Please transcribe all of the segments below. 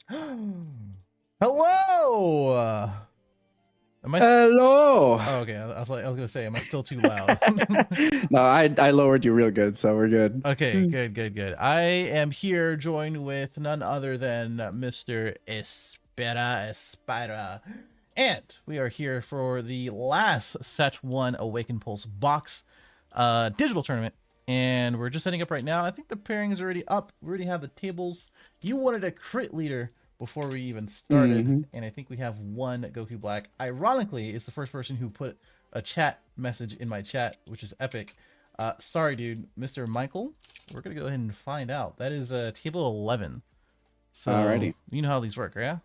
Hello. Am I? Hello. Oh, okay. I was gonna say, am I still too loud? No, I lowered you real good, so we're good. Okay, good. I am here joined with none other than Mr. Espera, and we are here for the last Set One Awaken Pulse box digital tournament. And we're just setting up right now. I think the pairing is already up. We already have the tables. You wanted a crit leader before we even started, and I think we have one Goku Black. Ironically, is the first person who put a chat message in my chat, which is epic. Sorry, dude, Mr. Michael. We're gonna go ahead and find out. That is table 11. So Alrighty. you know how these work, yeah?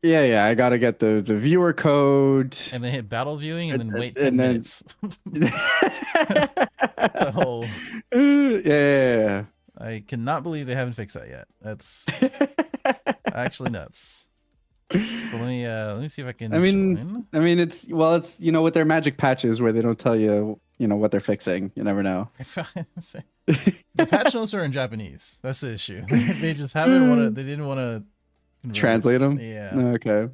Yeah. I gotta get the viewer code, And then hit battle viewing, and then wait 10 and then minutes. So yeah. I cannot believe they haven't fixed that yet. That's actually nuts. But let me see if I can. I mean, join. it's with their magic patches where they don't tell you what they're fixing. You never know. The patch notes are in Japanese. That's the issue. They just haven't want to. They didn't want to translate them. Yeah. Okay.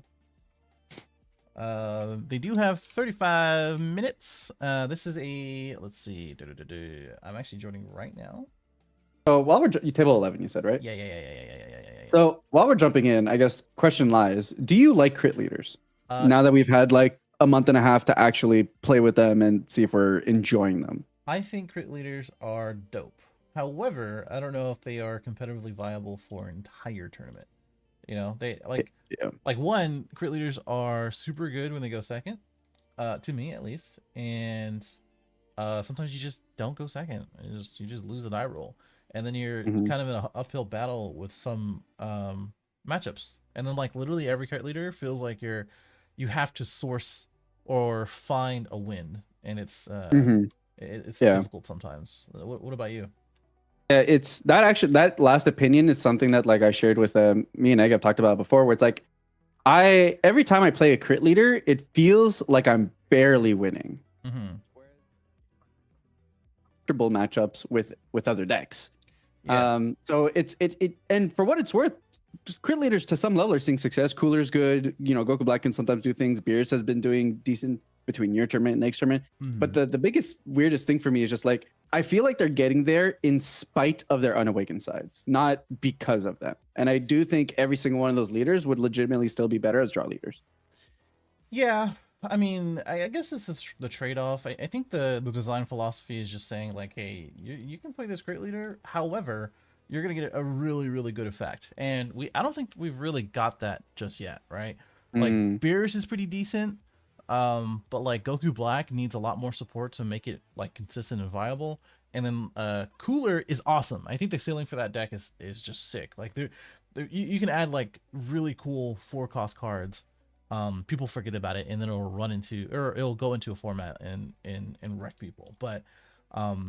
They do have 35 minutes. This is a, let's see. I'm actually joining right now. So while we're table 11, you said, right? Yeah. So while we're jumping in, I guess question lies: do you like crit leaders? Now that we've had like a month and a half to actually play with them and see if we're enjoying them. I think crit leaders are dope. However, I don't know if they are competitively viable for an entire tournament. You know, they like one, crit leaders are super good when they go second, to me at least, and sometimes you just don't go second. You just lose the die roll, and then you're kind of in an uphill battle with some matchups, and then like literally every crit leader feels like you have to source or find a win, and it's difficult sometimes. What about you? Yeah, it's that last opinion is something that like I shared with me and Egg have talked about before, where it's like every time I play a crit leader, it feels like I'm barely winning. Comfortable matchups with other decks. So it and for what it's worth, just crit leaders to some level are seeing success. Cooler's good. Goku Black can sometimes do things. Beerus has been doing decent between your tournament and next tournament. But the biggest weirdest thing for me is just like I feel like they're getting there in spite of their unawakened sides, not because of them. And I do think every single one of those leaders would legitimately still be better as draw leaders. Yeah, I mean, I guess this is the trade-off. I think the design philosophy is just saying like, hey, you can play this great leader. However, you're gonna get a really good effect, and I don't think we've really got that just yet, right? Like Beerus is pretty decent, but like Goku Black needs a lot more support to make it like consistent and viable. And then Cooler is awesome. I think the ceiling for that deck is just sick. Like you can add like really cool 4-cost cards. People forget about it, and then it'll go into a format and wreck people. But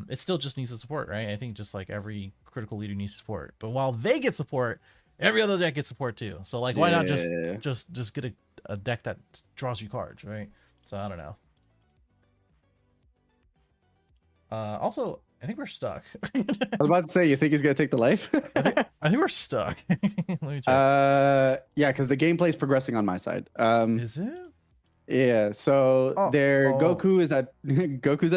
it still just needs the support, right? I think just like every critical leader needs support. But while they get support, every other deck gets support too. So like, why not just get a deck that draws you cards, right? So I don't know. Also, I think we're stuck. I was about to say, you think he's gonna take the life? I think we're stuck. Let me check. Yeah, because the gameplay is progressing on my side. Is it? Yeah. So Goku's at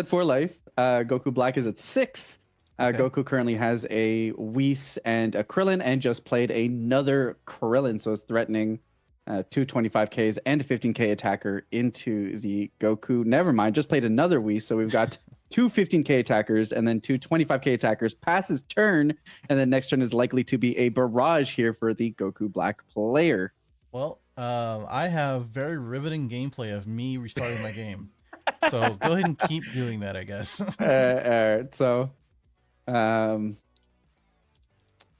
4 life. Goku Black is at 6. Goku currently has a Whis and a Krillin, and just played another Krillin, so it's threatening 2 25Ks and a 15K attacker into the Goku. Never mind, just played another Whis, so we've got 2 15K attackers and then 2 25K attackers. Passes turn, and then next turn is likely to be a barrage here for the Goku Black player. Well, I have very riveting gameplay of me restarting my game. So go ahead and keep doing that, I guess.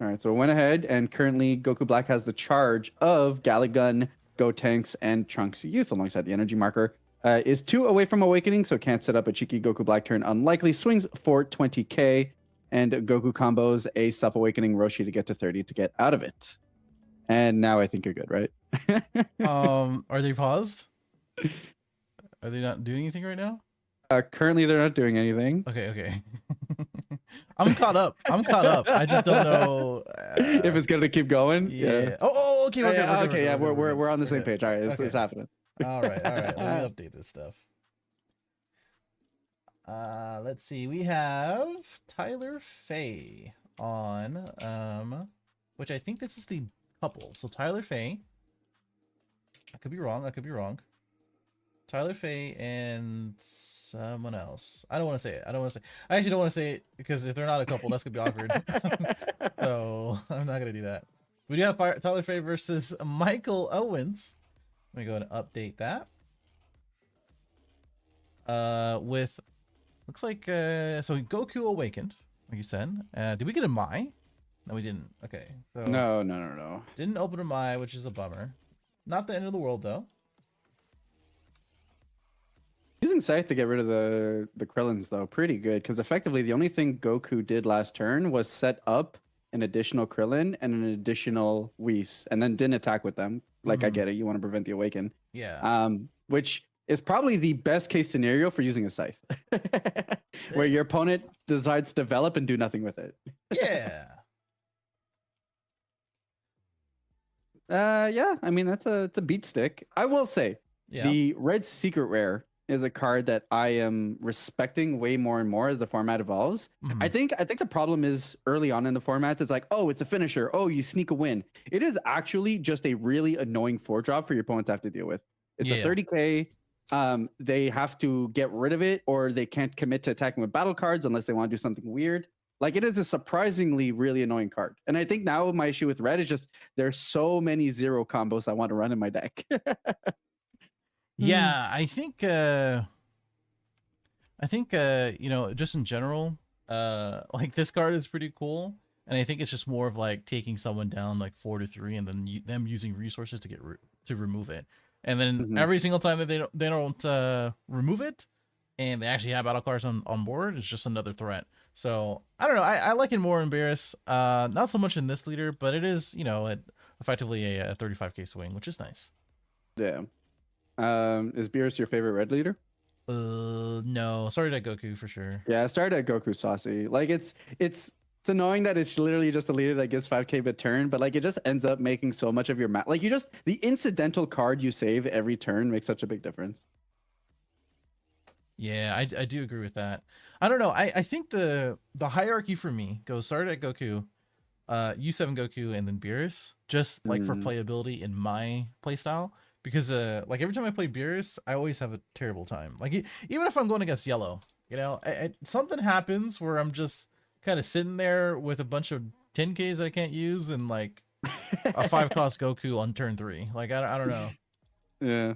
All right, so we went ahead, and currently Goku Black has the charge of Galagun, Gotenks, and Trunks Youth alongside the energy marker. Is 2 away from awakening, so can't set up a cheeky Goku Black turn. Unlikely. Swings for 20K, and Goku combos a self-awakening Roshi to get to 30 to get out of it. And now I think you're good, right? Are they paused? Are they not doing anything right now? Currently, they're not doing anything. Okay. I'm caught up. I'm caught up. I just don't know if it's gonna keep going. Yeah. Oh, okay. We're good. We're good. Okay, yeah, we're on the We're same good. page. All right, it's Okay. happening. All right. All right. Let me update this stuff. Let's see. We have Tyler Faye on, which I think this is the couple. So Tyler Faye. I could be wrong. I could be wrong. Tyler Faye and someone else. I don't want to say it. I don't want to say. I actually don't want to say it because if they're not a couple, that's gonna be awkward. So I'm not gonna do that. We do have Tyler Faye versus Michael Owens. Let me go and update that. With looks like so Goku awakened, like you said. Did we get a Mai? No, we didn't. Okay. So No. didn't open a Mai, which is a bummer. Not the end of the world though. Using Scythe to get rid of the Krillins though, pretty good because effectively the only thing Goku did last turn was set up an additional Krillin and an additional Whis, and then didn't attack with them. Like I get it, you want to prevent the awaken. Yeah. Which is probably the best case scenario for using a Scythe, where your opponent decides to develop and do nothing with it. Yeah. Yeah. I mean it's a beat stick. I will say, the Red Secret Rare is a card that I am respecting way more and more as the format evolves. I think the problem is early on in the formats, it's like, oh, it's a finisher. Oh, you sneak a win. It is actually just a really annoying 4-drop for your opponent to have to deal with. It's a 30k. They have to get rid of it, or they can't commit to attacking with battle cards unless they want to do something weird. Like, it is a surprisingly really annoying card. And I think now my issue with red is just there's so many 0 combos I want to run in my deck. Yeah, I think you know, just in general, like this card is pretty cool, and I think it's just more of like taking someone down like 4-3 and then them using resources to get to remove it. And then every single time that they don't remove it and they actually have battle cards on board, it's just another threat. So I don't know, I like it more in Beerus, not so much in this leader, but it is, you know, effectively a 35k swing, which is nice. Yeah. Is Beerus your favorite red leader? No, sorry to Goku for sure. Yeah, I started at Goku saucy. Like it's annoying that it's literally just a leader that gives 5k per turn, but like it just ends up making so much of your map. Like the incidental card you save every turn makes such a big difference. Yeah, I do agree with that. I don't know. I think the hierarchy for me goes started at Goku, U7 Goku, and then Beerus, just like for playability in my playstyle. Because like every time I play Beerus, I always have a terrible time. Like even if I'm going against yellow, you know, something happens where I'm just kind of sitting there with a bunch of 10Ks that I can't use and like a 5-cost Goku on turn 3. Like I don't know. Yeah,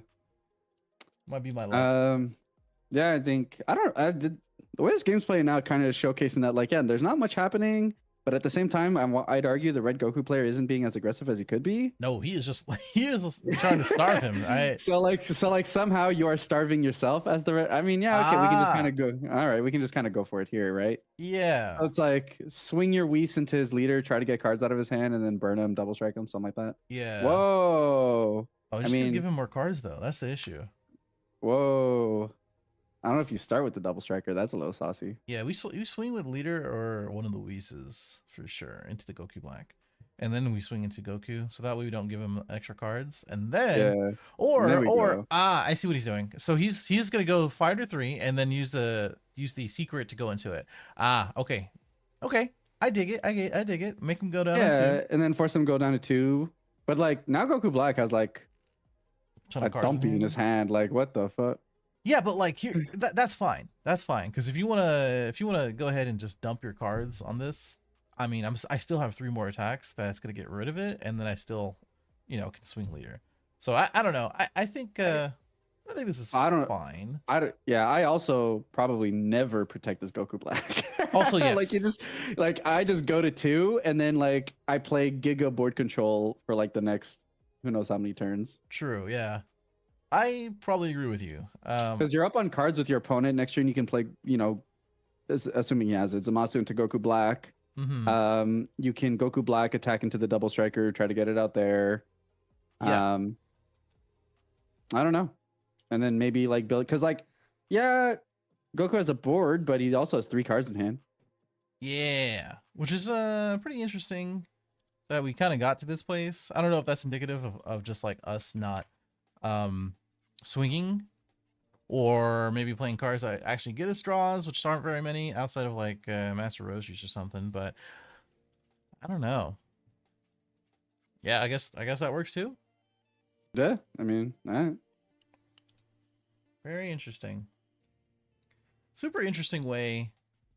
might be my luck. Yeah, I think the way this game's playing out kind of showcasing that, like, yeah, there's not much happening. But at the same time, I'd argue the red Goku player isn't being as aggressive as he could be. No, he is just trying to starve him. Right? So like somehow you are starving yourself as the red. I mean, yeah, okay, we can just kind of go. All right, we can just kind of go for it here, right? Yeah. So it's like swing your Whis into his leader, try to get cards out of his hand, and then burn him, double strike him, something like that. Yeah. Whoa. I just gonna give him more cards though. That's the issue. Whoa. I don't know if you start with the double striker. That's a little saucy. Yeah, we swing with leader or one of the Whis for sure into the Goku Black, and then we swing into Goku, so that way we don't give him extra cards. And then, I see what he's doing. So he's gonna go 5-3 and then use the secret to go into it. Okay, I dig it. I dig it. Make him go down to 2. And then force him to go down to 2. But like now Goku Black has like a dumpy in his hand. Like what the fuck? Yeah, but like here, that's fine. That's fine because if you wanna go ahead and just dump your cards on this, I mean, I still have 3 more attacks that's gonna get rid of it, and then I still, you know, can swing leader. So I don't know. I think this is fine. I also probably never protect this Goku Black. Also, yes. I just go to 2 and then like I play Giga board control for like the next who knows how many turns. True. Yeah. I probably agree with you. Because you're up on cards with your opponent next turn, you can play, you know, assuming he has it, Zamasu into Goku Black. You can Goku Black attack into the double striker, try to get it out there. Yeah. I don't know. And then maybe like build, because like, yeah, Goku has a board, but he also has 3 cards in hand. Yeah, which is pretty interesting that we kind of got to this place. I don't know if that's indicative of just like us not um swinging, or maybe playing cards that actually get us draws, which aren't very many outside of like Master Rosie's or something. But I don't know. Yeah, I guess that works too. Yeah, I mean, all right. Very interesting. Super interesting way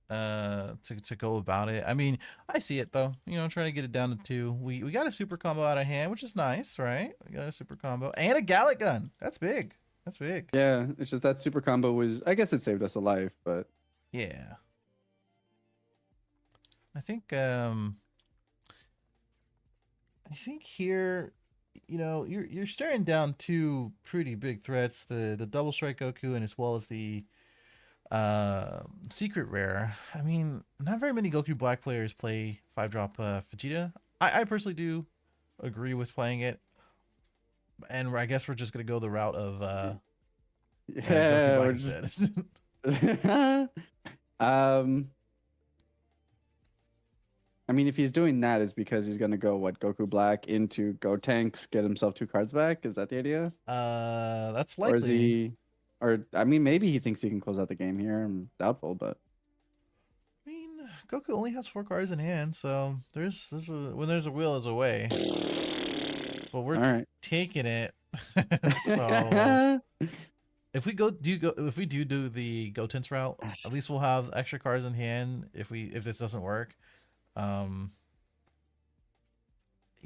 to go about it. I mean, I see it though. You know, trying to get it down to 2. We got a super combo out of hand, which is nice, right? We got a super combo and a Gallic gun. That's big. That's big. Yeah, it's just that super combo was, I guess it saved us a life, but Yeah. I think here, you know, you're staring down 2 pretty big threats, the double strike Goku and as well as the secret rare. I mean, not very many Goku Black players play 5-drop Vegeta. I personally do agree with playing it, and I guess we're just gonna go the route of Goku yeah, Black we're just instead. um I mean, if he's doing that, is because he's gonna go what, Goku Black into Go Tanks, get himself 2 cards back. Is that the idea? That's Or is likely. he? Or I mean, maybe he thinks he can close out the game here. I'm doubtful, but I mean, Goku only has 4 cards in hand, so when there's a will, there's a way. But we're all right. taking it. So if we do the Gotenks route, at least we'll have extra cards in hand if this doesn't work. Um,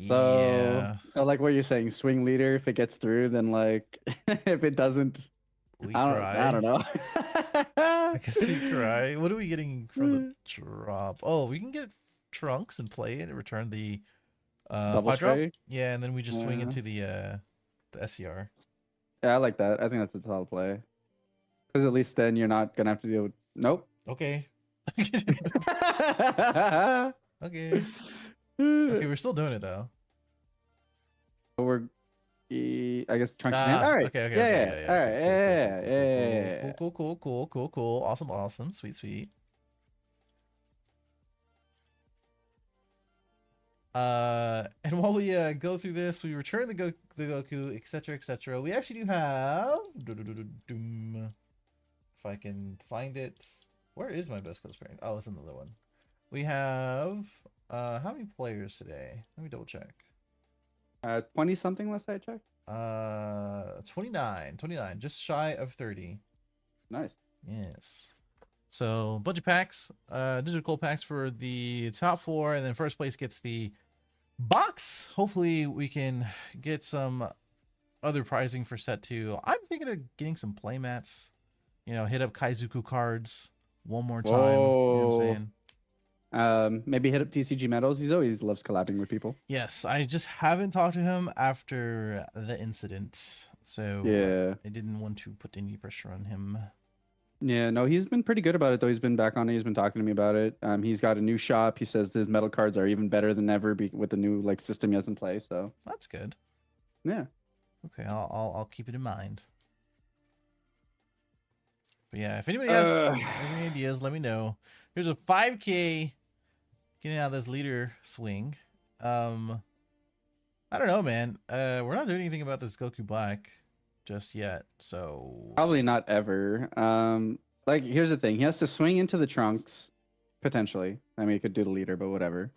So, yeah, so like what you're saying, swing leader. If it gets through, then like, if it doesn't, we I don't cry. know. I guess we cry. What are we getting from the drop? Oh, we can get Trunks and play it and return the Double 5-drop. strike. Yeah, and then we just swing Uh, into the SCR. yeah, I like that. I think that's a solid play. Because at least then you're not gonna have to deal with. Nope. Okay. Okay. Okay, we're still doing it though. We're, I guess trunks in hand. All right. Okay, okay, Yeah, okay, yeah. yeah, yeah. All Cool, right. cool, cool, cool, Yeah, cool, yeah, cool, yeah, cool, yeah, cool, yeah. cool, cool, cool, cool, cool. Awesome, awesome. Sweet, sweet. And while we go through this, we return the Goku, etc., etc. We actually do have if I can find it. Where is my best code pairing? Oh, it's another one. We have how many players today? Let me double check. 20 something last I checked. 29, just shy of 30. Nice. Yes. So bunch of packs, digital packs for the top 4, and then first place gets the box. Hopefully we can get some other pricing for set 2. I'm thinking of getting some playmats. You know, hit up Kaizuku cards one more time. You know what I'm Whoa. saying? Maybe hit up TCG Metals. He's always loves collabing with people. Yes, I just haven't talked to him after the incident, so Yeah. I didn't want to put any pressure on him. Yeah, no, he's been pretty good about it though. He's been back on it. He's been talking to me about it. He's got a new shop. He says his metal cards are even better than ever with the new like system he has in play. So That's good. yeah. Okay, I'll keep it in mind. But yeah, if anybody has any ideas, let me know. Here's a 5K getting out of this leader swing. I don't know, man. We're not doing anything about this Goku Black just yet, so Probably not ever. Like here's the thing. He has to swing into the trunks, potentially. I mean, he could do the leader, but whatever.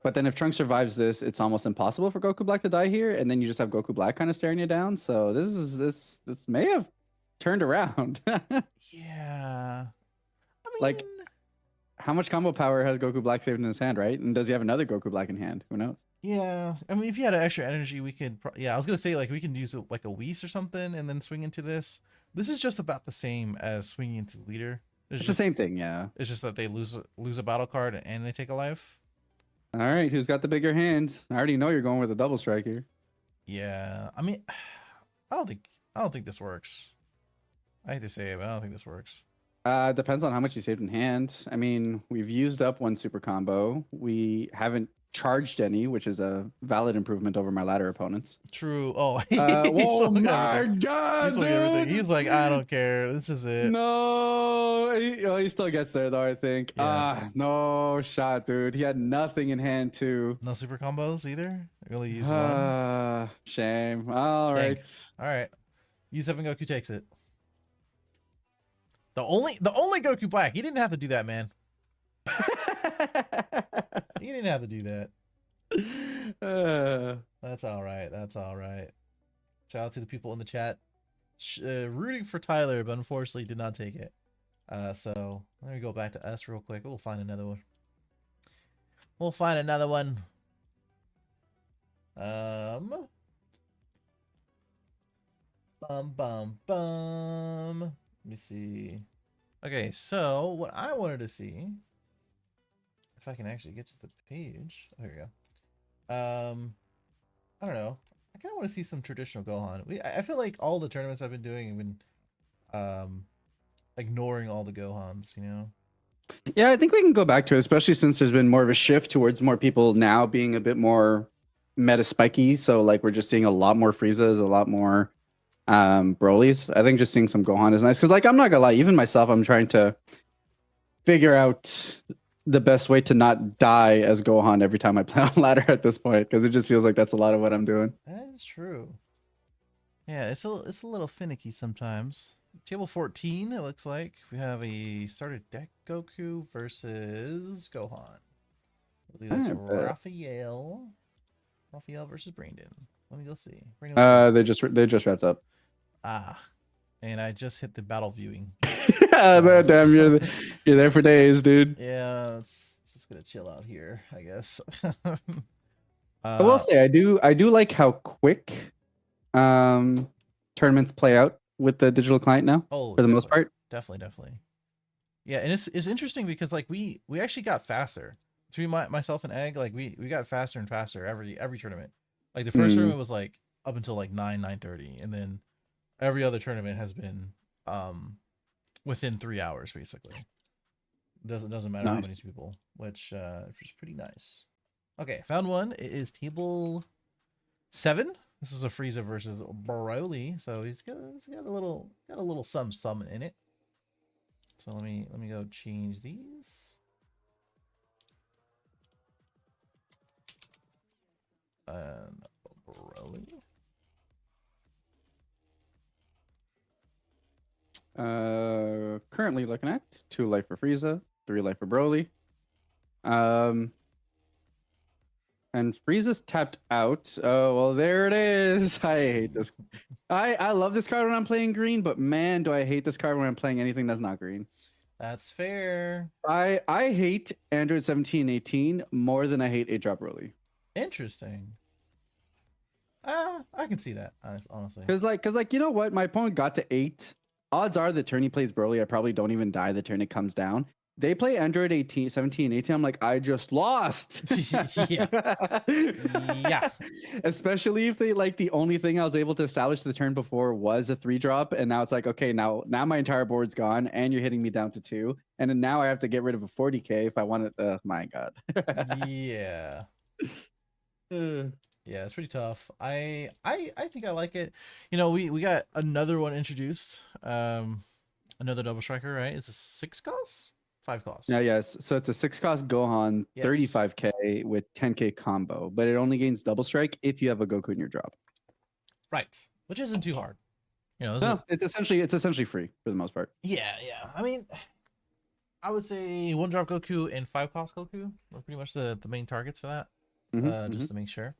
But then if Trunks survives this, it's almost impossible for Goku Black to die here, and then you just have Goku Black kind of staring you down. So this may have turned around. yeah. I mean, Like, how much combo power has Goku Black saved in his hand, right? And does he have another Goku Black in hand? Who knows? yeah. I mean, if you had an extra energy, we could. Yeah, I was gonna say like we can use like a Whis or something, and then swing into this. This is just about the same as swinging into the leader. It's the same thing, yeah. It's just that they lose a battle card and they take a life. All right, who's got the bigger hand? I already know you're going with a double strike here. Yeah, I mean, I don't think this works. I hate to say it, but I don't think this works. Depends on how much you saved in hand. I mean, we've used up one super combo. We haven't charged any, which is a valid improvement over my ladder opponents. True. Oh, he's Oh sold my everything. He's god, sold everything. dude! He's like, I don't care. This is it. No, he still gets there though. I think. Yeah. No shot, dude. He had nothing in hand too. No super combos either. I only use one. Shame. All Dang. right. All right. U7 Goku takes it. The only Goku Black. He didn't have to do that, man. He didn't have to do that. That's all right. That's all right. Shout out to the people in the chat rooting for Tyler, but unfortunately did not take it. So let me go back to us real quick. We'll find another one. We'll find another one. Bum bum bum. Let me see. Okay, so what I wanted to see, if I can actually get to the page. Oh, here we go. I don't know. I kind of want to see some traditional Gohan. I feel like all the tournaments I've been doing have been ignoring all the Gohans, you know? Yeah, I think we can go back to it, especially since there's been more of a shift towards more people now being a bit more meta spiky. So like we're just seeing a lot more Friezas, a lot more Brolys. I think just seeing some Gohan is nice. Cause like I'm not gonna lie, even myself, I'm trying to figure out the best way to not die as Gohan every time I play on ladder at this point, because it just feels like that's a lot of what I'm doing. That is true. Yeah, it's a little finicky sometimes. Table 14, it looks like we have a starter deck Goku versus Gohan. I believe that's Raphael. Raphael versus Brandon. Let me go see. They just wrapped up. And I just hit the battle viewing. So. Damn, you're there for days, dude. Yeah, it's just gonna chill out here, I guess. I will say I do like how quick tournaments play out with the digital client now. Oh, for the most part. Definitely. Yeah, and it's interesting because like we actually got faster. Between myself and Egg, like we got faster and faster every tournament. Like the first tournament was like up until like 9:30, and then every other tournament has been within 3 hours basically. Doesn't matter how many people, which is pretty nice. Okay, found one. It is table 7. This is a Frieza versus Broly, so he's got a little some in it. So let me go change these. And Broly. Currently looking at 2 life for Frieza, 3 life for Broly. And Frieza's tapped out. Oh, well, there it is. I hate this. I love this card when I'm playing green, but man, do I hate this card when I'm playing anything that's not green. That's fair. I hate Android 17 and 18 more than I hate 8-drop Broly. Interesting. I can see that, honestly. Because like, you know what? My opponent got to 8. Odds are the turn he plays Broly, I probably don't even die the turn it comes down. They play Android 18, 17, 18. I'm like, I just lost. Yeah. Yeah. Especially if they like the only thing I was able to establish the turn before was a 3-drop. And now it's like, okay, now my entire board's gone and you're hitting me down to 2. And then now I have to get rid of a 40k if I want it. Oh my God. Yeah. Yeah, it's pretty tough. I think I like it. You know, we got another one introduced. Another double striker, right? It's a 6 cost? 5 cost. Yeah, yes. So it's a 6 cost Gohan, yes. 35k with 10k combo, but it only gains double strike if you have a Goku in your drop. Right, which isn't too hard. You know, no, it's essentially free for the most part. Yeah. I mean, I would say 1-drop Goku and 5 cost Goku are pretty much the main targets for that. Just to make sure.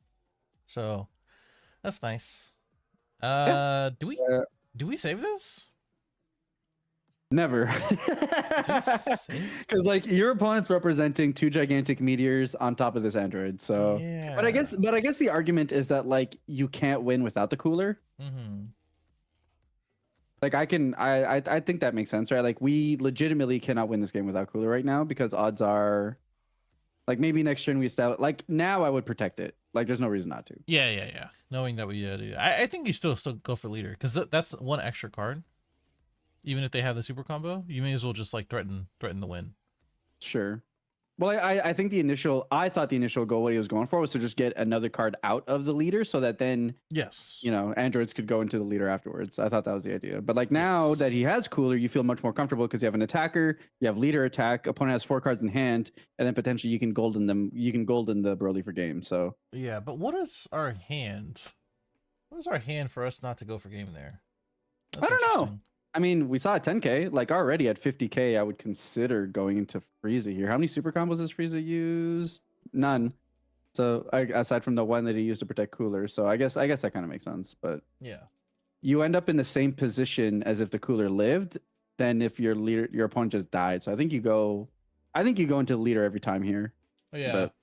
So that's nice. Yeah. Do we save this? Never. Because like your opponent's representing 2 gigantic meteors on top of this android. So yeah. But I guess the argument is that like you can't win without the cooler. Like I think that makes sense, right? Like we legitimately cannot win this game without cooler right now because odds are like maybe next turn we establish like now I would protect it. Like there's no reason not to. Yeah. Knowing that we do. I think you still go for leader because that's one extra card. Even if they have the super combo, you may as well just like threaten the win. Sure. Well, I think I thought the initial goal, what he was going for, was to just get another card out of the leader so that then, Yes. you know, androids could go into the leader afterwards. I thought that was the idea. But like now Yes. that he has cooler, you feel much more comfortable because you have an attacker, you have leader attack, opponent has 4 cards in hand, and then potentially you can golden them. You can golden the Broly for game. So Yeah, but what is our hand? What is our hand for us not to go for game there? That's I don't know. I mean, we saw a 10K. Like already at 50K, I would consider going into Frieza here. How many super combos has Frieza used? None. So aside from the one that he used to protect Cooler, so I guess that kind of makes sense. But yeah, you end up in the same position as if the Cooler lived, than if your opponent just died. So I think you go into the leader every time here. yeah. But,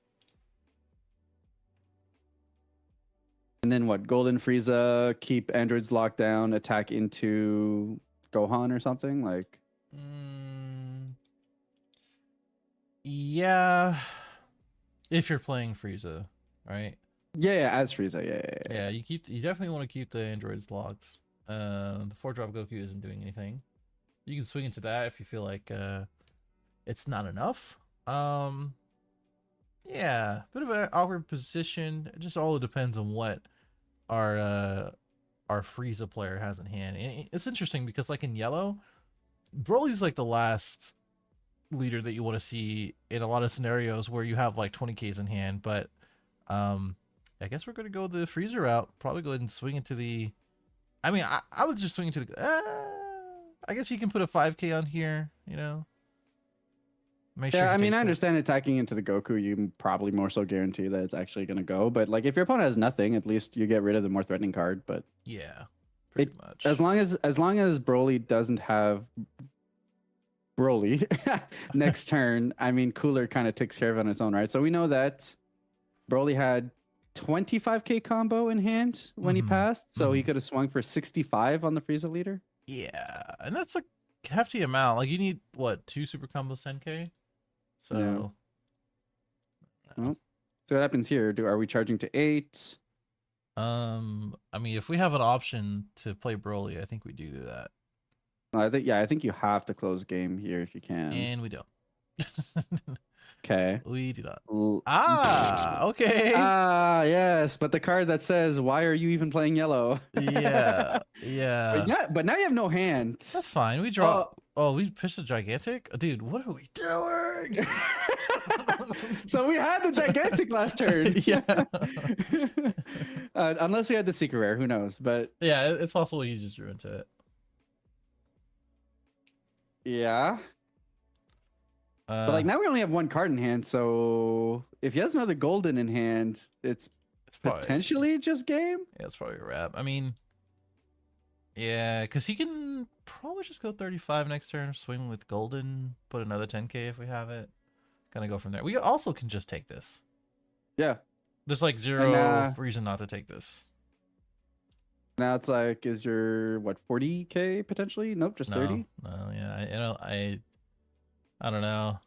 and then what? Golden Frieza, keep androids locked down, attack into Gohan or something like. Yeah, if you're playing Frieza, right? Yeah, as Frieza, yeah. You definitely want to keep the androids locked. The 4-drop Goku isn't doing anything. You can swing into that if you feel like it's not enough. Yeah, bit of an awkward position. It just all depends on what our Frieza player has in hand. And it's interesting because like in yellow, Broly's like the last leader that you want to see in a lot of scenarios where you have like 20Ks in hand. But I guess we're gonna go the Frieza route. Probably go ahead and swing into the. I mean, I would just swing into the. I guess you can put a 5K on here. You know. Make sure I mean, I understand attacking into the Goku. You probably more so guarantee that it's actually going to go. But like, if your opponent has nothing, at least you get rid of the more threatening card. But yeah, pretty much. As long as Broly doesn't have Broly next turn, I mean, Cooler kind of takes care of it on its own, right? So we know that Broly had 25K combo in hand when he passed, so he could have swung for 65 on the Frieza leader. Yeah, and that's a hefty amount. Like you need what, 2 super combos 10K? So well, so what happens here? Are we charging to 8? I mean, if we have an option to play Broly, I think we do that. I think you have to close game here if you can. And we don't. Okay. We do not. Okay. Yes, but the card that says, "Why are you even playing yellow?" Yeah. But now you have no hand. That's fine. We draw. Oh, we pitched a gigantic? Dude, what are we doing? So we had the gigantic last turn. Yeah. Unless we had the secret rare, who knows? But yeah, it's possible you just drew into it. Yeah. But like now we only have 1 card in hand, so if he has another golden in hand, it's potentially just game. Yeah, it's probably a wrap. I mean, yeah, because he can probably just go 35 next turn, swing with golden, put another 10K if we have it. Gonna go from there. We also can just take this. Yeah. There's like zero reason not to take this. Now it's like, is your 40K potentially? Nope, just 30. No, yeah, I don't know.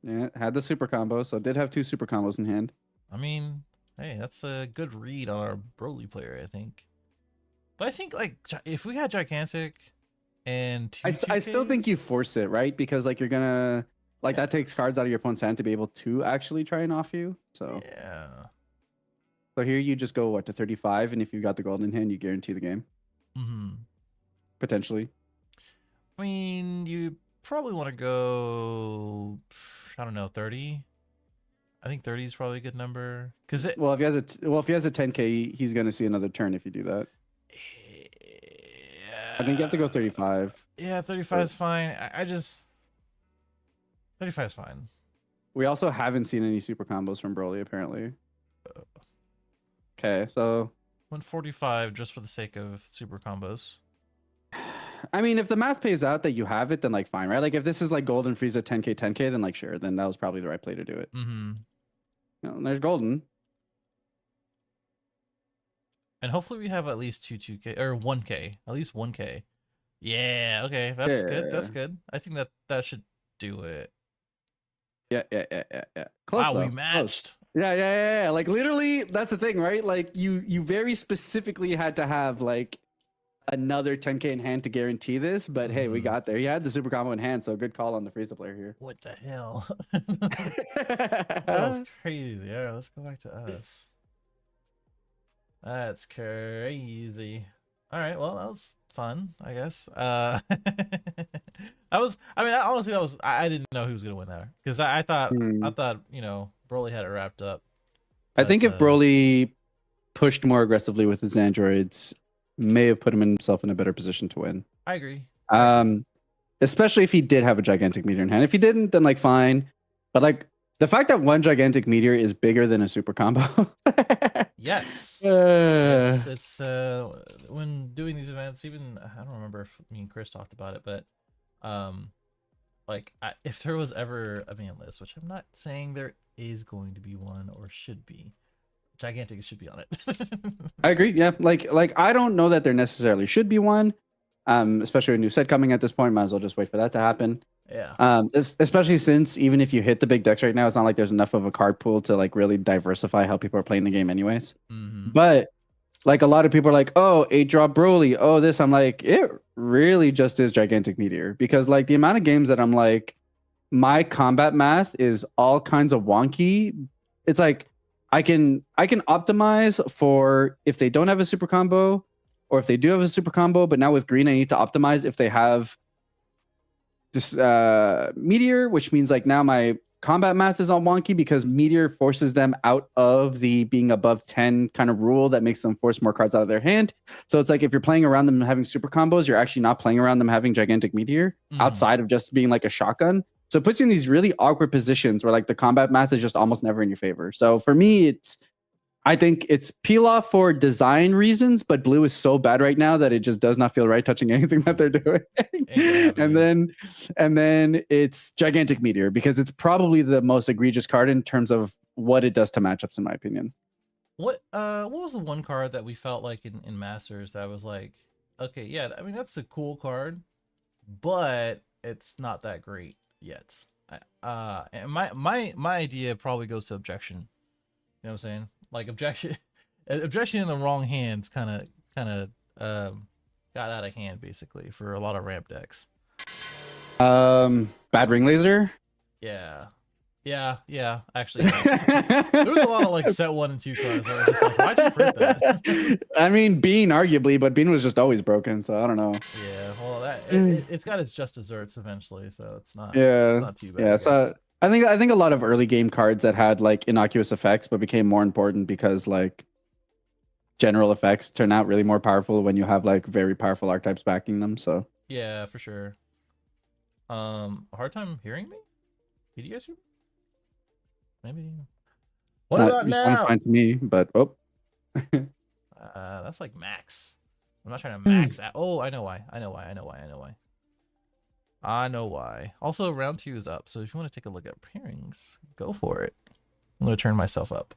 Yeah, had the super combo, so did have 2 super combos in hand. I mean, hey, that's a good read on our Broly player, I think. But I think like if we had gigantic and 2 I still think you force it, right? Because like you're gonna that takes cards out of your opponent's hand to be able to actually try and off you. So yeah. So here you just go to 35, and if you got the golden hand, you guarantee the game. Potentially. I mean, you probably want to go, I don't know, 30. I think 30 is probably a good number. Cause if he has a 10K, he's gonna see another turn if you do that. Yeah. I think you have to go 35. Yeah, 35 is fine. I just 35 is fine. We also haven't seen any super combos from Broly apparently. Okay, so 145 just for the sake of super combos. I mean, if the math pays out that you have it, then like fine, right? Like if this is like Golden Frieza 10K, then like sure, then that was probably the right play to do it. There's Golden. And hopefully we have at least 2K or 1K, at least 1K. Yeah, okay, that's good. That's good. I think that should do it. Yeah. Close. Wow, though. we matched. Close. Yeah. Like literally, that's the thing, right? Like you very specifically had to have like another 10k in hand to guarantee this, but hey, we got there. He had the super combo in hand, so good call on the Frieza player here. What the hell? That was crazy. All right, let's go back to us. That's crazy. All right, well, that was fun, I guess. That was, I mean, honestly, that was, I didn't know who was gonna win there because I thought, you know, Broly had it wrapped up. But, I think if Broly pushed more aggressively with his androids, may have put himself in a better position to win. I agree. Especially if he did have a gigantic meteor in hand. If he didn't, then like fine. But like the fact that one gigantic meteor is bigger than a super combo. Yes. It's when doing these events, even I don't remember if me and Chris talked about it, but like if there was ever a ban list, which I'm not saying there is going to be one or should be, gigantic should be on it. I agree. Yeah, like I don't know that there necessarily should be one. Especially a new set coming at this point, might as well just wait for that to happen. Yeah. Especially since even if you hit the big decks right now, it's not like there's enough of a card pool to like really diversify how people are playing the game anyways. But like a lot of people are like, oh, 8-drop Broly, oh this. I'm like, it really just is gigantic meteor, because like the amount of games that I'm like, my combat math is all kinds of wonky. It's like I can optimize for if they don't have a super combo, or if they do have a super combo, but now with green, I need to optimize if they have this meteor, which means like now my combat math is all wonky because meteor forces them out of the being above 10 kind of rule that makes them force more cards out of their hand. So it's like if you're playing around them having super combos, you're actually not playing around them having gigantic meteor outside of just being like a shotgun. So it puts you in these really awkward positions where like the combat math is just almost never in your favor. So for me, I think it's peel off for design reasons, but blue is so bad right now that it just does not feel right touching anything that they're doing. and then it's gigantic meteor because it's probably the most egregious card in terms of what it does to matchups, in my opinion. What was the one card that we felt like in Masters that was like, okay, yeah, I mean that's a cool card, but it's not that great yet. And my idea probably goes to objection. You know what I'm saying? Like objection in the wrong hands kind of got out of hand basically for a lot of ramp decks. Bad ring laser. Yeah, actually there was a lot of like set 1 and 2 cards that were just like, why'd you print that? I mean, Bean arguably, but Bean was just always broken, so I don't know. Yeah, well it's got its just desserts eventually, so it's not too bad. Yeah, so I think a lot of early game cards that had like innocuous effects but became more important because like general effects turn out really more powerful when you have like very powerful archetypes backing them. So yeah, for sure. Hard time hearing me? Did you guys hear me? Maybe. What about now? Fine to me, but that's like max. I'm not trying to max out. Oh, I know why. I know why. Also, round 2 is up, so if you want to take a look at pairings, go for it. I'm gonna turn myself up.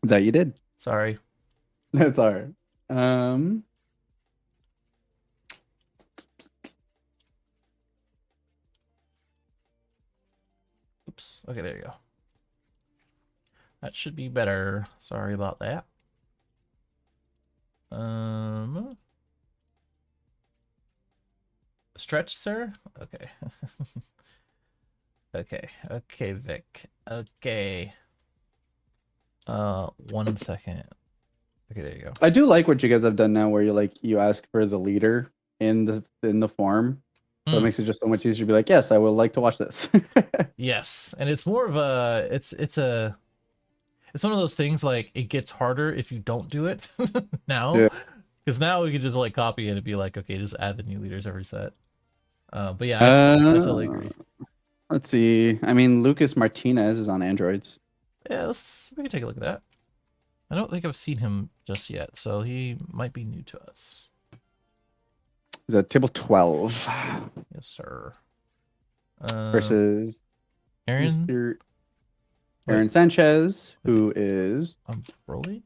That you did. Sorry. That's all right. Oops. Okay, there you go. That should be better. Sorry about that. Stretch, sir? Okay. Okay, Vic. Okay. 1 second. Okay, there you go. I do like what you guys have done now where you ask for the leader in the form. So it makes it just so much easier to be like, yes, I would like to watch this. Yes. And it's more of a it's one of those things like it gets harder if you don't do it now. Because now we can just like copy it and be like, okay, just add the new leaders every set. But yeah, I totally agree. Let's see. I mean, Lucas Martinez is on androids. Yeah, we can take a look at that. I don't think I've seen him just yet, so he might be new to us. He's at table 12. Yes, sir. Versus Aaron Sanchez, who is Broly.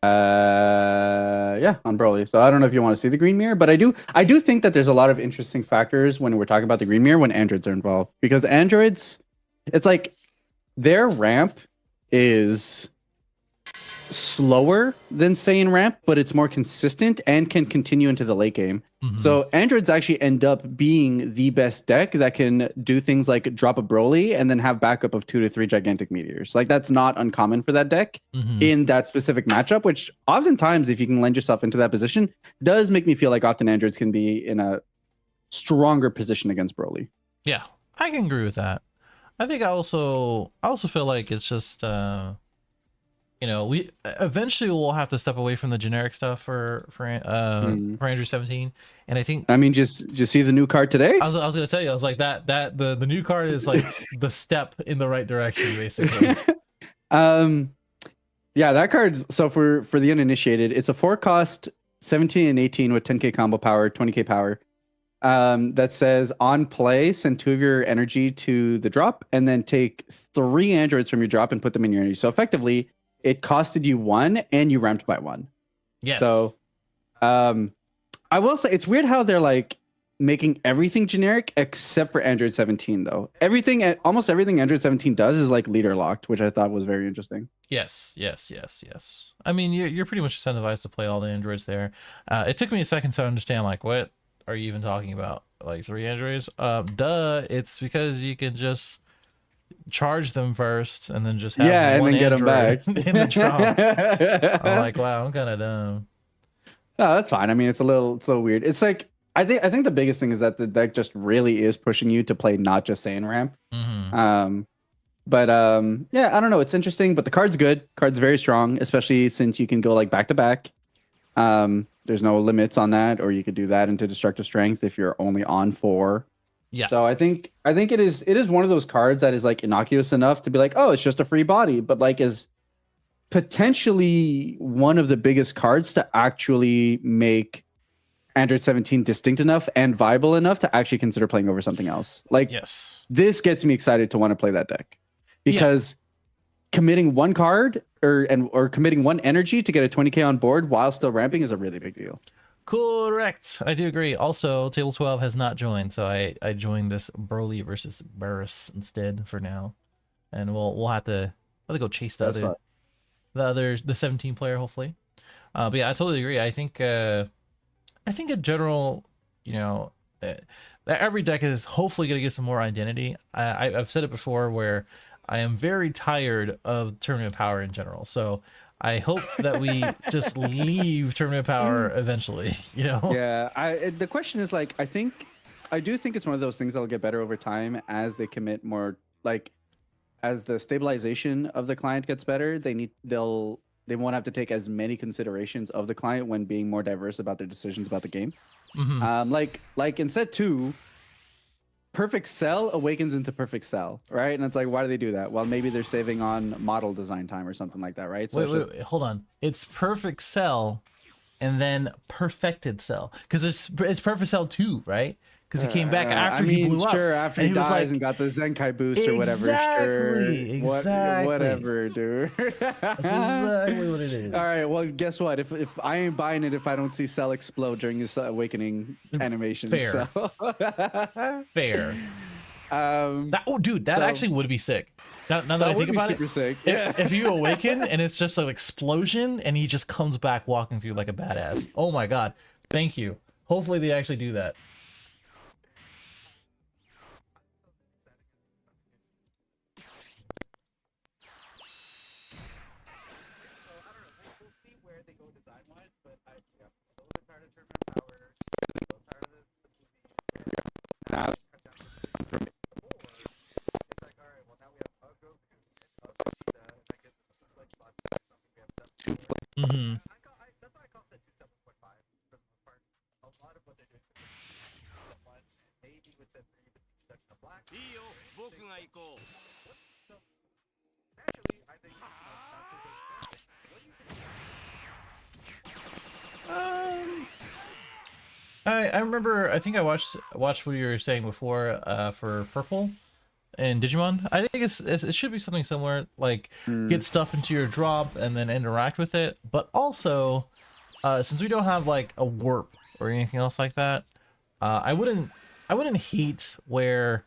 Yeah, on Broly. So I don't know if you want to see the green mirror, but I do think that there's a lot of interesting factors when we're talking about the green mirror when androids are involved, because androids, it's like their ramp is slower than Saiyan ramp, but it's more consistent and can continue into the late game. So androids actually end up being the best deck that can do things like drop a Broly and then have backup of 2 to 3 gigantic meteors. Like that's not uncommon for that deck in that specific matchup, which oftentimes, if you can lend yourself into that position, does make me feel like often androids can be in a stronger position against Broly. Yeah, I can agree with that. I think I also feel like it's just you know, we eventually will have to step away from the generic stuff for Android 17, and I think, I mean, just see the new card today. I was gonna tell you, I was like that the new card is like the step in the right direction, basically. Yeah, that card's so for the uninitiated, it's a 4-cost 17 and 18 with 10k combo power, 20k power. That says on play, send 2 of your energy to the drop, and then take 3 androids from your drop and put them in your energy. So effectively, it costed you 1 and you ramped by 1. Yes. So, I will say it's weird how they're like making everything generic except for Android 17 though. Almost everything Android 17 does is like leader locked, which I thought was very interesting. Yes. I mean, you're pretty much incentivized to play all the androids there. It took me a second to understand, like, what are you even talking about? Like 3 androids? Duh. It's because you can just charge them first and then just have and then get them back in the drop. I'm like, wow, I'm kind of dumb. No, that's fine. I mean, it's a little weird. It's like I think the biggest thing is that the deck just really is pushing you to play not just Saiyan ramp. Yeah, I don't know. It's interesting, but the card's good. Card's very strong, especially since you can go like back to back. There's no limits on that, or you could do that into destructive strength if you're only on 4. Yeah. So I think it is one of those cards that is like innocuous enough to be like, oh, it's just a free body, but like is potentially one of the biggest cards to actually make Android 17 distinct enough and viable enough to actually consider playing over something else. Like, yes, this gets me excited to want to play that deck because committing 1 card or committing 1 energy to get a 20k on board while still ramping is a really big deal. Correct. I do agree. Also, Table 12 has not joined, so I joined this Broly versus Burris instead for now, and we'll have to go chase the 17 player hopefully. But yeah, I totally agree. I think in general, you know, every deck is hopefully going to get some more identity. I've said it before where I am very tired of tournament power in general, so I hope that we just leave tournament power eventually, you know? Yeah, the question is like, I do think it's one of those things that'll get better over time as they commit more, like as the stabilization of the client gets better, they won't have to take as many considerations of the client when being more diverse about their decisions about the game. Like in set 2, Perfect Cell awakens into Perfect Cell, right? And it's like, why do they do that? Well, maybe they're saving on model design time or something like that, right? So wait, hold on. It's Perfect Cell and then Perfected Cell, because it's Perfect Cell 2, right? Because he came back after he blew up. Sure, after he dies and got the Zenkai boost or whatever. Exactly. Whatever, dude. That's exactly what it is. All right, well, guess what? If I ain't buying it if I don't see Cell explode during his awakening animation. Fair. So. Fair. That actually would be sick. Now that I think about it, sick. Yeah. If you awaken and it's just an explosion and he just comes back walking through like a badass. Oh my god. Thank you. Hopefully they actually do that. I remember. I think I watched what you were saying before. For purple and Digimon, I think it should be something similar. Like get stuff into your drop and then interact with it. But also, since we don't have like a warp or anything else like that, I wouldn't hate where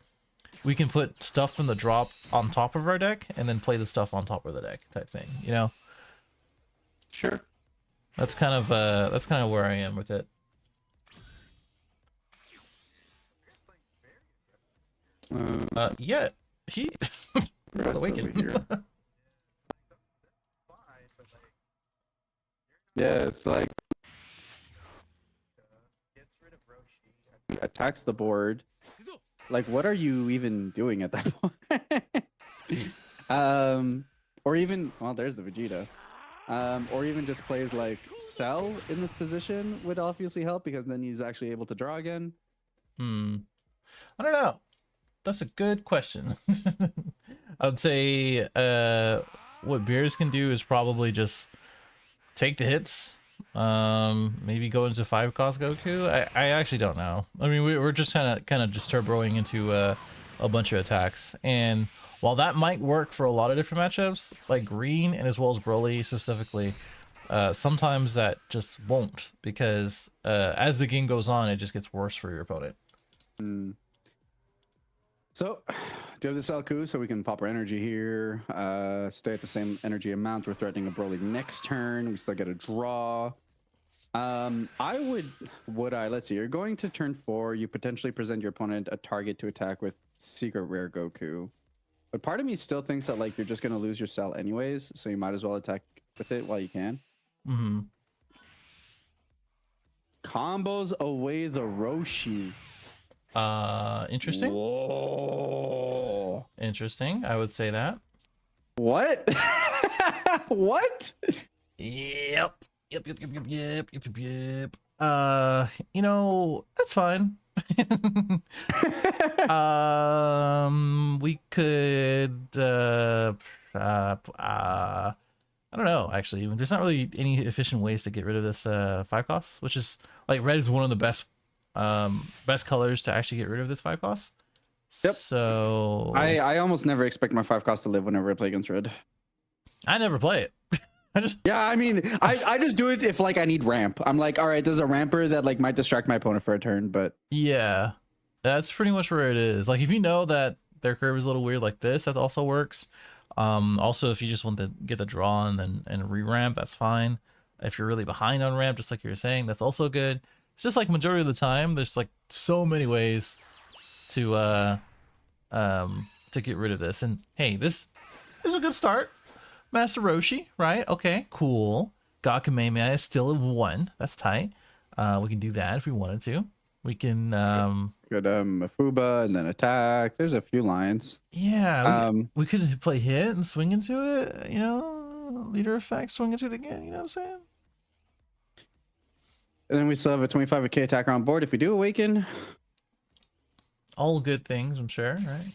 we can put stuff from the drop on top of our deck and then play the stuff on top of the deck type thing. You know. Sure. That's kind of where I am with it. Yeah, he not awakened. Here. Yeah, it's like attacks the board. Like, what are you even doing at that point? Or even, well, there's the Vegeta. Or even just plays like Cell in this position would obviously help because then he's actually able to draw again. I don't know. That's a good question. I'd say what Beers can do is probably just take the hits. Maybe go into 5-cost Goku. I actually don't know. I mean, we're just kind of just turboing into a bunch of attacks, and while that might work for a lot of different matchups, like Green and as well as Broly specifically, sometimes that just won't, because as the game goes on, it just gets worse for your opponent. So, do you have the Cell Coup so we can pop our energy here? Stay at the same energy amount. We're threatening a Broly next turn. We still get a draw. Let's see. You're going to turn 4. You potentially present your opponent a target to attack with Secret Rare Goku. But part of me still thinks that like you're just going to lose your Cell anyways, so you might as well attack with it while you can. Combos away the Roshi. Interesting. Whoa. Interesting. I would say that. What? What? Yep. You know, that's fine. We could I don't know, actually. There's not really any efficient ways to get rid of this 5 costs, which is like red is one of the best colors to actually get rid of this 5 costs. Yep. So I almost never expect my 5 costs to live whenever I play against red. I never play it. I mean, I just do it if like I need ramp. I'm like, all right, there's a ramper that like might distract my opponent for a turn, but yeah, that's pretty much where it is. Like if you know that their curve is a little weird like this, that also works. Also if you just want to get the draw and re-ramp, that's fine. If you're really behind on ramp, just like you were saying, that's also good. It's just like majority of the time, there's like so many ways to get rid of this. And hey, this is a good start. Master Roshi, right? Okay, cool. God Kamehameha is still a 1. That's tight. We can do that if we wanted to. We can good Mafuba and then attack. There's a few lines. Yeah, we could play hit and swing into it, you know, leader effect, swing into it again, you know what I'm saying? And then we still have a 25k attacker on board if we do awaken. All good things, I'm sure, right?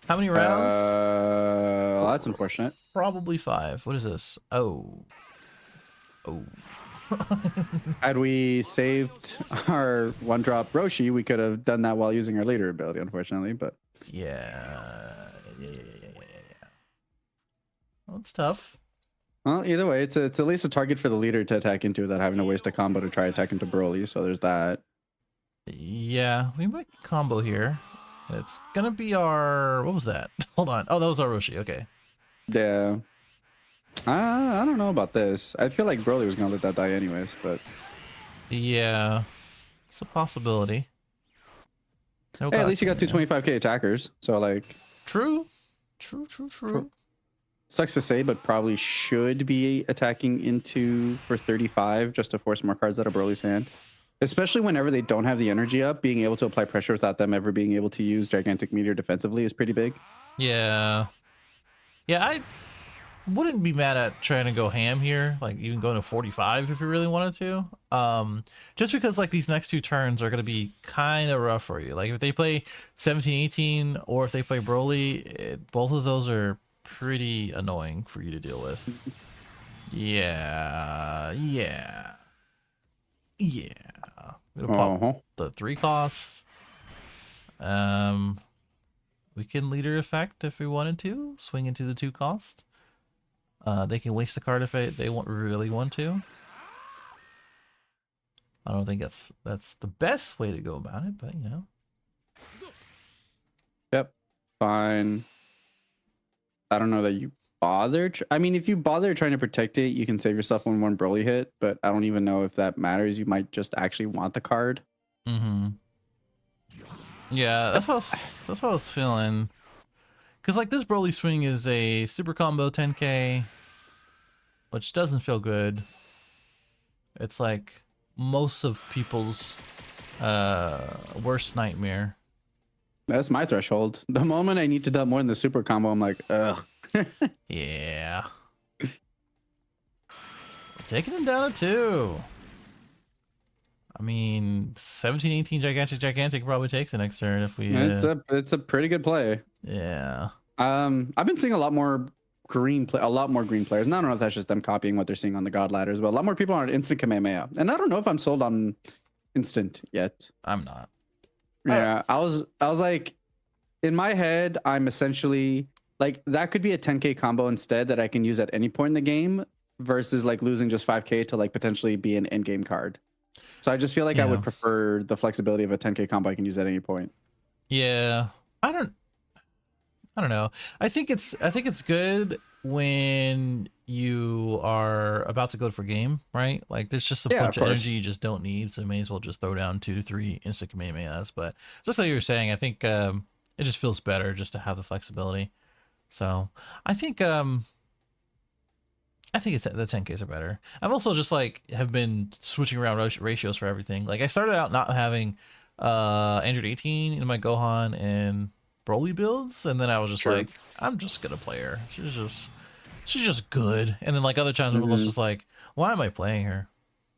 How many rounds? Well, that's unfortunate. Probably 5. What is this? Oh. Had we saved our 1-drop Roshi, we could have done that while using our leader ability, unfortunately, but yeah. Well, it's tough. Well, either way, it's at least a target for the leader to attack into without having to waste a combo to try attack into Broly, so there's that. Yeah, we might combo here. It's gonna be our... What was that? Hold on. Oh, that was our Roshi. Okay. Yeah. I don't know about this. I feel like Broly was gonna let that die anyways, but... Yeah. It's a possibility. No, hey, at least you got 2 25k attackers, so like... True. Sucks to say, but probably should be attacking into for 35 just to force more cards out of Broly's hand. Especially whenever they don't have the energy up, being able to apply pressure without them ever being able to use Gigantic Meteor defensively is pretty big. Yeah. Yeah, I wouldn't be mad at trying to go ham here, like even going to 45 if you really wanted to. Just because like these next 2 turns are going to be kind of rough for you. Like if they play 17, 18, or if they play Broly, both of those are pretty annoying for you to deal with. Yeah. We'll pop the 3 costs. We can leader effect if we wanted to. Swing into the 2 cost. They can waste a card if they really want to. I don't think that's the best way to go about it, but you know. Yep. Fine. I don't know that you bother. I mean, if you bother trying to protect it, you can save yourself one Broly hit. But I don't even know if that matters. You might just actually want the card. Mm-hmm. Yeah, that's what I was feeling. Cause like this Broly swing is a super combo 10k, which doesn't feel good. It's like most of people's worst nightmare. That's my threshold. The moment I need to dump more than the super combo, I'm like, ugh. Yeah. Taking him down to 2. I mean, 17, 18 gigantic probably takes the next turn if we. It's a pretty good play. Yeah. I've been seeing a lot more green players, and I don't know if that's just them copying what they're seeing on the God ladders, but a lot more people are on instant Kamehameha, and I don't know if I'm sold on instant yet. I'm not. Yeah, I was like, in my head, I'm essentially like that could be a 10k combo instead that I can use at any point in the game, versus like losing just 5k to like potentially be an end game card. So I just feel like I would prefer the flexibility of a 10k combo I can use at any point. Yeah, I don't know. I think it's good when you are about to go for game, right? Like there's just a bunch of energy you just don't need, so you may as well just throw down 2 to 3 instant Kamehamehas. But just like you were saying, I think it just feels better just to have the flexibility. So I think it's the 10Ks are better. I've also just like have been switching around ratios for everything. Like I started out not having Android 18 in my Gohan and Broly builds, and then I was just like, I'm just gonna play her. She's just good. And then like other times I was just like, why am I playing her?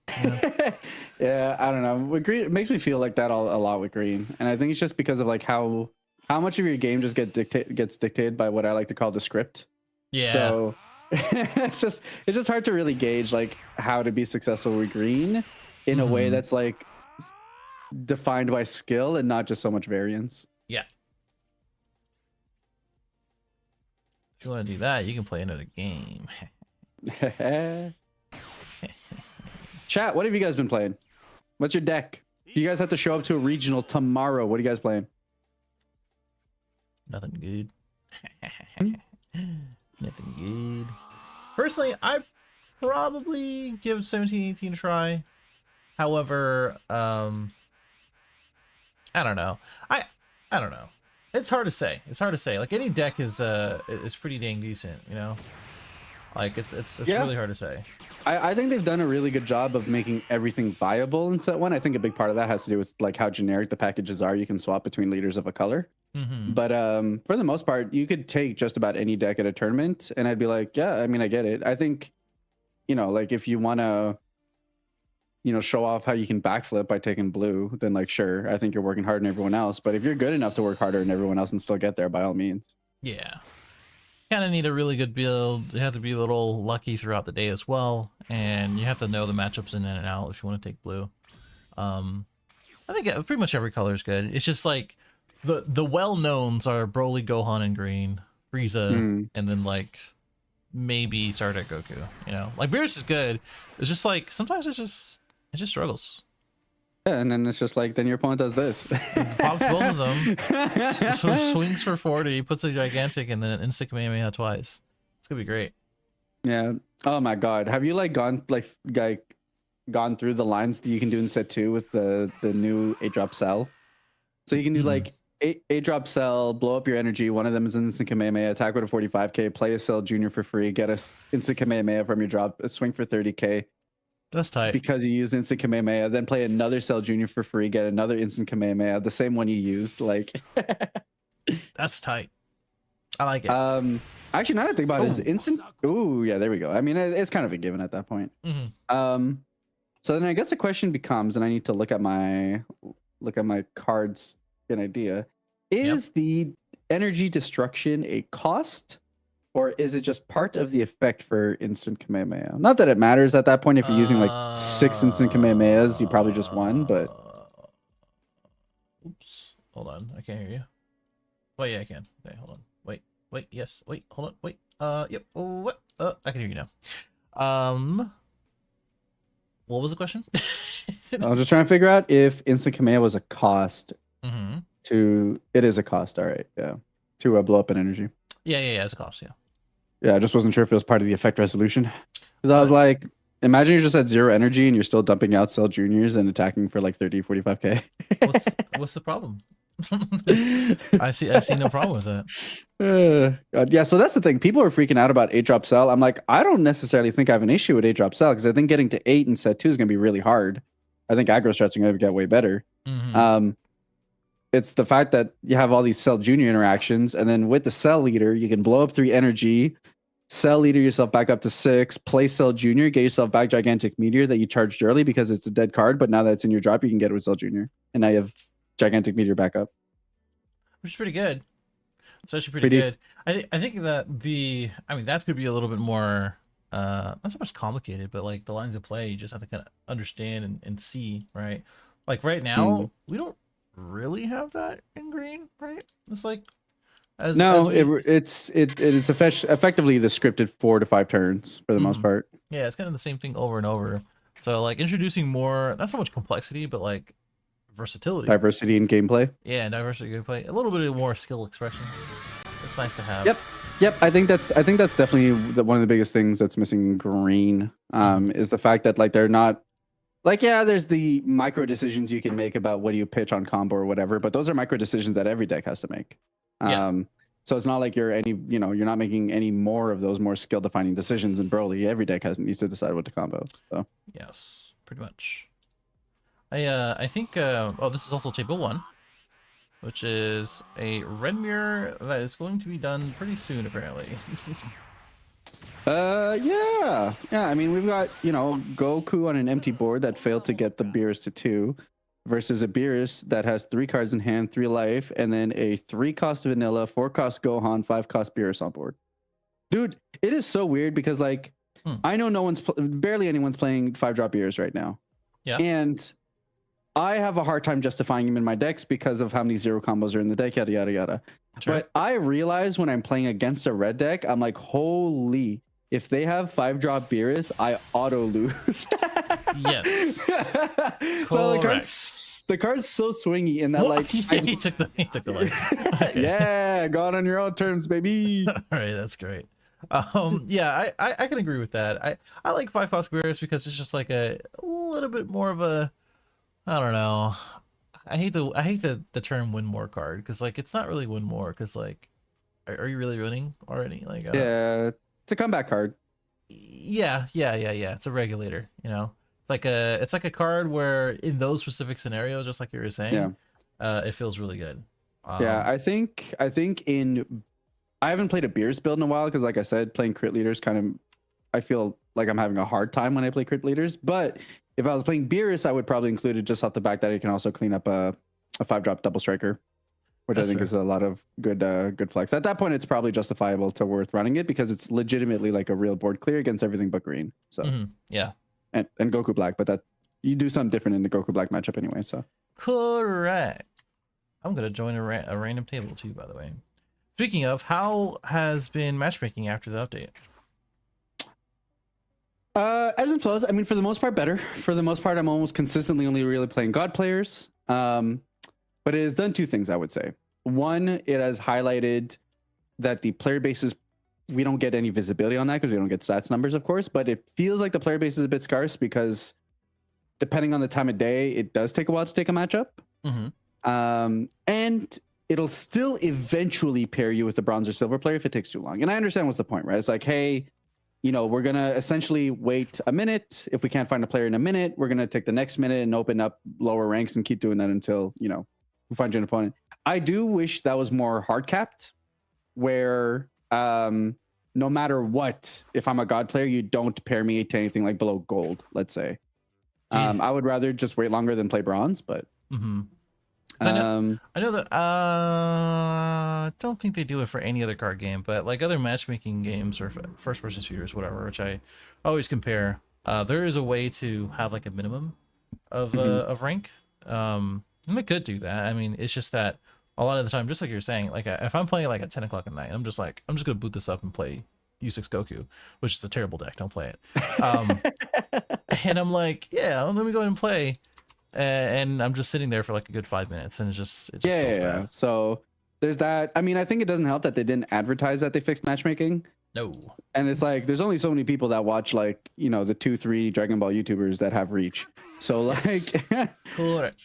Yeah, yeah, I don't know. With Green, it makes me feel like that a lot with Green, and I think it's just because of like how much of your game just gets dictated by what I like to call the script. Yeah. So it's just hard to really gauge like how to be successful with Green in a way that's like defined by skill and not just so much variance. Yeah. If you want to do that, you can play another game. Chat, what have you guys been playing? What's your deck? You guys have to show up to a regional tomorrow. What are you guys playing? Nothing good. Nothing good. Personally, I probably give 17-18 a try. However, I don't know. I don't know. It's hard to say. Like any deck is pretty dang decent, you know? Like it's really hard to say. I think they've done a really good job of making everything viable in set 1. I think a big part of that has to do with like how generic the packages are. You can swap between leaders of a color. But for the most part, you could take just about any deck at a tournament, and I'd be like, yeah, I mean, I get it. I think, you know, like if you want to, you know, show off how you can backflip by taking blue, then like, sure, I think you're working harder than everyone else. But if you're good enough to work harder than everyone else and still get there, by all means. Yeah. Kind of need a really good build. You have to be a little lucky throughout the day as well, and you have to know the matchups in and out if you want to take blue. I think pretty much every color is good. It's just like the well-knowns are Broly, Gohan, and Green, Frieza, and then like maybe Sardak Goku. You know, like Beerus is good. It's just like sometimes it just struggles. Yeah, and then it's just like, then your opponent does this. Pops both of them, swings for 40, puts a gigantic, and then an instant Kamehameha twice. It's gonna be great. Yeah. Oh my God. Have you like gone through the lines that you can do in set 2 with the new 8-drop cell? So you can do like 8-drop cell, blow up your energy. One of them is an instant Kamehameha, attack with a 45k, play a cell junior for free, get a instant Kamehameha from your drop, a swing for 30k. That's tight. Because you used instant Kamehameha, then play another Cell Junior for free, get another instant Kamehameha, the same one you used. Like, that's tight. I like it. Actually, now that I think about it, is instant. Ooh, yeah, there we go. I mean, it's kind of a given at that point. So then I guess the question becomes, and I need to look at my cards, get an idea. Is the energy destruction a cost? Or is it just part of the effect for instant Kamehameha? Not that it matters at that point. If you're using like 6 instant Kamehamehas, you probably just won, but... Oops. Hold on. I can't hear you. Oh, yeah, I can. Okay, hold on. Wait, yes. Wait, hold on. Wait. Yep. Oh, what? I can hear you now. What was the question? I was just trying to figure out if instant Kamehameha was a cost to... It is a cost, all right, yeah. To blow up an energy. Yeah, it's a cost, yeah. Yeah, I just wasn't sure if it was part of the effect resolution. Because I was like, imagine you're just at 0 energy and you're still dumping out Cell Juniors and attacking for like 30, 45k. What's the problem? I see no problem with that. God. Yeah, so that's the thing. People are freaking out about 8-drop Cell. I'm like, I don't necessarily think I have an issue with 8-drop Cell because I think getting to 8 in set 2 is going to be really hard. I think aggro strats are going to get way better. It's the fact that you have all these Cell Junior interactions, and then with the Cell Leader, you can blow up 3 energy, Cell Leader yourself back up to 6, play Cell Junior, get yourself back Gigantic Meteor that you charged early because it's a dead card, but now that it's in your drop, you can get it with Cell Junior. And now you have Gigantic Meteor back up. Which is pretty good. It's actually pretty good. I think that that's gonna be a little bit more not so much complicated, but like the lines of play you just have to kind of understand and see, right? Like right now, we don't really have that in green, right? It's like it is effectively the scripted 4 to 5 turns for the most part. Yeah, it's kind of the same thing over and over. So like introducing more, not so much complexity, but like versatility, diversity in gameplay. Yeah, diversity in gameplay, a little bit more skill expression. It's nice to have. Yep. I think that's definitely one of the biggest things that's missing in green. Is the fact that like they're not like, yeah, there's the micro decisions you can make about what do you pitch on combo or whatever, but those are micro decisions that every deck has to make. So it's not like you're not making any more of those more skill defining decisions in Broly. Every deck needs to decide what to combo. So yes, pretty much. I think this is also table 1, which is a red mirror that is going to be done pretty soon apparently. Yeah. I mean, we've got, Goku on an empty board that failed to get the Beerus to 2 versus a Beerus that has 3 cards in hand, 3 life, and then a 3-cost vanilla, 4-cost Gohan, 5-cost Beerus on board. Dude, it is so weird because like I know barely anyone's playing 5-drop Beerus right now. Yeah. And I have a hard time justifying him in my decks because of how many 0 combos are in the deck, yada yada yada. Sure. But I realize when I'm playing against a red deck, I'm like, holy, if they have 5-drop Beerus, I auto lose. Yes. So the card's so swingy in that he took the life. Okay. Yeah, got on your own terms, baby. All right, that's great. Yeah, I can agree with that. I like 5-cost Beerus because it's just like a little bit more of a, I don't know. I hate the term win more card because like it's not really win more because like are you really winning already? Like yeah, it's a comeback card. Yeah. It's a regulator, It's like a card where in those specific scenarios, just like you were saying, it feels really good. Yeah, I think I haven't played a Beerus build in a while because like I said, playing crit leaders I feel like I'm having a hard time when I play crit leaders, but if I was playing Beerus, I would probably include it just off the back that it can also clean up a 5-drop double striker, which I think is a lot of good flex. At that point, it's probably justifiable to worth running it because it's legitimately like a real board clear against everything but green. So yeah, and Goku Black, but that you do something different in the Goku Black matchup anyway. So correct. I'm gonna join a random table too, by the way. Speaking of, how has been matchmaking after the update? Ebbs and flows. I mean, for the most part, better. For the most part, I'm almost consistently only really playing God players. But it has done 2 things, I would say. One, it has highlighted that the player bases, we don't get any visibility on that because we don't get stats numbers, of course. But it feels like the player base is a bit scarce because depending on the time of day, it does take a while to take a matchup. And it'll still eventually pair you with a bronze or silver player if it takes too long. And I understand what's the point, right? It's like, hey, we're going to essentially wait a minute. If we can't find a player in a minute, we're going to take the next minute and open up lower ranks and keep doing that until, we find you an opponent. I do wish that was more hard capped where no matter what, if I'm a God player, you don't pair me to anything like below gold, let's say. I would rather just wait longer than play bronze, but... I know that I don't think they do it for any other card game, but like other matchmaking games or first-person shooters, whatever, which I always compare. There is a way to have like a minimum of rank, and they could do that. I mean, it's just that a lot of the time, just like you're saying, like if I'm playing like at 10 o'clock at night, I'm just gonna boot this up and play U6 Goku, which is a terrible deck. Don't play it. And I'm like, yeah, let me go ahead and play. And I'm just sitting there for like a good 5 minutes, and it just feels bad. So there's that. I mean, I think it doesn't help that they didn't advertise that they fixed matchmaking. No. And it's like there's only so many people that watch like, you know, the 2-3 Dragon Ball YouTubers that have reach. So like Correct.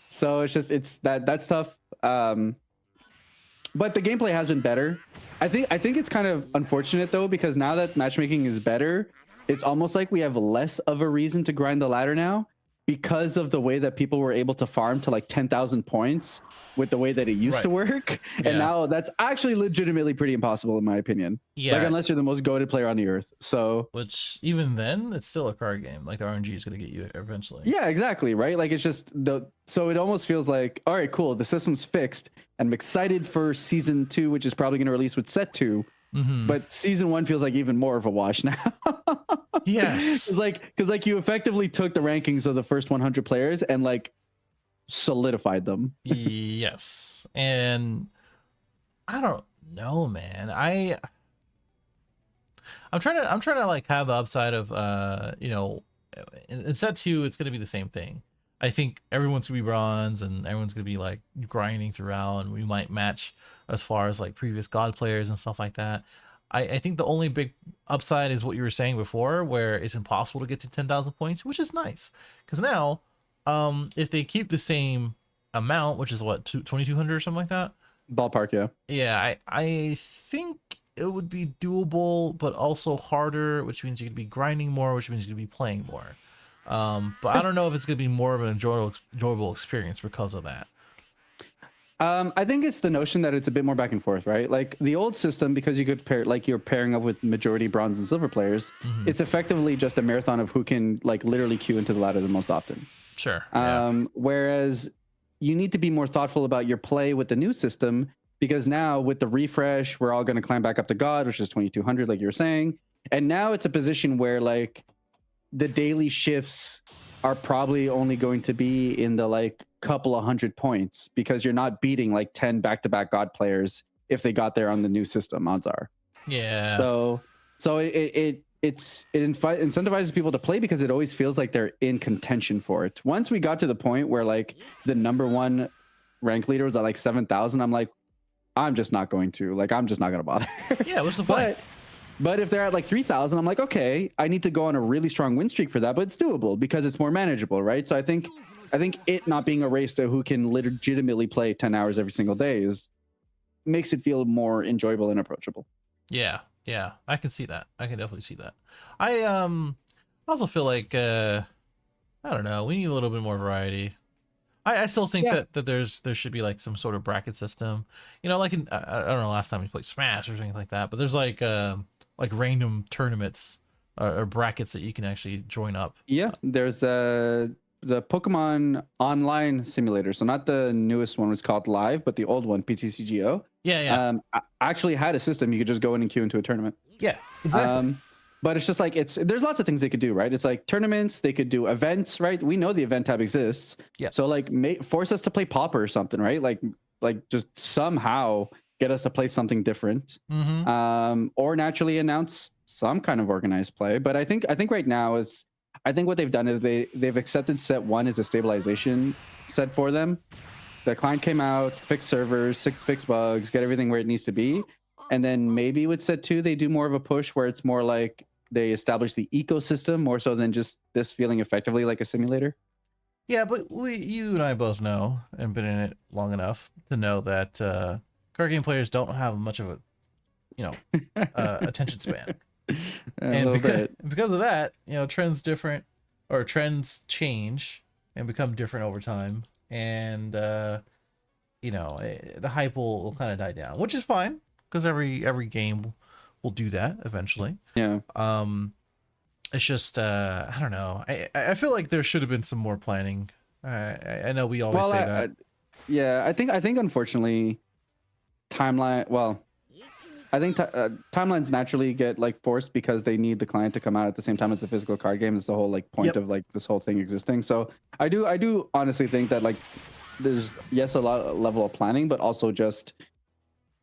so it's just that's tough. But the gameplay has been better. I think it's kind of unfortunate though, because now that matchmaking is better, it's almost like we have less of a reason to grind the ladder now because of the way that people were able to farm to like 10,000 points with the way that it used to work. Yeah. And now that's actually legitimately pretty impossible in my opinion. Yeah. Like unless you're the most goated player on the earth. So which even then it's still a card game. Like the RNG is going to get you eventually. Yeah, exactly. Right. Like it's just so it almost feels like, all right, cool. The system's fixed. And I'm excited for season 2, which is probably going to release with set 2. But season 1 feels like even more of a wash now. Yes. It's like, because like you effectively took the rankings of the first 100 players and like solidified them. Yes. And I don't know, man. I'm trying to like have the upside of you know, in set 2 it's gonna be the same thing. I think everyone's gonna be bronze and everyone's gonna be like grinding throughout, and we might match as far as like previous god players and stuff like that. I think the only big upside is what you were saying before, where it's impossible to get to 10,000 points, which is nice. Because now, if they keep the same amount, which is what, 2,200 or something like that? Ballpark, yeah. Yeah, I think it would be doable, but also harder, which means you could be grinding more, which means you could be playing more. But I don't know if it's going to be more of an enjoyable experience because of that. I think it's the notion that it's a bit more back and forth, right? Like the old system, because you could pair, like you're pairing up with majority bronze and silver players, it's effectively just a marathon of who can like literally queue into the ladder the most often. Sure. Whereas you need to be more thoughtful about your play with the new system, because now with the refresh, we're all going to climb back up to God, which is 2,200, like you were saying. And now it's a position where like the daily shifts are probably only going to be in the like couple of 100 points, because you're not beating like 10 back-to-back god players if they got there on the new system, odds are. Yeah. So it incentivizes people to play because it always feels like they're in contention for it. Once we got to the point where like the #1 rank leader was at like 7,000, I'm like, I'm just not going to bother. Yeah, what's the point? But if they're at like 3,000, I'm like, okay, I need to go on a really strong win streak for that, but it's doable because it's more manageable, right? So I think it not being a race to who can legitimately play 10 hours every single day makes it feel more enjoyable and approachable. Yeah, I can see that. I can definitely see that. I also feel like I don't know, we need a little bit more variety. I still think that there should be like some sort of bracket system, you know, like in I don't know last time we played Smash or something like that, but there's like random tournaments or brackets that you can actually join up. Yeah, there's the Pokemon Online Simulator. So not the newest one was called Live, but the old one, PTCGO. Yeah. Actually had a system you could just go in and queue into a tournament. Yeah, exactly. But it's just like there's lots of things they could do, right? It's like tournaments, they could do events, right? We know the event tab exists. Yeah. So like force us to play Pauper or something, right? Like just somehow get us to play something different. Or naturally announce some kind of organized play. But I think right now I think what they've done is they've accepted set 1 as a stabilization set for them. The client came out, fixed servers, fixed bugs, get everything where it needs to be. And then maybe with set 2, they do more of a push where it's more like they establish the ecosystem more so than just this feeling effectively like a simulator. Yeah, but you and I both know and been in it long enough to know that card game players don't have much of a, attention span. And because of that, trends change and become different over time. And, the hype will kind of die down, which is fine because every game will do that eventually. Yeah. It's just, I don't know. I feel like there should have been some more planning. I know we always say that. I think unfortunately timelines naturally get like forced because they need the client to come out at the same time as the physical card game. It's the whole like point of like this whole thing existing. So I do honestly think that like there's a level of planning, but also just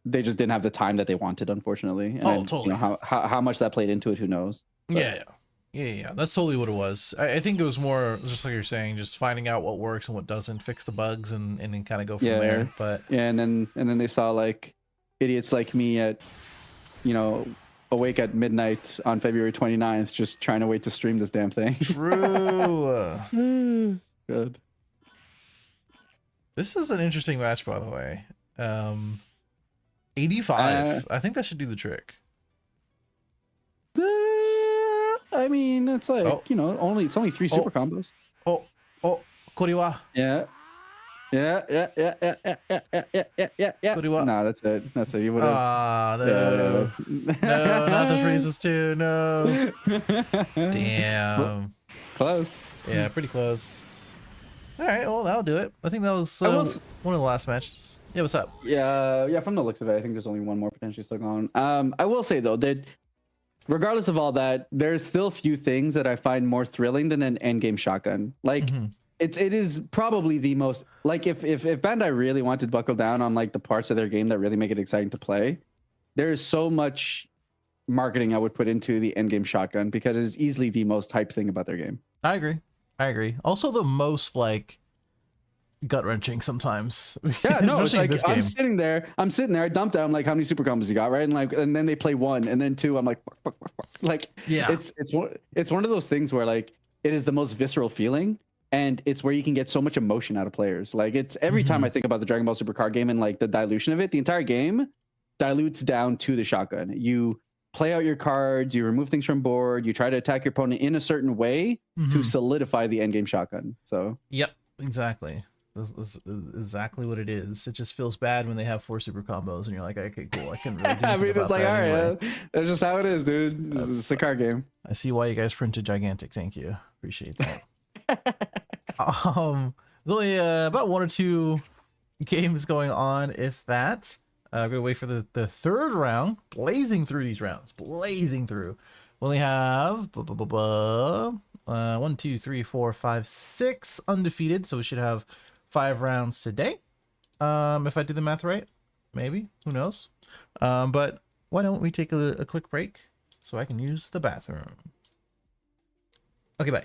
they just didn't have the time that they wanted, unfortunately. And totally. How much that played into it, who knows? But, yeah. That's totally what it was. I think it was more just like you're saying, just finding out what works and what doesn't, fix the bugs, and then kind of go from there. But and then they saw like idiots like me at awake at midnight on February 29th, just trying to wait to stream this damn thing. True. Good. This is an interesting match, by the way. 85. I think that should do the trick. I mean, it's like, you know, it's only 3 super combos. Koriwa. Yeah. Yeah. Nah, that's it. You would have. No. No, not the freezes too. No. Damn. Close. Yeah, pretty close. All right, well, that'll do it. I think that was one of the last matches. Yeah, what's up? Yeah, from the looks of it, I think there's only one more potentially still going. I will say, though, that regardless of all that, there's still a few things that I find more thrilling than an endgame shotgun. Like, it is probably the most, like, if Bandai really wanted to buckle down on, like, the parts of their game that really make it exciting to play, there is so much marketing I would put into the endgame shotgun because it is easily the most hyped thing about their game. I agree. Also, the most, like, gut-wrenching sometimes. Yeah, no, it's like I'm sitting there, I dumped out, I'm like, how many super combos you got, right? And then they play 1 and then 2, I'm like, fuck. Like, yeah, it's one of those things where, like, it is the most visceral feeling, and it's where you can get so much emotion out of players. Like, it's every time I think about the Dragon Ball Super card game and, like, the dilution of it, the entire game dilutes down to the shotgun. You play out your cards, you remove things from board, you try to attack your opponent in a certain way to solidify the endgame shotgun. So yep, exactly. That's exactly what it is. It just feels bad when they have 4 super combos and you're like, okay, cool, I couldn't really do I mean, it's like, all right, anyway. That's just how it is, dude. It's a card game. I see why you guys printed gigantic. Thank you, appreciate that. There's only about 1 or 2 games going on, if that. I'm gonna wait for the 3rd round. Blazing through these rounds. Blazing through. We only have 1, 2, 3, 4, 5, 6 undefeated. So we should have 5 rounds today. If I do the math right, maybe. Who knows? But why don't we take a quick break so I can use the bathroom? Okay, bye.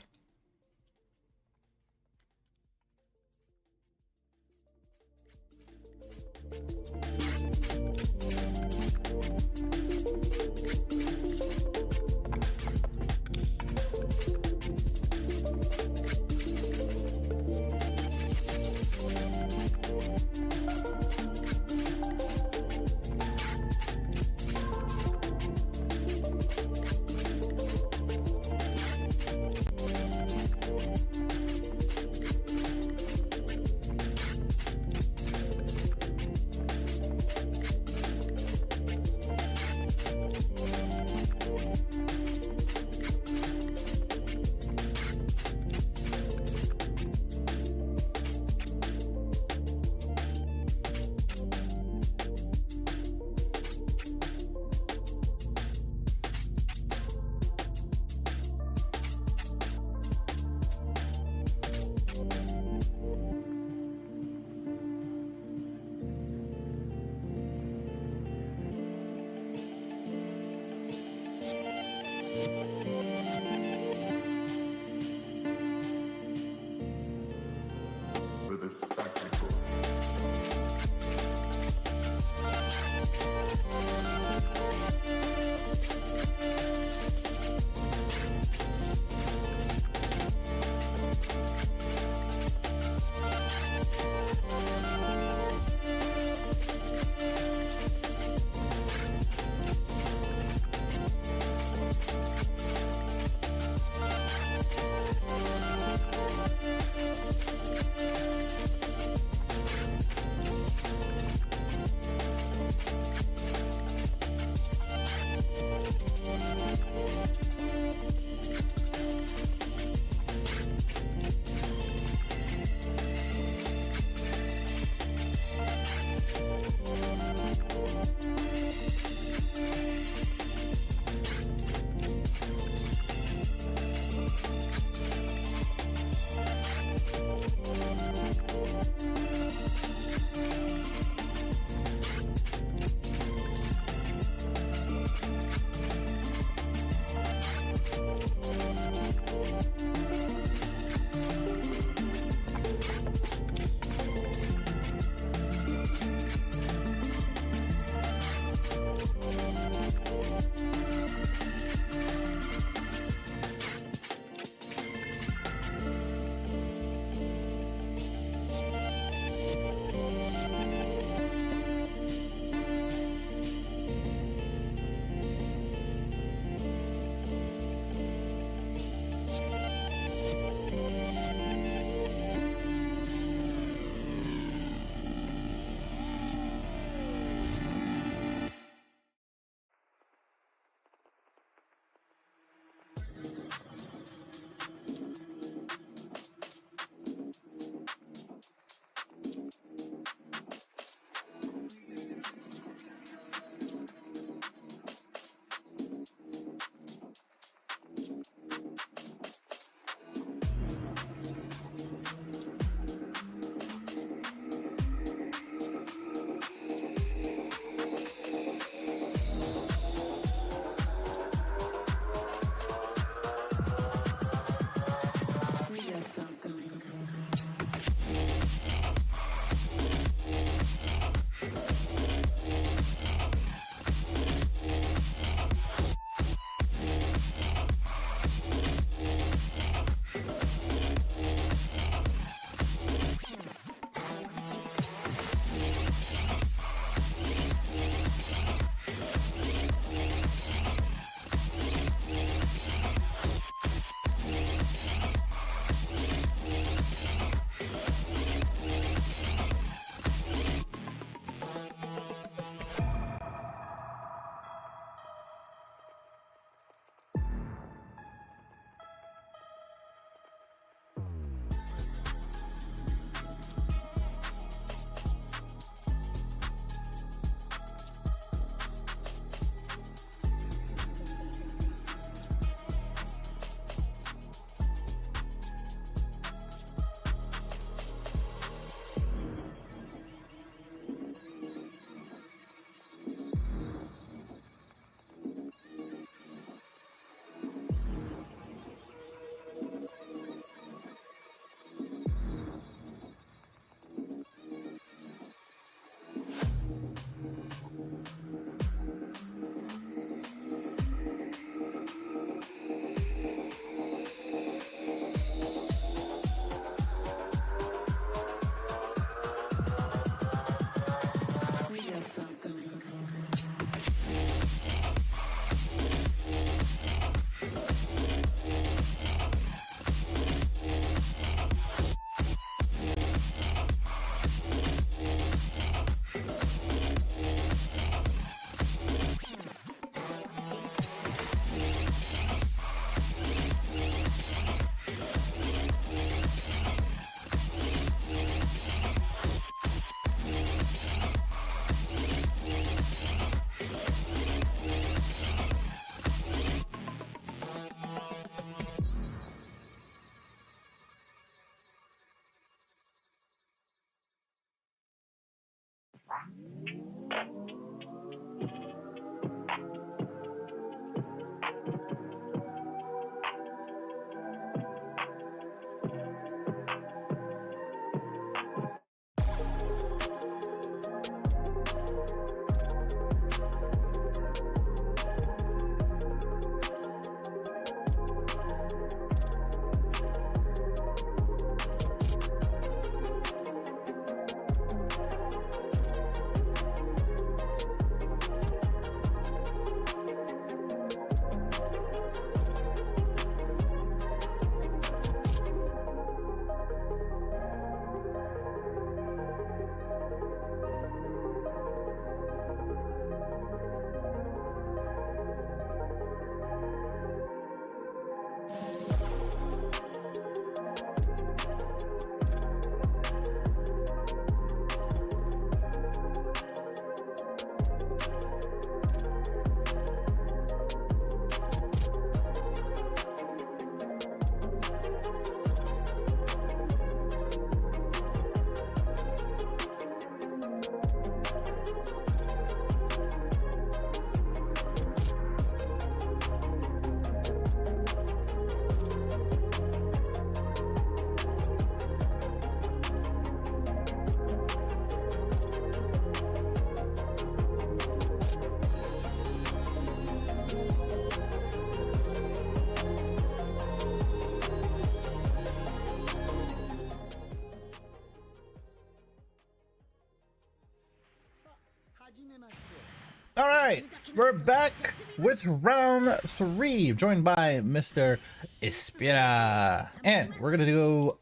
All right, we're back with round 3, joined by Mr. Espira, and we're gonna go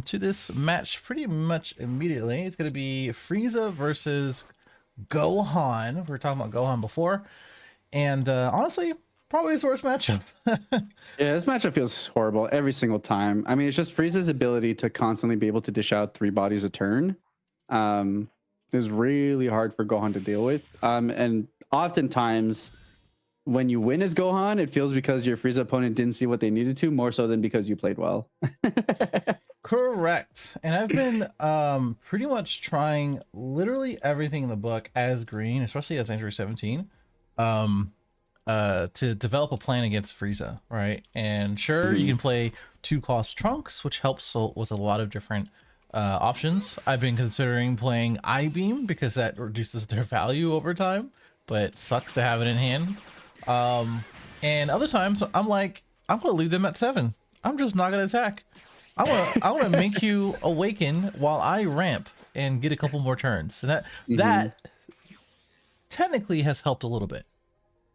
to this match pretty much immediately. It's gonna be Frieza versus Gohan. We were talking about Gohan before, and honestly, Probably his worst matchup. Yeah, this matchup feels horrible every single time. I mean, it's just Frieza's ability to constantly be able to dish out 3 bodies a turn is really hard for Gohan to deal with. And oftentimes when you win as Gohan, it feels because your Frieza opponent didn't see what they needed to, more so than because you played well. Correct. And I've been pretty much trying literally everything in the book as Green, especially as Android 17. To develop a plan against Frieza, right? And sure, you can play 2-cost Trunks, which helps with a lot of different options. I've been considering playing I-Beam because that reduces their value over time, but it sucks to have it in hand. And other times I'm like, I'm gonna leave them at 7. I'm just not gonna attack. I wanna make you awaken while I ramp and get a couple more turns. And that technically has helped a little bit.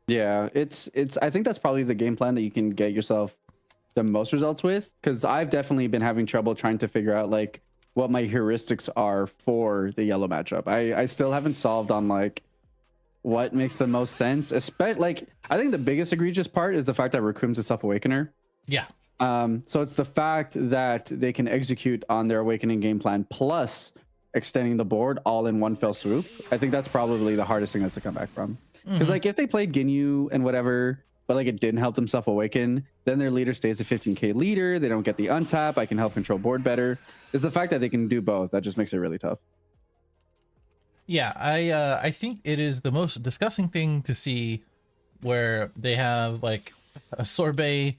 Yeah, it's I think that's probably the game plan that you can get yourself the most results with, because I've definitely been having trouble trying to figure out like what my heuristics are for the yellow matchup. I still haven't solved on like what makes the most sense. Especially like I think the biggest egregious part is the fact that Raccoon's a self-awakener. Yeah. So it's the fact that they can execute on their awakening game plan plus extending the board all in one fell swoop. I think that's probably the hardest thing that's to come back from. Because like if they played Ginyu and whatever, but like it didn't help them self-awaken, then their leader stays a 15k leader. They don't get the untap. I can help control board better. It's the fact that they can do both that just makes it really tough. Yeah, I think it is the most disgusting thing to see where they have like a sorbet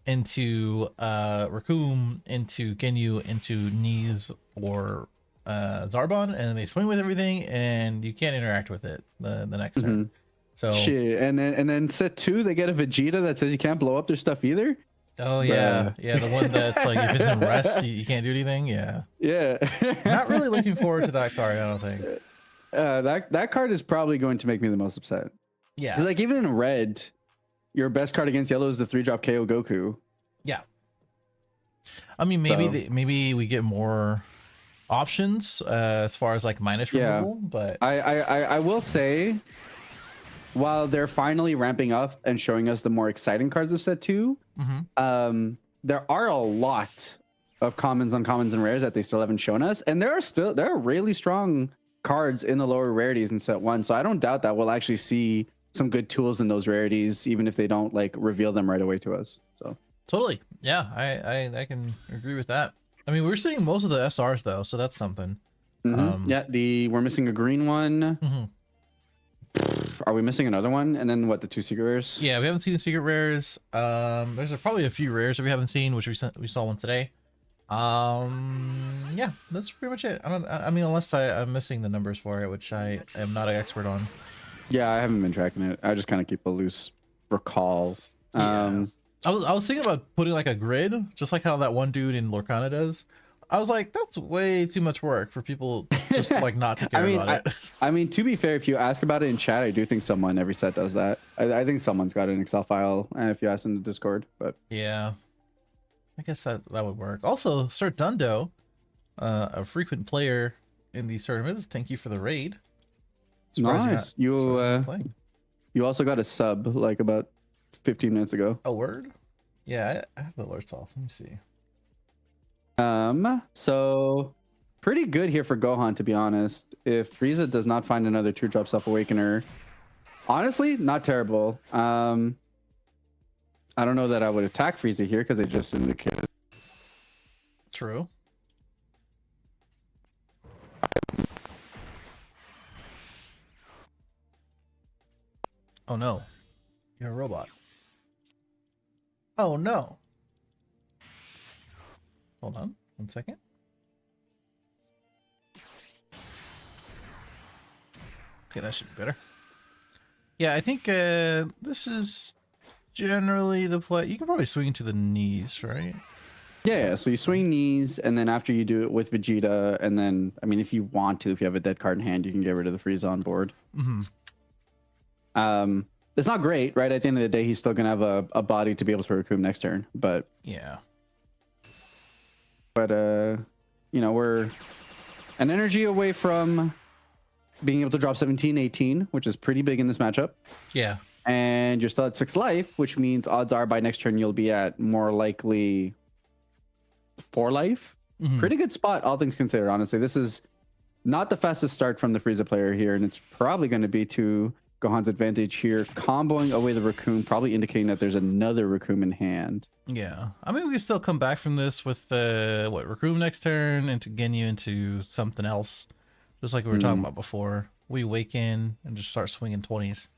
into Raccoon, into Ginyu, into Knees or Zarbon, and they swing with everything and you can't interact with it the next turn. So shit, and then set 2, they get a Vegeta that says you can't blow up their stuff either. Oh yeah, yeah, the one that's like if it's in rest, you can't do anything. Yeah, Not really looking forward to that card. I don't think. That card is probably going to make me the most upset. Yeah, because like even in red, your best card against yellow is the 3-drop KO Goku. Yeah, I mean maybe we get more options as far as like minus removal, but I will say, while they're finally ramping up and showing us the more exciting cards of set 2, there are a lot of commons, uncommons, and rares that they still haven't shown us, and there are really strong cards in the lower rarities in set 1. So I don't doubt that we'll actually see some good tools in those rarities, even if they don't like reveal them right away to us. So totally, yeah, I can agree with that. I mean, we're seeing most of the SRs though, so that's something. Yeah, we're missing a green one. Are we missing another one? And then what, the 2 secret rares? Yeah, we haven't seen the secret rares. There's probably a few rares that we haven't seen, which we saw one today. Yeah, that's pretty much it. I mean, unless I'm missing the numbers for it, which I am not an expert on. Yeah, I haven't been tracking it. I just kind of keep a loose recall. I was thinking about putting like a grid, just like how that one dude in Lorcana does. I was like, that's way too much work for people just like not to care about it. I mean, to be fair, if you ask about it in chat, I do think someone every set does that. I think someone's got an Excel file, and if you ask in the Discord, but yeah, I guess that would work. Also, Sir Dundo, a frequent player in these tournaments, thank you for the raid. Nice. You also got a sub like about 15 minutes ago. A word? Yeah, I have the alerts off. Let me see. So pretty good here for Gohan, to be honest. If Frieza does not find another 2-drop self-awakener, honestly, not terrible. I don't know that I would attack Frieza here because it just indicated. True. Oh no, you're a robot. Oh no. Hold on 1 second. Okay, that should be better. Yeah, I think this is generally the play. You can probably swing into the knees, right? Yeah, so you swing knees, and then after you do it with Vegeta, and then, I mean, if you want to, if you have a dead card in hand, you can get rid of the Frieza on board. It's not great, right? At the end of the day, he's still going to have a body to be able to Raccoon next turn, but... Yeah. But, you know, we're an energy away from being able to drop 17, 18, which is pretty big in this matchup. Yeah. And you're still at 6 life, which means odds are by next turn you'll be at more likely 4 life. Pretty good spot, all things considered, honestly. This is not the fastest start from the Frieza player here, and it's probably going to be to Gohan's advantage here. Comboing away the Raccoon, probably indicating that there's another Raccoon in hand. Yeah. I mean, we can still come back from this with, Raccoon next turn, and to Ginyu into something else. Just like we were talking about before. We awaken and just start swinging 20s.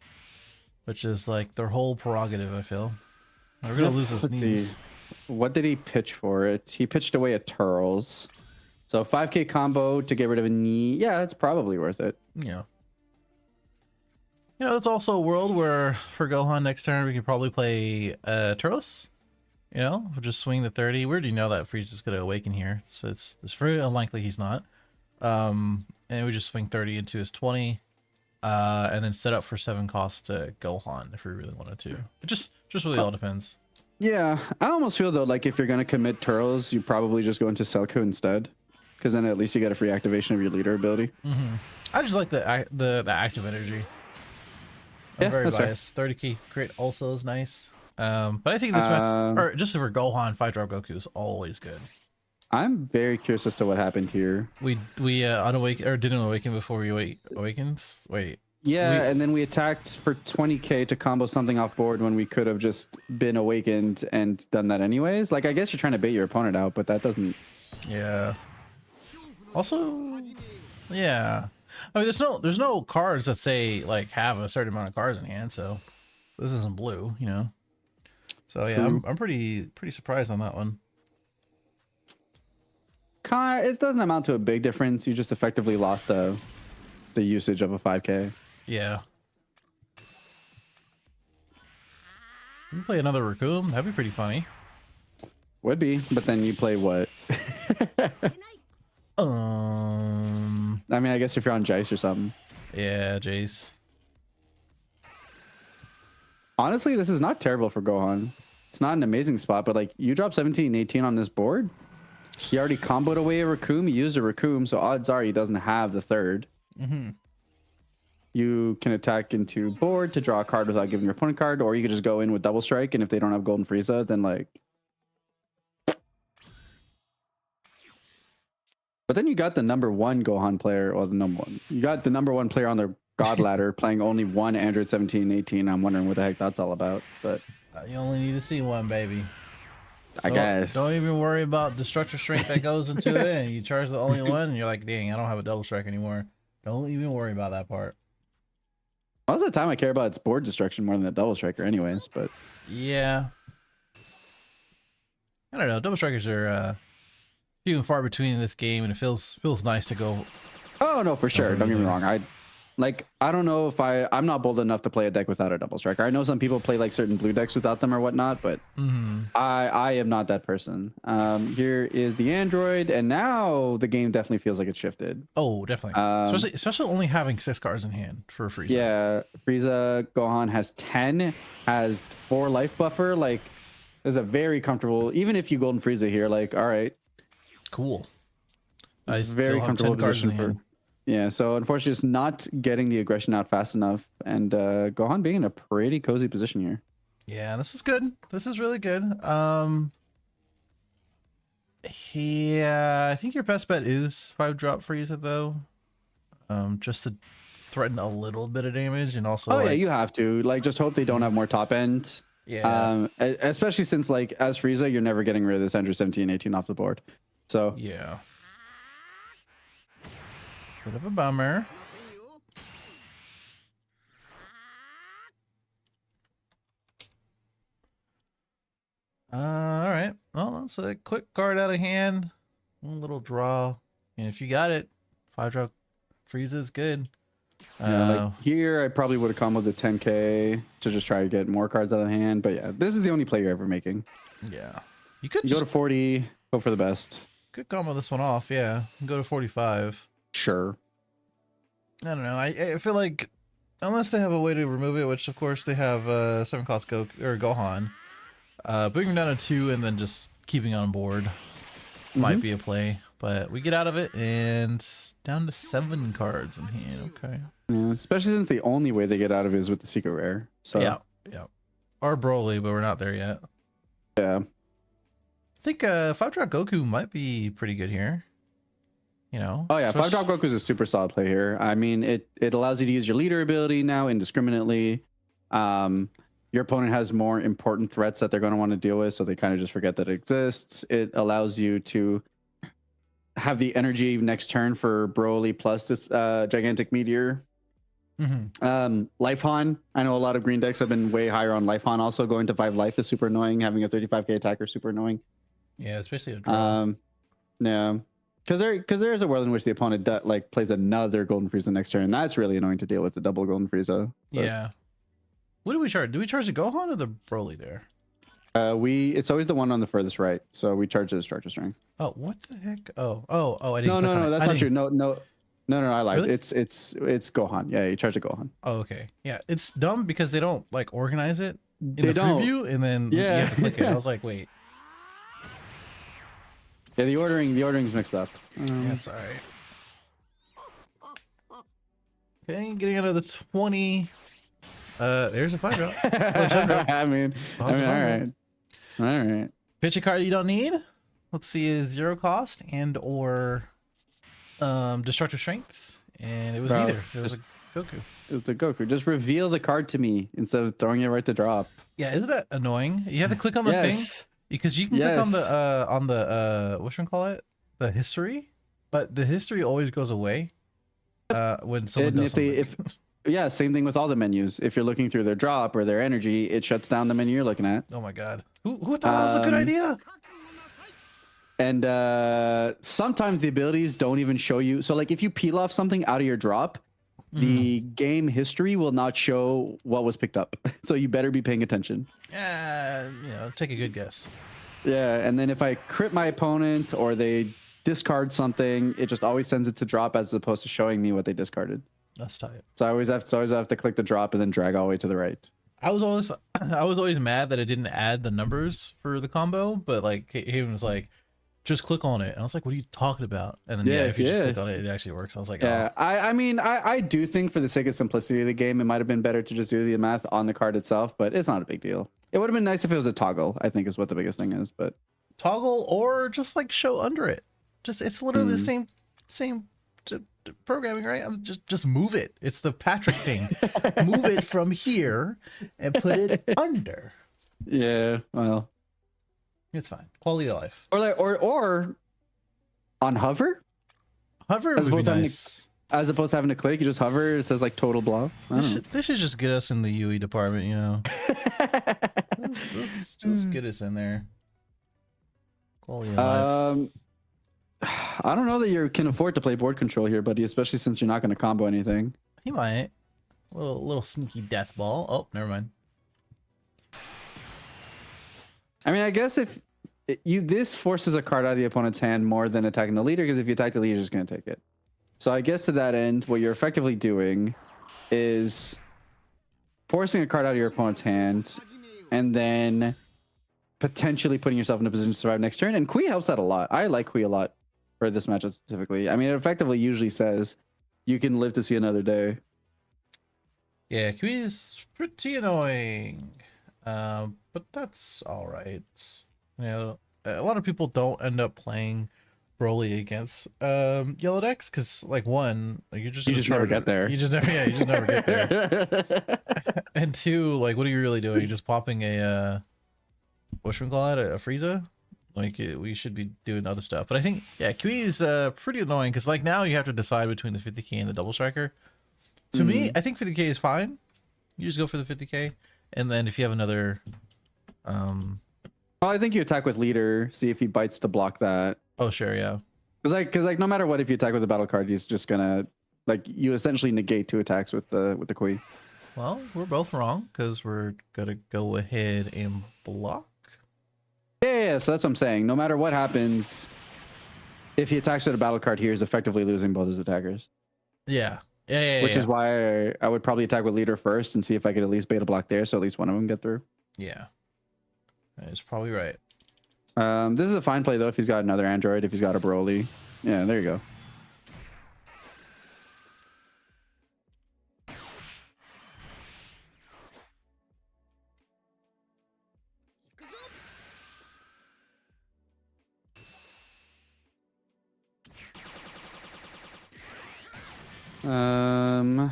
Which is like their whole prerogative, I feel. We're going to lose his knees. See. What did he pitch for it? He pitched away a Turles. So 5k combo to get rid of a knee. Yeah, it's probably worth it. Yeah. You know, it's also a world where for Gohan next turn, we could probably play Turles. You know, we'll just swing the 30. We already know that Frieza's going to awaken here. So it's very unlikely he's not. And we just swing 30 into his 20. And then set up for 7 costs to Gohan if we really wanted to. It just really all depends. Yeah, I almost feel though like if you're gonna commit Turles, you probably just go into Selku instead, because then at least you get a free activation of your leader ability. I just like the active energy. I'm very biased. 30k crit also is nice. But I think this match, or just for Gohan, 5-drop Goku is always good. I'm very curious as to what happened here. We didn't awaken before we awakened. Wait. Yeah, and then we attacked for 20k to combo something off board when we could have just been awakened and done that anyways. Like, I guess you're trying to bait your opponent out, but that doesn't... Yeah. Also, yeah. I mean, there's no cards that say, like, have a certain amount of cards in hand, so this isn't blue, you know? So, yeah, I'm pretty surprised on that one. It doesn't amount to a big difference. You just effectively lost the usage of a 5k. Yeah. You can play another Raccoon. That'd be pretty funny. Would be, but then you play what? I mean, I guess if you're on Jace or something. Yeah, Jace. Honestly, this is not terrible for Gohan. It's not an amazing spot, but like you drop 17, 18 on this board. He already comboed away a Raccoon. He used a Raccoon, so odds are he doesn't have the third. You can attack into board to draw a card without giving your opponent a card, or you could just go in with double strike, and if they don't have Golden Frieza, then like... But then you got the #1 Gohan player, or the #1. You got the #1 player on their God ladder playing only one Android 17 and 18. I'm wondering what the heck that's all about, but... You only need to see one, baby. I guess. Don't even worry about the structure strength that goes into it, and you charge the only one, and you're like, dang, I don't have a double strike anymore. Don't even worry about that part. Most of the time I care about its board destruction more than the double striker anyways, but... Yeah. I don't know. Double strikers are few and far between in this game, and it feels nice to go... Oh, no, for sure. Don't get me wrong. I don't know if I'm not bold enough to play a deck without a double striker. I know some people play like certain blue decks without them or whatnot, but I am not that person. Here is the Android, and now the game definitely feels like it's shifted. Oh, definitely. Especially only having 6 cards in hand for Frieza. Yeah, Frieza Gohan has 10, has 4 life buffer. Like, there's a very comfortable, even if you Golden Frieza here, like, all right. Cool. It's very comfortable position for... Yeah, so unfortunately, just not getting the aggression out fast enough, and Gohan being in a pretty cozy position here. Yeah, this is good. This is really good. Yeah, I think your best bet is 5-drop Frieza though, just to threaten a little bit of damage, and also. Oh yeah, you have to just hope they don't have more top end. Yeah. Especially since as Frieza, you're never getting rid of this Android 17, 18 off the board. So yeah. Bit of a bummer. All right. Well, that's a quick card out of hand. One little draw. And if you got it, 5-drop Frieza is good. Yeah, here I probably would have comboed the 10k to just try to get more cards out of hand. But yeah, this is the only play you're ever making. Yeah. You could go to 40, hope for the best. Could combo this one off, yeah. Go to 45. Sure. I don't know. I feel like unless they have a way to remove it, which of course they have 7-cost Gohan, putting him down to 2 and then just keeping on board might be a play. But we get out of it and down to 7 cards in hand. Okay. Yeah, especially since the only way they get out of it is with the secret rare. So yeah. Or Broly, but we're not there yet. Yeah. I think 5-drop Goku might be pretty good here. You know? Oh yeah, 5-drop Goku is a super solid play here. I mean, it allows you to use your leader ability now indiscriminately. Your opponent has more important threats that they're going to want to deal with, so they kind of just forget that it exists. It allows you to have the energy next turn for Broly plus this gigantic meteor. Life Han. I know a lot of green decks have been way higher on Life Han. Also, going to 5 life is super annoying. Having a 35k attacker is super annoying. Yeah, especially a draw. Yeah, because there's a world in which the opponent like plays another Golden Frieza next turn, and that's really annoying to deal with, the double Golden Frieza. But, yeah. What do we charge? Do we charge the Gohan or the Broly there? It's always the one on the furthest right, so we charge the destructive strength. Oh, what the heck? Oh, I didn't. No, that's not true. No, I lied. Really? It's Gohan. Yeah, you charge a Gohan. Oh, okay. Yeah, it's dumb because they don't like organize it in They the don't. preview, and then you have to click it. I was like, wait. Yeah, the ordering's mixed up. That's all right. Okay, getting out of the 20. There's a 5-drop. I mean, all right. Pitch a card you don't need. Let's see, is 0 cost and or destructive strength, and it was neither. It was a Goku. It was a Goku. Just reveal the card to me instead of throwing it right to drop. Yeah, isn't that annoying? You have to click on the thing because you can click on the whatchamacallit, the history, but the history always goes away when someone does something. Yeah, same thing with all the menus. If you're looking through their drop or their energy, it shuts down the menu you're looking at. Oh my god. Who thought that was a good idea? And sometimes the abilities don't even show you. So like if you peel off something out of your drop, the game history will not show what was picked up. So you better be paying attention. Take a good guess. Yeah, and then if I crit my opponent or they discard something, it just always sends it to drop as opposed to showing me what they discarded. That's tight. So I always have to click the drop and then drag all the way to the right. I was always mad that it didn't add the numbers for the combo, but like he was like, just click on it. And I was like, what are you talking about? And then if you just click on it, it actually works. I was like, yeah, oh. I mean, I do think for the sake of simplicity of the game, it might have been better to just do the math on the card itself, but it's not a big deal. It would have been nice if it was a toggle, I think is what the biggest thing is, but toggle or just like show under it. It's literally the same programming, right? I'm just move it. It's the Patrick thing. Move it from here and put it under. Yeah, well, it's fine. Quality of life. Or on hover. Hover would be nice. As opposed to having to click, you just hover. It says like total blow. This should just get us in the UE department, you know. just get us in there. Quality of life. I don't know that you can afford to play board control here, buddy, especially since you're not going to combo anything. He might. Little sneaky death ball. Oh, never mind. I mean, I guess if this forces a card out of the opponent's hand more than attacking the leader, because if you attack the leader, you're just going to take it. So I guess to that end, what you're effectively doing is forcing a card out of your opponent's hand and then potentially putting yourself in a position to survive next turn. And Kui helps that a lot. I like Kui a lot for this matchup specifically. I mean, it effectively usually says you can live to see another day. Yeah, Kui is pretty annoying. But that's all right. You know, a lot of people don't end up playing Broly against yellow decks because, like, one, like you just never get there. You just never get there. And two, like, what are you really doing? You're just popping a whatchamacallit, a Frieza. Like, we should be doing other stuff. But I think, yeah, Kui is pretty annoying because, like, now you have to decide between the 50k and the double striker. To me, I think 50k is fine. You just go for the 50k, and then if you have another, well, I think you attack with leader, see if he bites to block that. Oh, sure, yeah. Because like no matter what, if you attack with a battle card, he's just gonna you essentially negate 2 attacks with the Kui. Well, we're both wrong because we're gonna go ahead and block. Yeah, so that's what I'm saying. No matter what happens, if he attacks with a battle card here, he's effectively losing both his attackers. Yeah. Which is why I would probably attack with leader first and see if I could at least beta block there, so at least one of them get through. Yeah. That's probably right. This is a fine play though if he's got another android, if he's got a Broly. Yeah, there you go. I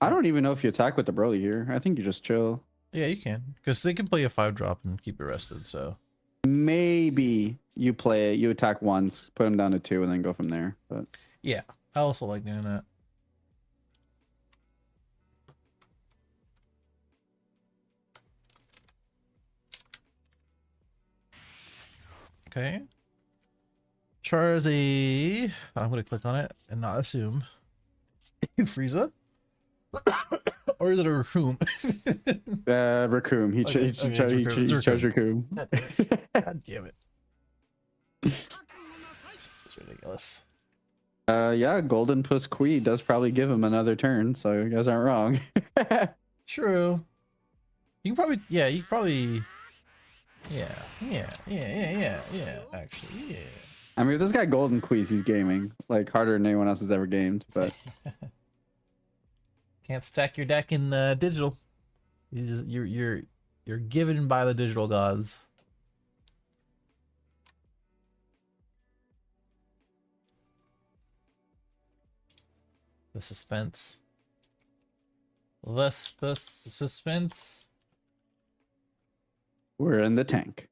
don't even know if you attack with the Broly here. I think you just chill. Yeah, you can, because they can play a 5-drop and keep it rested. So maybe you play it, you attack once, put him down to 2, and then go from there. But yeah, I also like doing that. Okay. Charizard. I'm gonna click on it and not assume. Frieza? Or is it a Raccoon? Raccoon. He chose Raccoon. God damn it. It's ridiculous. Yeah, Golden Puss Quee does probably give him another turn, so you guys aren't wrong. True. You can probably, yeah, actually, yeah. I mean, if this guy Golden Quees, he's gaming like harder than anyone else has ever gamed, but can't stack your deck in digital. You're given by the digital gods. The suspense. Less suspense. We're in the tank.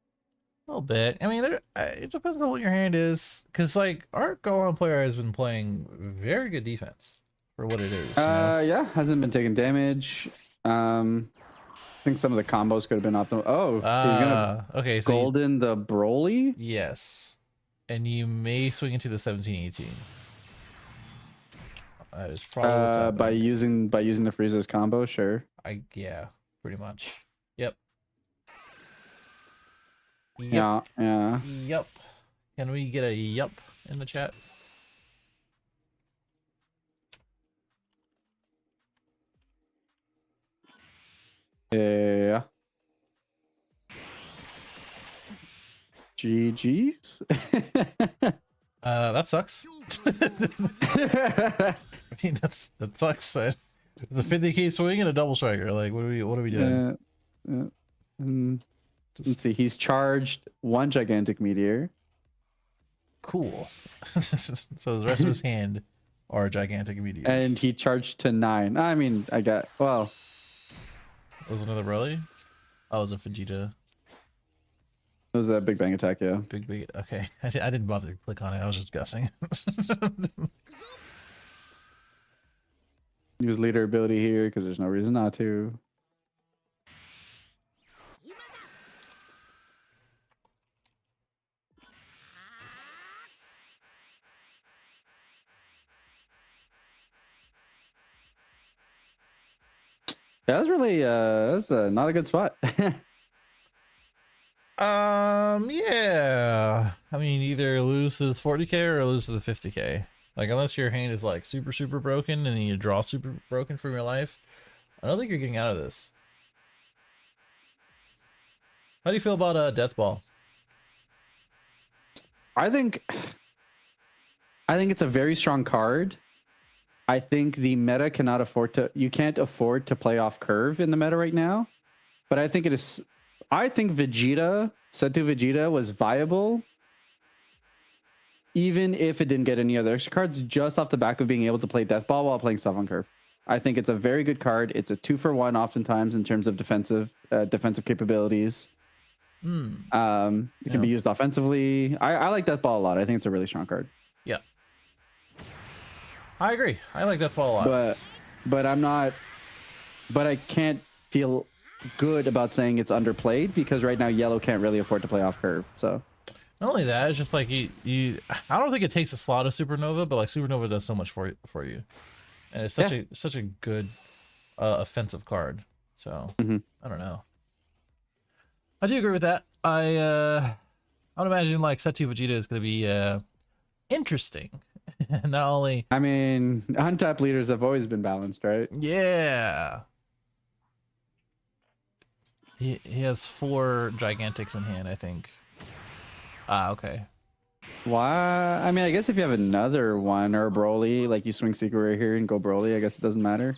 A little bit. I mean, it depends on what your hand is. Because, like, our Gohan player has been playing very good defense for what it is. You know? Yeah, hasn't been taking damage. I think some of the combos could have been optimal. Oh, he's gonna okay, so Golden the Broly? Yes. And you may swing into the 17-18. That is probably what's happening. by using the Frieza's combo, sure. Yeah, pretty much. Yep. Yeah. Yep. Can we get a yup in the chat? Yeah. GG's. That sucks. I mean, that sucks. The 50k swing and a double striker. Like, what are we doing? Let's see. He's charged 1 gigantic meteor. Cool. So the rest of his hand are gigantic meteors. And he charged to 9. I mean, well. Was another Broly? Oh, it was a Vegeta. It was a Big Bang attack, yeah. Big. Okay, I didn't bother to click on it. I was just guessing. Use leader ability here because there's no reason not to. That was really that's not a good spot. Yeah. I mean, either lose to this 40k or lose to the 50k. Like, unless your hand is like super broken and you draw super broken from your life, I don't think you're getting out of this. How do you feel about Death Ball? I think it's a very strong card. I think the meta cannot afford to. You can't afford to play off curve in the meta right now. But I think it is. I think Vegeta, Setu Vegeta, was viable, even if it didn't get any other extra cards, just off the back of being able to play Death Ball while playing stuff on curve. I think it's a very good card. It's a 2-for-1 oftentimes in terms of defensive capabilities. It can be used offensively. I like Death Ball a lot. I think it's a really strong card. Yeah. I agree. I like Death Ball a lot. But I'm not. But I can't feel good about saying it's underplayed because right now Yellow can't really afford to play off curve. So not only that, it's just like you. I don't think it takes a slot of Supernova, but like Supernova does so much for you, and it's such a good offensive card. So I don't know. I do agree with that. I would imagine like Setu Vegeta is going to be interesting. Not only, I mean, untapped leaders have always been balanced, right? Yeah. He has 4 gigantics in hand, I think. Okay. Why? I mean, I guess if you have another one or a Broly, like you swing Secret right here and go Broly, I guess it doesn't matter.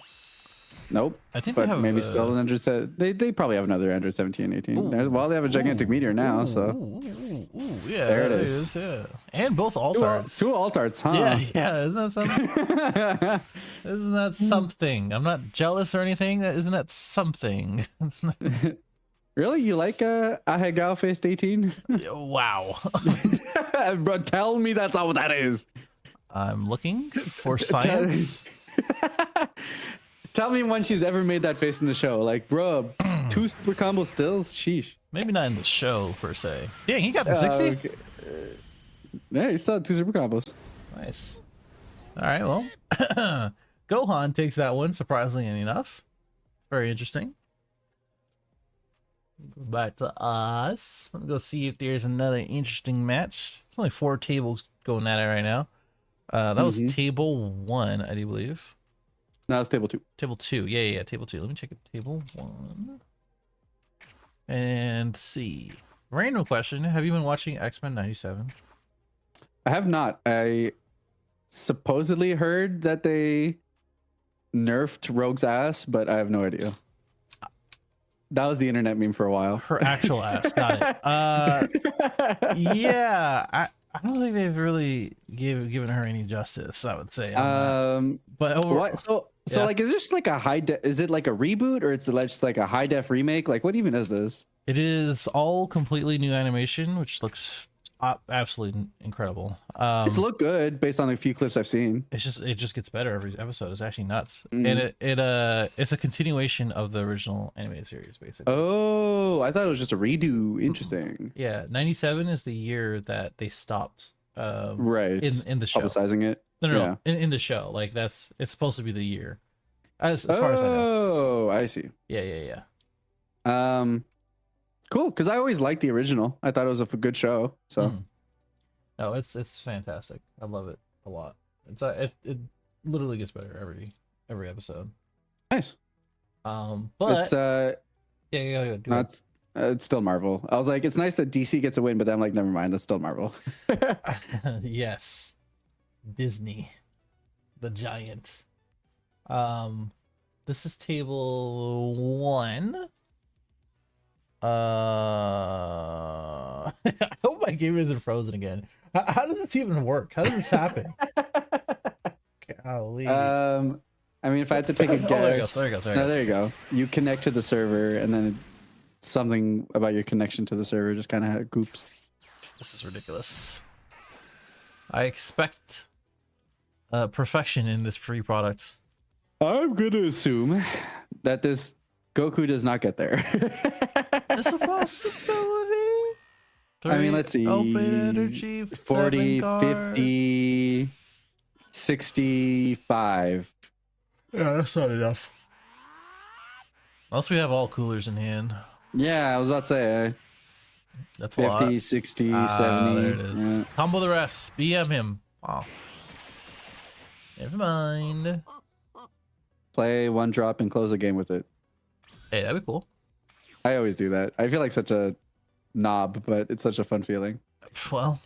Nope. I think but they have maybe still an Android. They probably have another Android 17, 18. Well, they have a gigantic meteor now, so. yeah, there it there is. Yeah, and both altards. Two altards, huh? Yeah. Isn't that something? Isn't that something? I'm not jealous or anything. Isn't that something? Really? You like Ahegao Faced 18? Wow. Bro, tell me that's not what that is. I'm looking for science. Tell me when she's ever made that face in the show. Like, bro, 2 super combo stills? Sheesh. Maybe not in the show per se. Yeah, he got the 60. Okay. Yeah, he still had 2 super combos. Nice. All right, well, Gohan takes that one, surprisingly enough. Very interesting. Go back to us. Let me go see if there's another interesting match. It's only 4 tables going at it right now. That was table 1, I do believe. No, it's table 2. Table 2. Yeah, table 2. Let me check it. Table 1. And see. Random question. Have you been watching X-Men 97? I have not. I supposedly heard that they nerfed Rogue's ass, but I have no idea. That was the internet meme for a while. Her actual ass. Got it. Yeah, I don't think they've really given her any justice, I would say. But overall, so like, is this like a is it like a reboot, or it's just like a high def remake? Like, what even is this? It is all completely new animation, which looks absolutely incredible. It's looked good based on the few clips I've seen. It just gets better every episode. It's actually nuts. And it's a continuation of the original animated series, basically. Oh, I thought it was just a redo. Interesting. Yeah, 97 is the year that they stopped right in the show publicizing it. No, in the show. Like it's supposed to be the year. As far as I know. Oh, I see. Yeah. Cool, because I always liked the original. I thought it was a good show. So, no, it's fantastic. I love it a lot. It literally gets better every episode. Nice. But it's yeah. It's still Marvel. I was like, it's nice that DC gets a win, but then I'm like, never mind, that's still Marvel. Yes, Disney, the giant. This is table 1. I hope my game isn't frozen again. How does this even work? How does this happen? Golly. I mean, if I had to take a guess, there you go. You connect to the server, and then something about your connection to the server just kind of goops. This is ridiculous. I expect perfection in this free product. I'm gonna assume that this Goku does not get there. It's a possibility. I mean, let's see. Open energy, 40, 50, 65. Yeah, that's not enough. Unless we have all coolers in hand. Yeah, I was about to say. That's 50, a lot. 60, 70. There it is. Yeah. Combo the rest. BM him. Oh. Never mind. Play 1 drop and close the game with it. Hey, that'd be cool. I always do that. I feel like such a knob, but it's such a fun feeling. Well.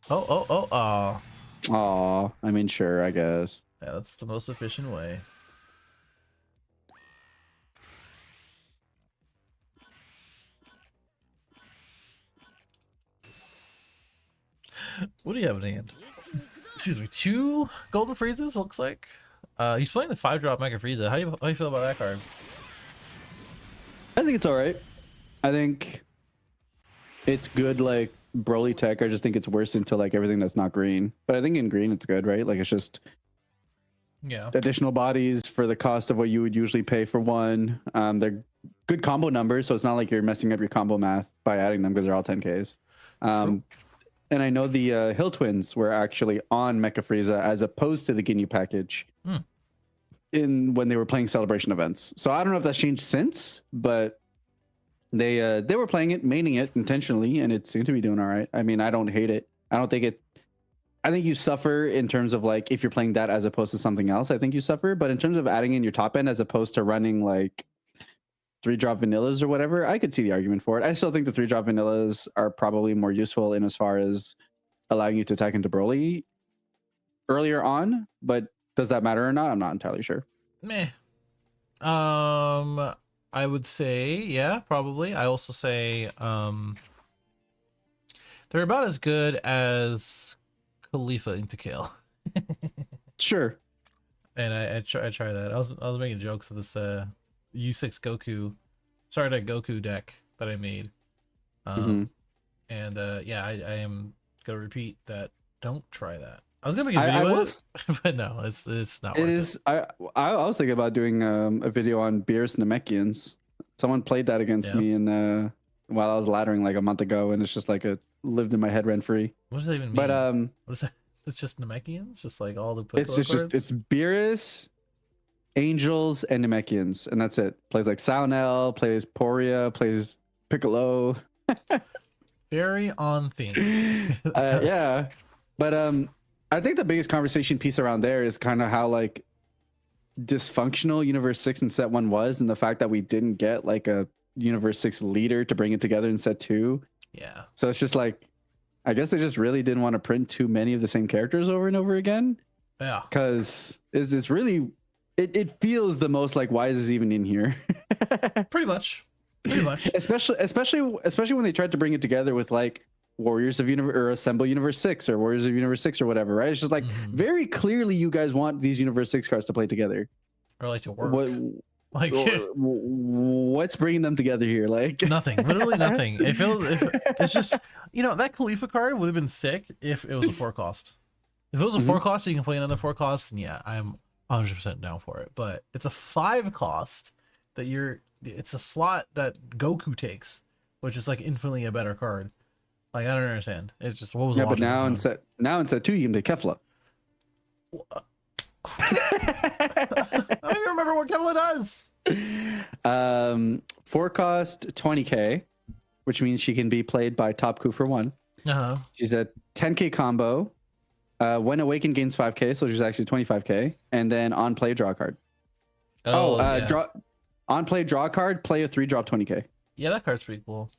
Oh. Aw, I mean, sure, I guess. Yeah, that's the most efficient way. What do you have in hand? Excuse me, 2 golden freezes, looks like. He's playing the 5-drop Mega Frieza. How you feel about that card? I think it's all right. I think it's good, like Broly tech. I just think it's worse into like everything that's not green. But I think in green it's good, right? Like it's just additional bodies for the cost of what you would usually pay for one. They're good combo numbers, so it's not like you're messing up your combo math by adding them because they're all 10Ks. And I know the Hill Twins were actually on Mecha Frieza as opposed to the Ginyu package when they were playing celebration events. So I don't know if that's changed since, but they were playing it, maining it intentionally, and it seemed to be doing all right. I mean, I don't hate it. I think you suffer in terms of like if you're playing that as opposed to something else. I think you suffer, but in terms of adding in your top end as opposed to running like 3-drop vanillas or whatever, I could see the argument for it. I still think the 3-drop vanillas are probably more useful in as far as allowing you to attack into Broly earlier on, but does that matter or not? I'm not entirely sure. Meh. I would say, yeah, probably. I also say, They're about as good as Khalifa into Kale. Sure. And I try that. I was making jokes of this U6 Goku, sorry, that Goku deck that I made. And yeah, I am gonna repeat that. Don't try that. I was gonna make a video of it, but no, it's not worth it. I was thinking about doing a video on Beerus Namekians. Someone played that against me and while I was laddering like a month ago, and it's just like it lived in my head rent free. What does that even mean? But what is that? It's just Namekians, just like all the it's just it's Beerus, Angels, and Namekians, and that's it. Plays like Saunel, plays Poria, plays Piccolo. Very on theme. Yeah, but I think the biggest conversation piece around there is kind of how like dysfunctional Universe 6 and Set 1 was, and the fact that we didn't get like a Universe 6 leader to bring it together in Set 2. Yeah. So it's just like, I guess they just really didn't want to print too many of the same characters over and over again. Yeah. Because it's really, it feels the most like, why is this even in here? Pretty much. Pretty much. Especially when they tried to bring it together with like Warriors of Universe or Assemble Universe 6 or Warriors of Universe 6 or whatever, right? It's just like very clearly you guys want these Universe 6 cards to play together. Or like to work. Like what's bringing them together here? Like nothing, literally nothing. It feels it's just, you know, that Khalifa card would have been sick if it was a 4 cost. If it was a 4 cost, so you can play another 4 cost, then yeah, I'm 100% down for it. But it's a 5 cost that it's a slot that Goku takes, which is like infinitely a better card. Like I don't understand. It's just, what was the but now in set 2 you can play Kefla. I don't even remember what Kevla does. 4 cost 20k, which means she can be played by top coup for 1. She's a 10k combo. When awakened gains 5k, so she's actually 25k, and then on play draw a card. Yeah. Draw on play draw a card, play a 3-drop 20k. Yeah, that card's pretty cool.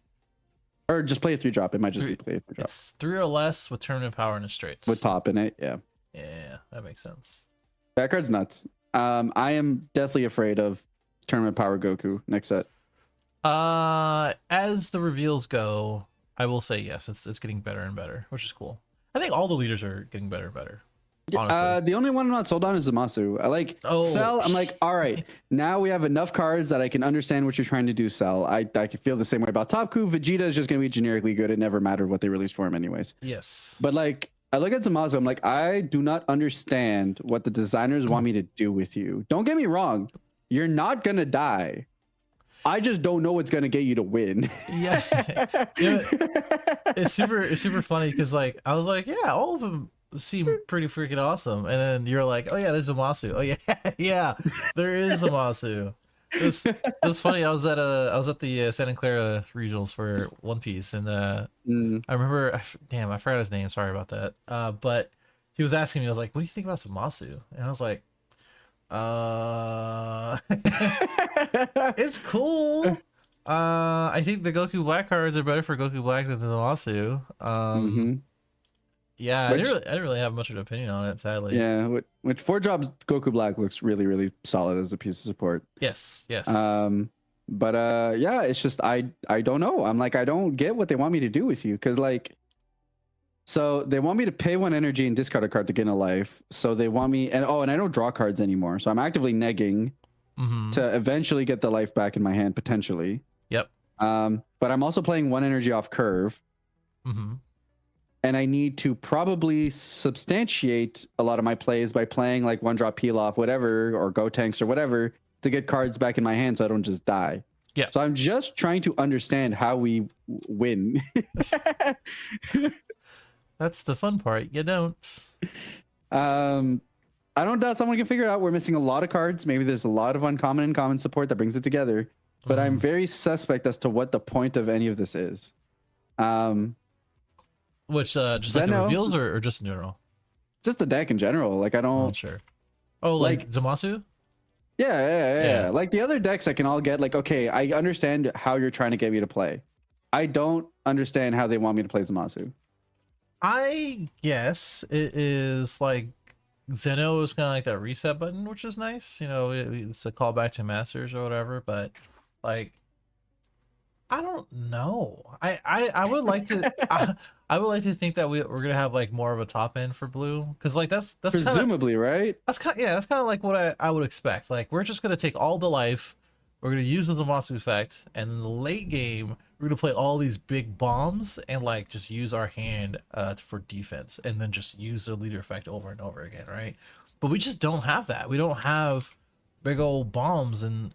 Or just play a 3-drop. It might just be play a 3-drop. It's 3 or less with tournament power in the straights. With top in it, yeah. Yeah, that makes sense. That card's nuts. I am deathly afraid of tournament power Goku next set. As the reveals go, I will say yes, it's getting better and better, which is cool. I think all the leaders are getting better and better. Honestly. The only one I'm not sold on is Zamasu. I like Cell. I'm like, all right, now we have enough cards that I can understand what you're trying to do, Cell. I can feel the same way about Top Coup. Vegeta is just going to be generically good. It never mattered what they released for him anyways. Yes. But like, I look at Zamasu, I'm like, I do not understand what the designers want me to do with you. Don't get me wrong. You're not going to die. I just don't know what's going to get you to win. Yeah. It's super funny because like, I was like, yeah, all of them seem pretty freaking awesome, and then you're like, oh yeah, there's Zamasu. Oh yeah, yeah, there is Zamasu. It was funny. I was at the Santa Clara regionals for One Piece, and I remember, damn, I forgot his name. Sorry about that. But he was asking me, I was like, what do you think about Zamasu? And I was like, it's cool. I think the Goku Black cards are better for Goku Black than the Zamasu. Yeah, I didn't really have much of an opinion on it, sadly. Yeah, which 4-drops Goku Black looks really, really solid as a piece of support. Yes. But yeah, it's just I don't know. I'm like, I don't get what they want me to do with you, because like, so they want me to pay 1 energy and discard a card to gain a life. So they want me, and I don't draw cards anymore, so I'm actively negging to eventually get the life back in my hand potentially. Yep. But I'm also playing 1 energy off curve. And I need to probably substantiate a lot of my plays by playing like 1-drop peel off, whatever, or go tanks or whatever, to get cards back in my hand so I don't just die. Yeah. So I'm just trying to understand how we win. That's the fun part. You don't. I don't doubt someone can figure it out. We're missing a lot of cards. Maybe there's a lot of uncommon and common support that brings it together. But I'm very suspect as to what the point of any of this is. Which just like the reveals or just in general? Just the deck in general. Like I don't. Oh, sure. Oh, like Zamasu? Yeah. Like the other decks I can all get. Like, okay, I understand how you're trying to get me to play. I don't understand how they want me to play Zamasu. I guess it is like Zeno is kind of like that reset button, which is nice. You know, it's a callback to Masters or whatever. But like, I don't know. I would like to. I would like to think that we're gonna have like more of a top end for blue, because like that's kind of Presumably, right? that's kind of like what I would expect. Like we're just gonna take all the life, we're gonna use the Zamasu effect, and in the late game we're gonna play all these big bombs and like just use our hand for defense, and then just use the leader effect over and over again, right? But we just don't have that. We don't have big old bombs in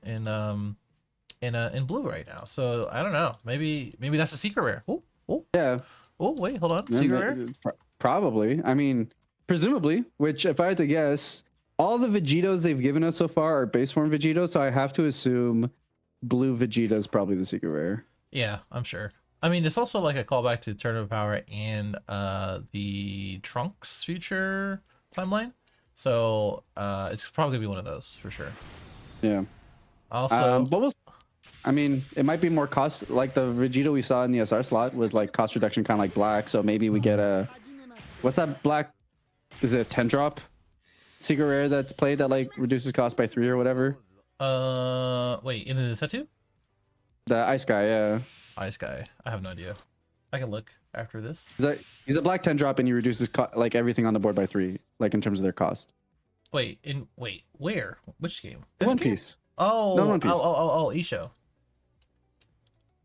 blue right now. So I don't know. Maybe that's a secret rare. Oh Yeah. oh wait, hold on. Secret rare? Probably. I mean, presumably. Which, if I had to guess, all the Vegetos they've given us so far are base form Vegetos, so I have to assume blue Vegeta is probably the secret rare. Yeah, I'm sure. I mean, it's also like a callback to Tournament Power and the Trunks future timeline. So it's probably gonna be one of those for sure. Yeah. Also, but I mean, it might be more cost. Like the Vegeta we saw in the SR slot was like cost reduction, kind of like black. So maybe we get a, what's that black? Is it a 10 drop secret rare that's played that like reduces cost by 3 or whatever? wait, in the set two? The ice guy, yeah. Ice guy. I have no idea. I can look after this. He's a black 10 drop and he reduces like everything on the board by 3, like in terms of their cost. Wait, where? Which game? This One game? Piece. Oh, no, One Piece. oh, Isho.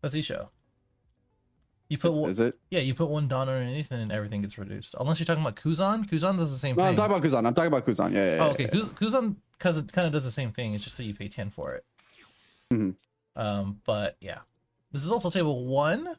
That's Isho. You put Is it? Yeah, you put one Don underneath and everything gets reduced. Unless you're talking about Kuzan. Kuzan does the same No, thing. I'm talking about Kuzan. Yeah. Oh, okay. Yeah. Kuzan, because it kind of does the same thing. It's just that you pay 10 for it. But yeah, this is also table 1.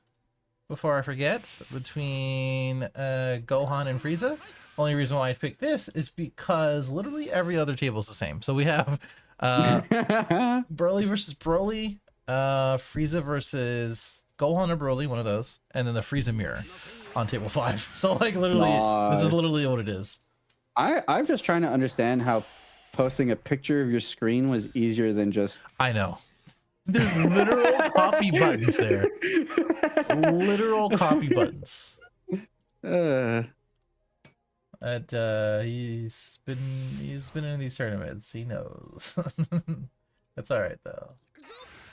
Before I forget, between Gohan and Frieza. Only reason why I picked this is because literally every other table is the same. So we have Broly versus Broly, Frieza versus Gohan or Broly, one of those, and then the Frieza mirror on table 5. So like literally, this is literally what it is. I'm just trying to understand how posting a picture of your screen was easier than just. I know. There's literal copy buttons there. Literal copy buttons. He's been in these tournaments. He knows. That's all right though.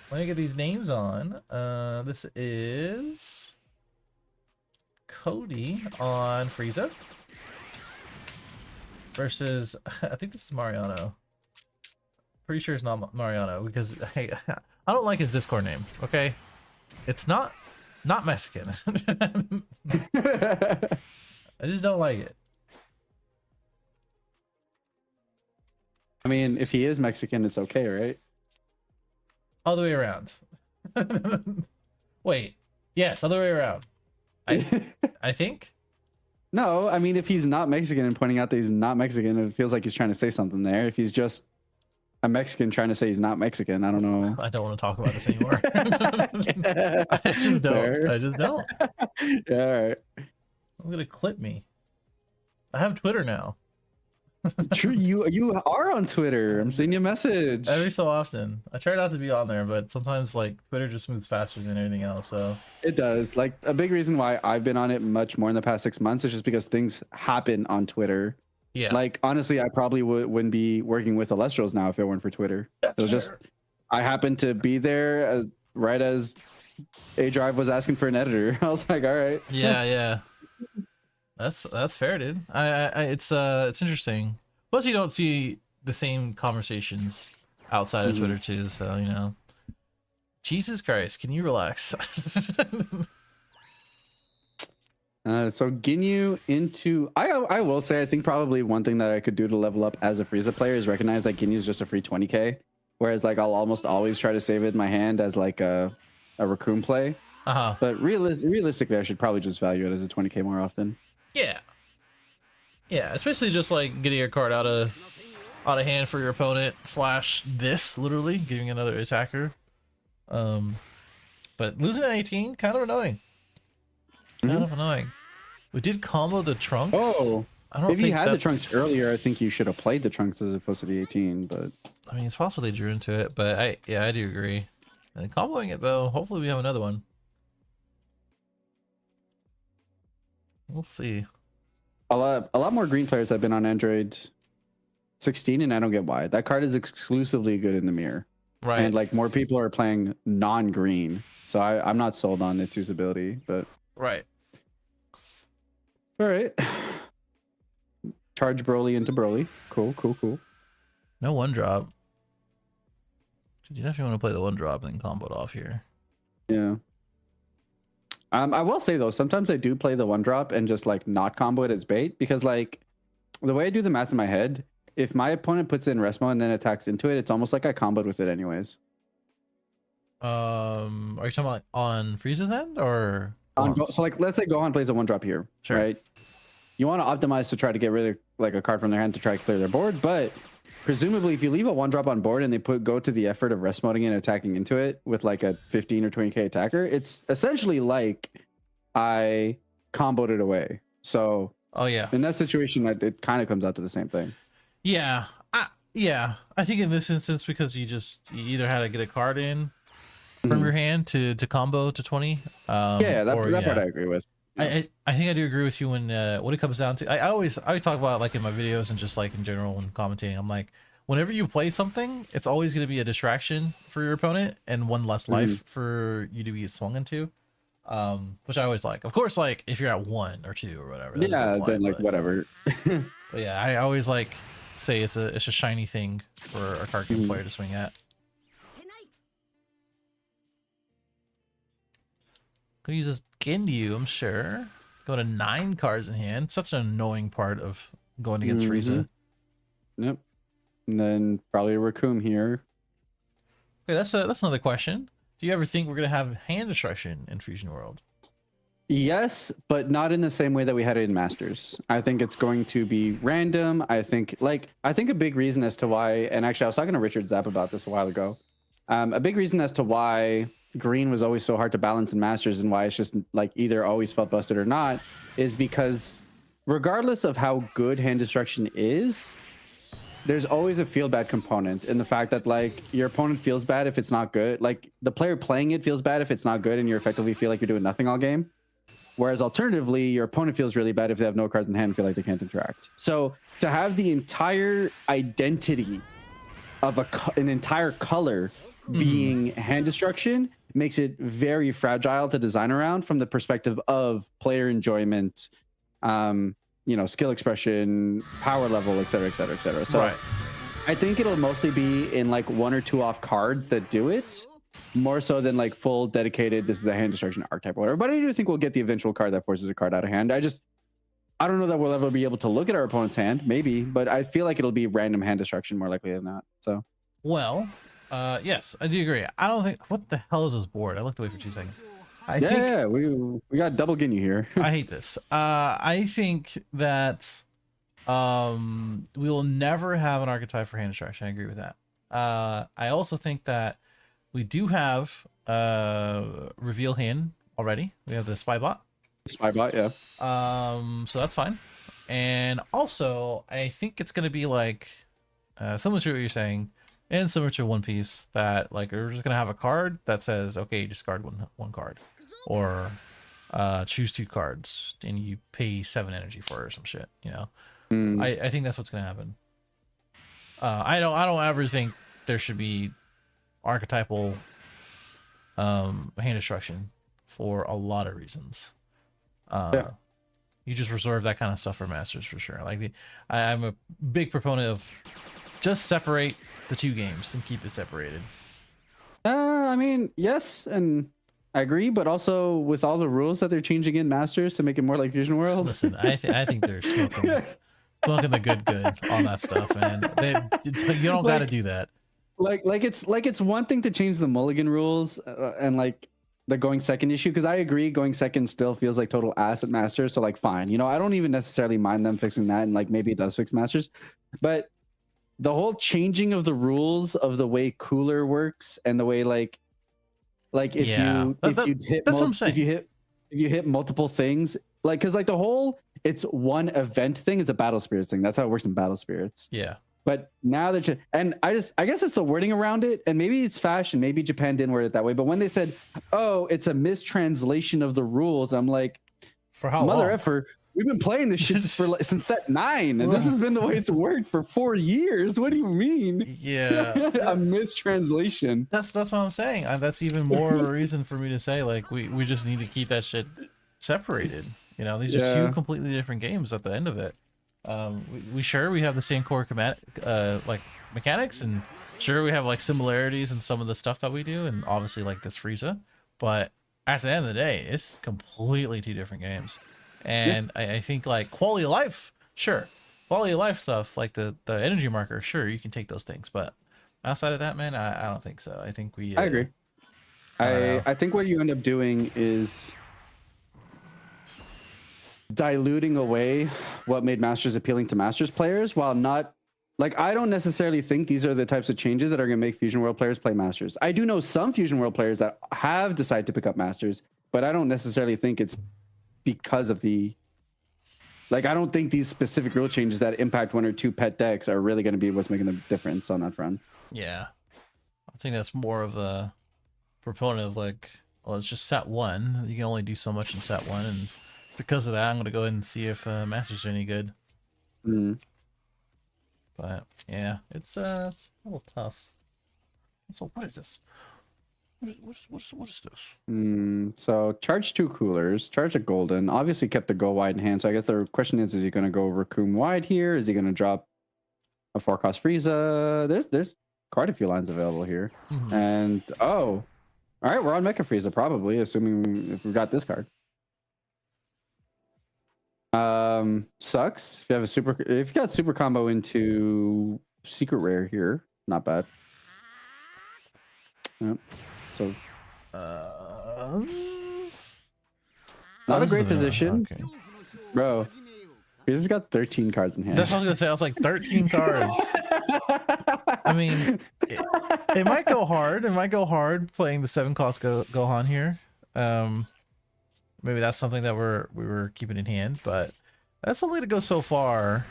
Let me get these names on. This is Cody on Frieza versus I think this is Mariano. Pretty sure it's not Mariano because hey, I don't like his Discord name. Okay, it's not Mexican. I just don't like it. I mean, if he is Mexican, it's okay, right? All the way around. Wait, yes, other way around. I think. No, I mean, if he's not Mexican and pointing out that he's not Mexican, it feels like he's trying to say something there. If he's just a Mexican trying to say he's not Mexican, I don't know. I don't want to talk about this anymore. I just don't. Fair. I just don't. Yeah, all right. I'm gonna clip me. I have Twitter now. True, you are on Twitter. I'm sending you a message every so often. I try not to be on there, but sometimes like Twitter just moves faster than everything else. So it does. Like a big reason why I've been on it much more in the past 6 months is just because things happen on Twitter. Yeah. Like honestly, I probably wouldn't be working with Alestrals now if it weren't for Twitter. That's it was just I happened to be there right as aandroidd was asking for an editor. I was like, all right. Yeah. That's fair, dude. It's interesting. Plus, you don't see the same conversations outside of Twitter too. So you know, Jesus Christ, can you relax? So Ginyu into I will say I think probably one thing that I could do to level up as a Frieza player is recognize that Ginyu is just a free 20k, whereas like I'll almost always try to save it in my hand as like a raccoon play. But realistically, I should probably just value it as a 20k more often. Yeah, especially just like getting a card out of hand for your opponent / this literally giving another attacker. But losing at 18 kind of annoying. Kind of annoying. We did combo the Trunks. Oh, I don't if you had the Trunks earlier, I think you should have played the Trunks as opposed to the 18. But I mean, it's possible they drew into it. But I do agree. And comboing it though, hopefully we have another one. We'll see. A lot more green players have been on Android 16, and I don't get why. That card is exclusively good in the mirror, right? And like more people are playing non-green. So I'm not sold on its usability, but right. All right. Charge Broly into Broly. Cool. No one drop. You definitely want to play the one drop and then combo it off here. Yeah. I will say though, sometimes I do play the one drop and just like not combo it as bait, because like the way I do the math in my head, if my opponent puts it in rest mode and then attacks into it, it's almost like I comboed with it anyways. Are you talking about on Frieza's end or so like let's say Gohan plays a one drop here, sure, right? You want to optimize to try to get rid of like a card from their hand to try to clear their board, but presumably if you leave a one drop on board and they go to the effort of rest moding and attacking into it with like a 15 or 20k attacker, it's essentially like I comboed it away. So in that situation, it kind of comes out to the same thing. Yeah, I think in this instance, because you either had to get a card in from your hand to combo to 20. That part I agree with. I think I do agree with you when it comes down to, I always talk about like in my videos and just like in general when commentating, I'm like, whenever you play something, it's always going to be a distraction for your opponent and one less life for you to get swung into, which I always like. Of course, like if you're at 1 or 2 or whatever, then like whatever. But yeah, I always like say it's a shiny thing for a card game player to swing at. Could use this Ginyu, I'm sure. Go to 9 cards in hand. Such an annoying part of going against Frieza. Yep. And then probably a Raccoon here. Okay, that's another question. Do you ever think we're gonna have hand destruction in Fusion World? Yes, but not in the same way that we had it in Masters. I think it's going to be random. I think a big reason as to why, and actually I was talking to Richard Zapp about this a while ago. A big reason as to why green was always so hard to balance in Masters and why it's just like either always felt busted or not is because regardless of how good hand destruction is, there's always a feel bad component in the fact that like your opponent feels bad if it's not good. Like the player playing it feels bad if it's not good and you effectively feel like you're doing nothing all game. Whereas alternatively, your opponent feels really bad if they have no cards in hand and feel like they can't interact. So to have the entire identity of an entire color being hand destruction makes it very fragile to design around from the perspective of player enjoyment, skill expression, power level, et cetera, et cetera, et cetera. So I think it'll mostly be in like 1 or 2 off cards that do it, more so than like full dedicated, this is a hand destruction archetype or whatever. But I do think we'll get the eventual card that forces a card out of hand. I don't know that we'll ever be able to look at our opponent's hand, maybe, but I feel like it'll be random hand destruction more likely than not. So, well, yes, I do agree. I don't think, what the hell is this board? I looked away for 2 seconds. I think we got double Ginyu here. I hate this. I think that we will never have an archetype for hand destruction. I agree with that. I also think that we do have reveal hand already. We have the Spybot. Spybot, yeah. So that's fine. And also, I think it's gonna be like similar to what you're saying, and similar to One Piece, that like we're just gonna have a card that says, okay, discard one card, or choose 2 cards and you pay 7 energy for it or some shit. I think that's what's gonna happen. I don't ever think there should be archetypal hand destruction for a lot of reasons. You just reserve that kind of stuff for Masters for sure. Like I'm a big proponent of just separate the 2 games and keep it separated. I mean, yes, and I agree, but also with all the rules that they're changing in Masters to make it more like Fusion World. Listen, I think they're smoking the good on that stuff, man. You don't got to do that. Like it's one thing to change the mulligan rules and like the going second issue, because I agree going second still feels like total ass at Masters. So like fine, I don't even necessarily mind them fixing that, and like maybe it does fix Masters, but the whole changing of the rules of the way cooler works and the way like if you hit multiple things, like because like the whole it's one event thing is a Battle Spirits thing. That's how it works in Battle Spirits. Yeah. But now that I guess it's the wording around it, and maybe it's fashion, maybe Japan didn't word it that way. But when they said, "Oh, it's a mistranslation of the rules," I'm like, for how mother long? effer, We've been playing this shit since set 9, and this has been the way it's worked for 4 years. What do you mean? Yeah, A mistranslation. That's what I'm saying. That's even more of a reason for me to say like we just need to keep that shit separated. You know, these are two completely different games at the end of it. We have the same core like mechanics, and sure we have like similarities in some of the stuff that we do, and obviously like this Frieza, but at the end of the day, it's completely two different games. And I think like quality of life, sure, quality of life stuff like the energy marker, sure, you can take those things, but outside of that, man, I don't think so. I think I agree. I think what you end up doing is diluting away what made Masters appealing to Masters players, while not like, I don't necessarily think these are the types of changes that are going to make Fusion World players play Masters. I do know some Fusion World players that have decided to pick up Masters, but I don't necessarily think it's because of the, like, I don't think these specific rule changes that impact 1 or 2 pet decks are really going to be what's making the difference on that front. Yeah, I think that's more of a proponent of like, well, it's just set 1. You can only do so much in set 1, and because of that, I'm gonna go ahead and see if Masters are any good. But yeah, it's a little tough. So what is this? What is this? So charge 2 coolers, charge a golden. Obviously kept the go wide in hand. So I guess the question is he going to go Raccoon wide here? Is he going to drop a 4-cost Frieza? There's quite a few lines available here. And all right, we're on Mecha Frieza probably, assuming if we got this card. Sucks if you have if you got super combo into secret rare here, not bad. Yep. So not a great position. Okay. Bro, he's got 13 cards in hand. That's what I was gonna say. I was like 13 cards. I mean, it might go hard. It might go hard playing the 7-cost Gohan here. Maybe that's something that we were keeping in hand, but that's only to go so far.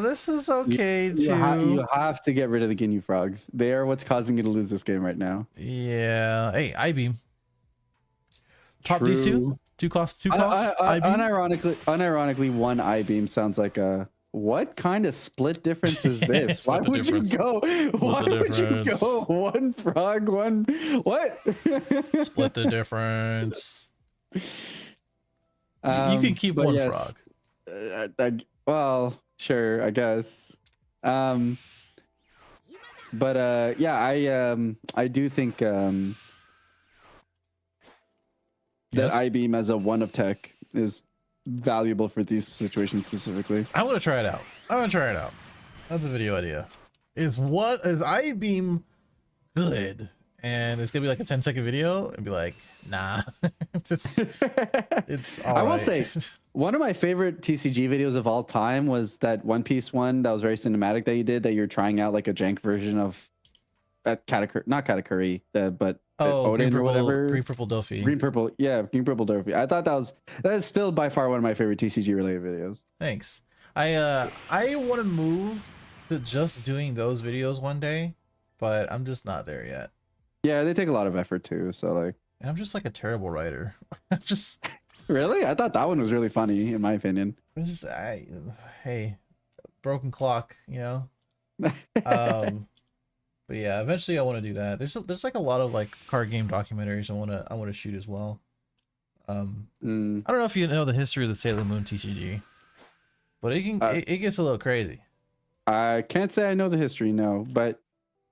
This is okay too. You have to get rid of the Ginyu Frogs. They are what's causing you to lose this game right now. Yeah. Hey, I-beam. Pop these two. Two costs. Unironically, 1 I-beam sounds like a. What kind of split difference is this? Why would you go? Why would you go 1 frog, 1 what? Split the difference. You can keep 1 frog. Well, sure, I guess. But yeah, I do think that I-beam as a 1 of tech is valuable for these situations specifically. I want to try it out. That's a video idea. Is I-beam good? And it's gonna be like a 10-second video and be like, nah. it's all I will right. say one of my favorite TCG videos of all time was that One Piece one that was very cinematic that you did, that you're trying out like a jank version of not Katakuri, but Odin or whatever. Green purple Dofi. Green purple Dofi. I thought that is still by far one of my favorite TCG related videos. Thanks. I want to move to just doing those videos one day, but I'm just not there yet. Yeah, they take a lot of effort too. So like, and I'm just like a terrible writer. Just really, I thought that one was really funny in my opinion. Hey, broken clock, you know. But yeah, eventually I want to do that. There's like a lot of like card game documentaries I want to shoot as well. I don't know if you know the history of the Sailor Moon TCG, but it gets a little crazy. I can't say I know the history, no, but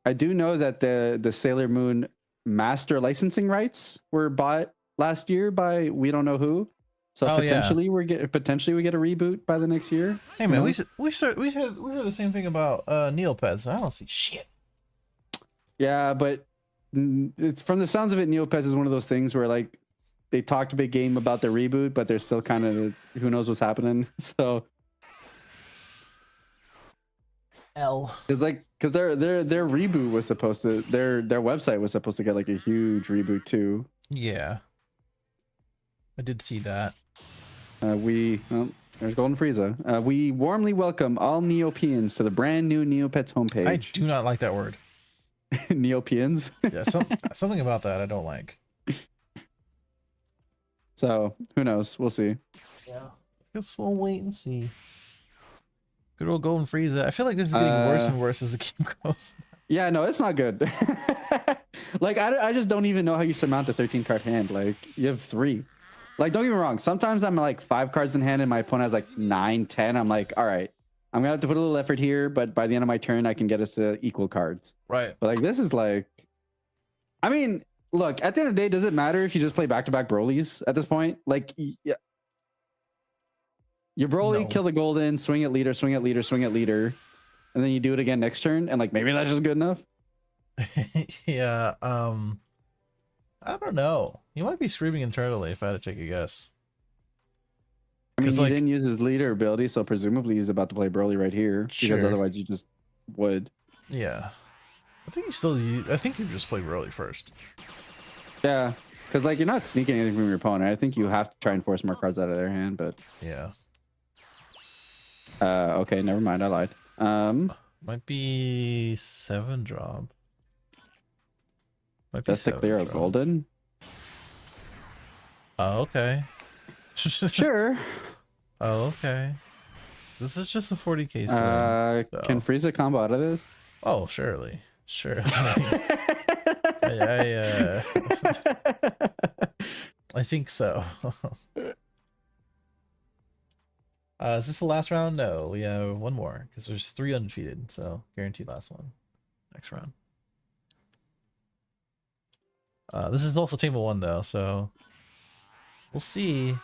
I do know that the Sailor Moon master licensing rights were bought last year by we don't know who. So potentially we get a reboot by the next year. Hey man, we heard the same thing about Neopets. I don't see shit. Yeah, but it's from the sounds of it, Neopets is one of those things where like they talked a big game about the reboot, but they're still kind of who knows what's happening. So because their reboot was supposed to their website was supposed to get like a huge reboot too. Yeah, I did see that. There's Golden Frieza. We warmly welcome all Neopeans to the brand new Neopets homepage. I do not like that word. Neopeans. Yeah, something about that I don't like. So who knows? We'll see. Yeah. Guess we'll wait and see. Good old Golden Frieza. I feel like this is getting worse and worse as the game goes. Yeah, no, it's not good. Like, I just don't even know how you surmount a 13 card hand. Like, you have 3. Like, don't get me wrong. Sometimes I'm like 5 cards in hand and my opponent has like 9, 10. I'm like, all right, I'm gonna have to put a little effort here, but by the end of my turn, I can get us to equal cards. Right. But like, this is like, I mean, look, at the end of the day, does it matter if you just play back-to-back Brolys at this point? Like, yeah, you Broly, kill the golden, swing at leader, swing at leader, swing at leader, and then you do it again next turn, and like maybe that's just good enough. Yeah. I don't know. You might be screaming internally if I had to take a guess. I mean, he didn't use his leader ability, so presumably he's about to play Broly right here, because otherwise you just would. Yeah. I think I think you just play Broly first. Yeah, because like you're not sneaking anything from your opponent. I think you have to try and force more cards out of their hand, but yeah. Okay, never mind. I lied. Might be 7 drop. Might be just to clear a golden. Oh, okay. Sure. Oh, okay. This is just a 40k swing. Can Frieza combo out of this? Oh, surely. Sure. I think so. Is this the last round? No, we have one more because there's 3 undefeated, so guaranteed last one. Next round. This is also table 1 though, so we'll see.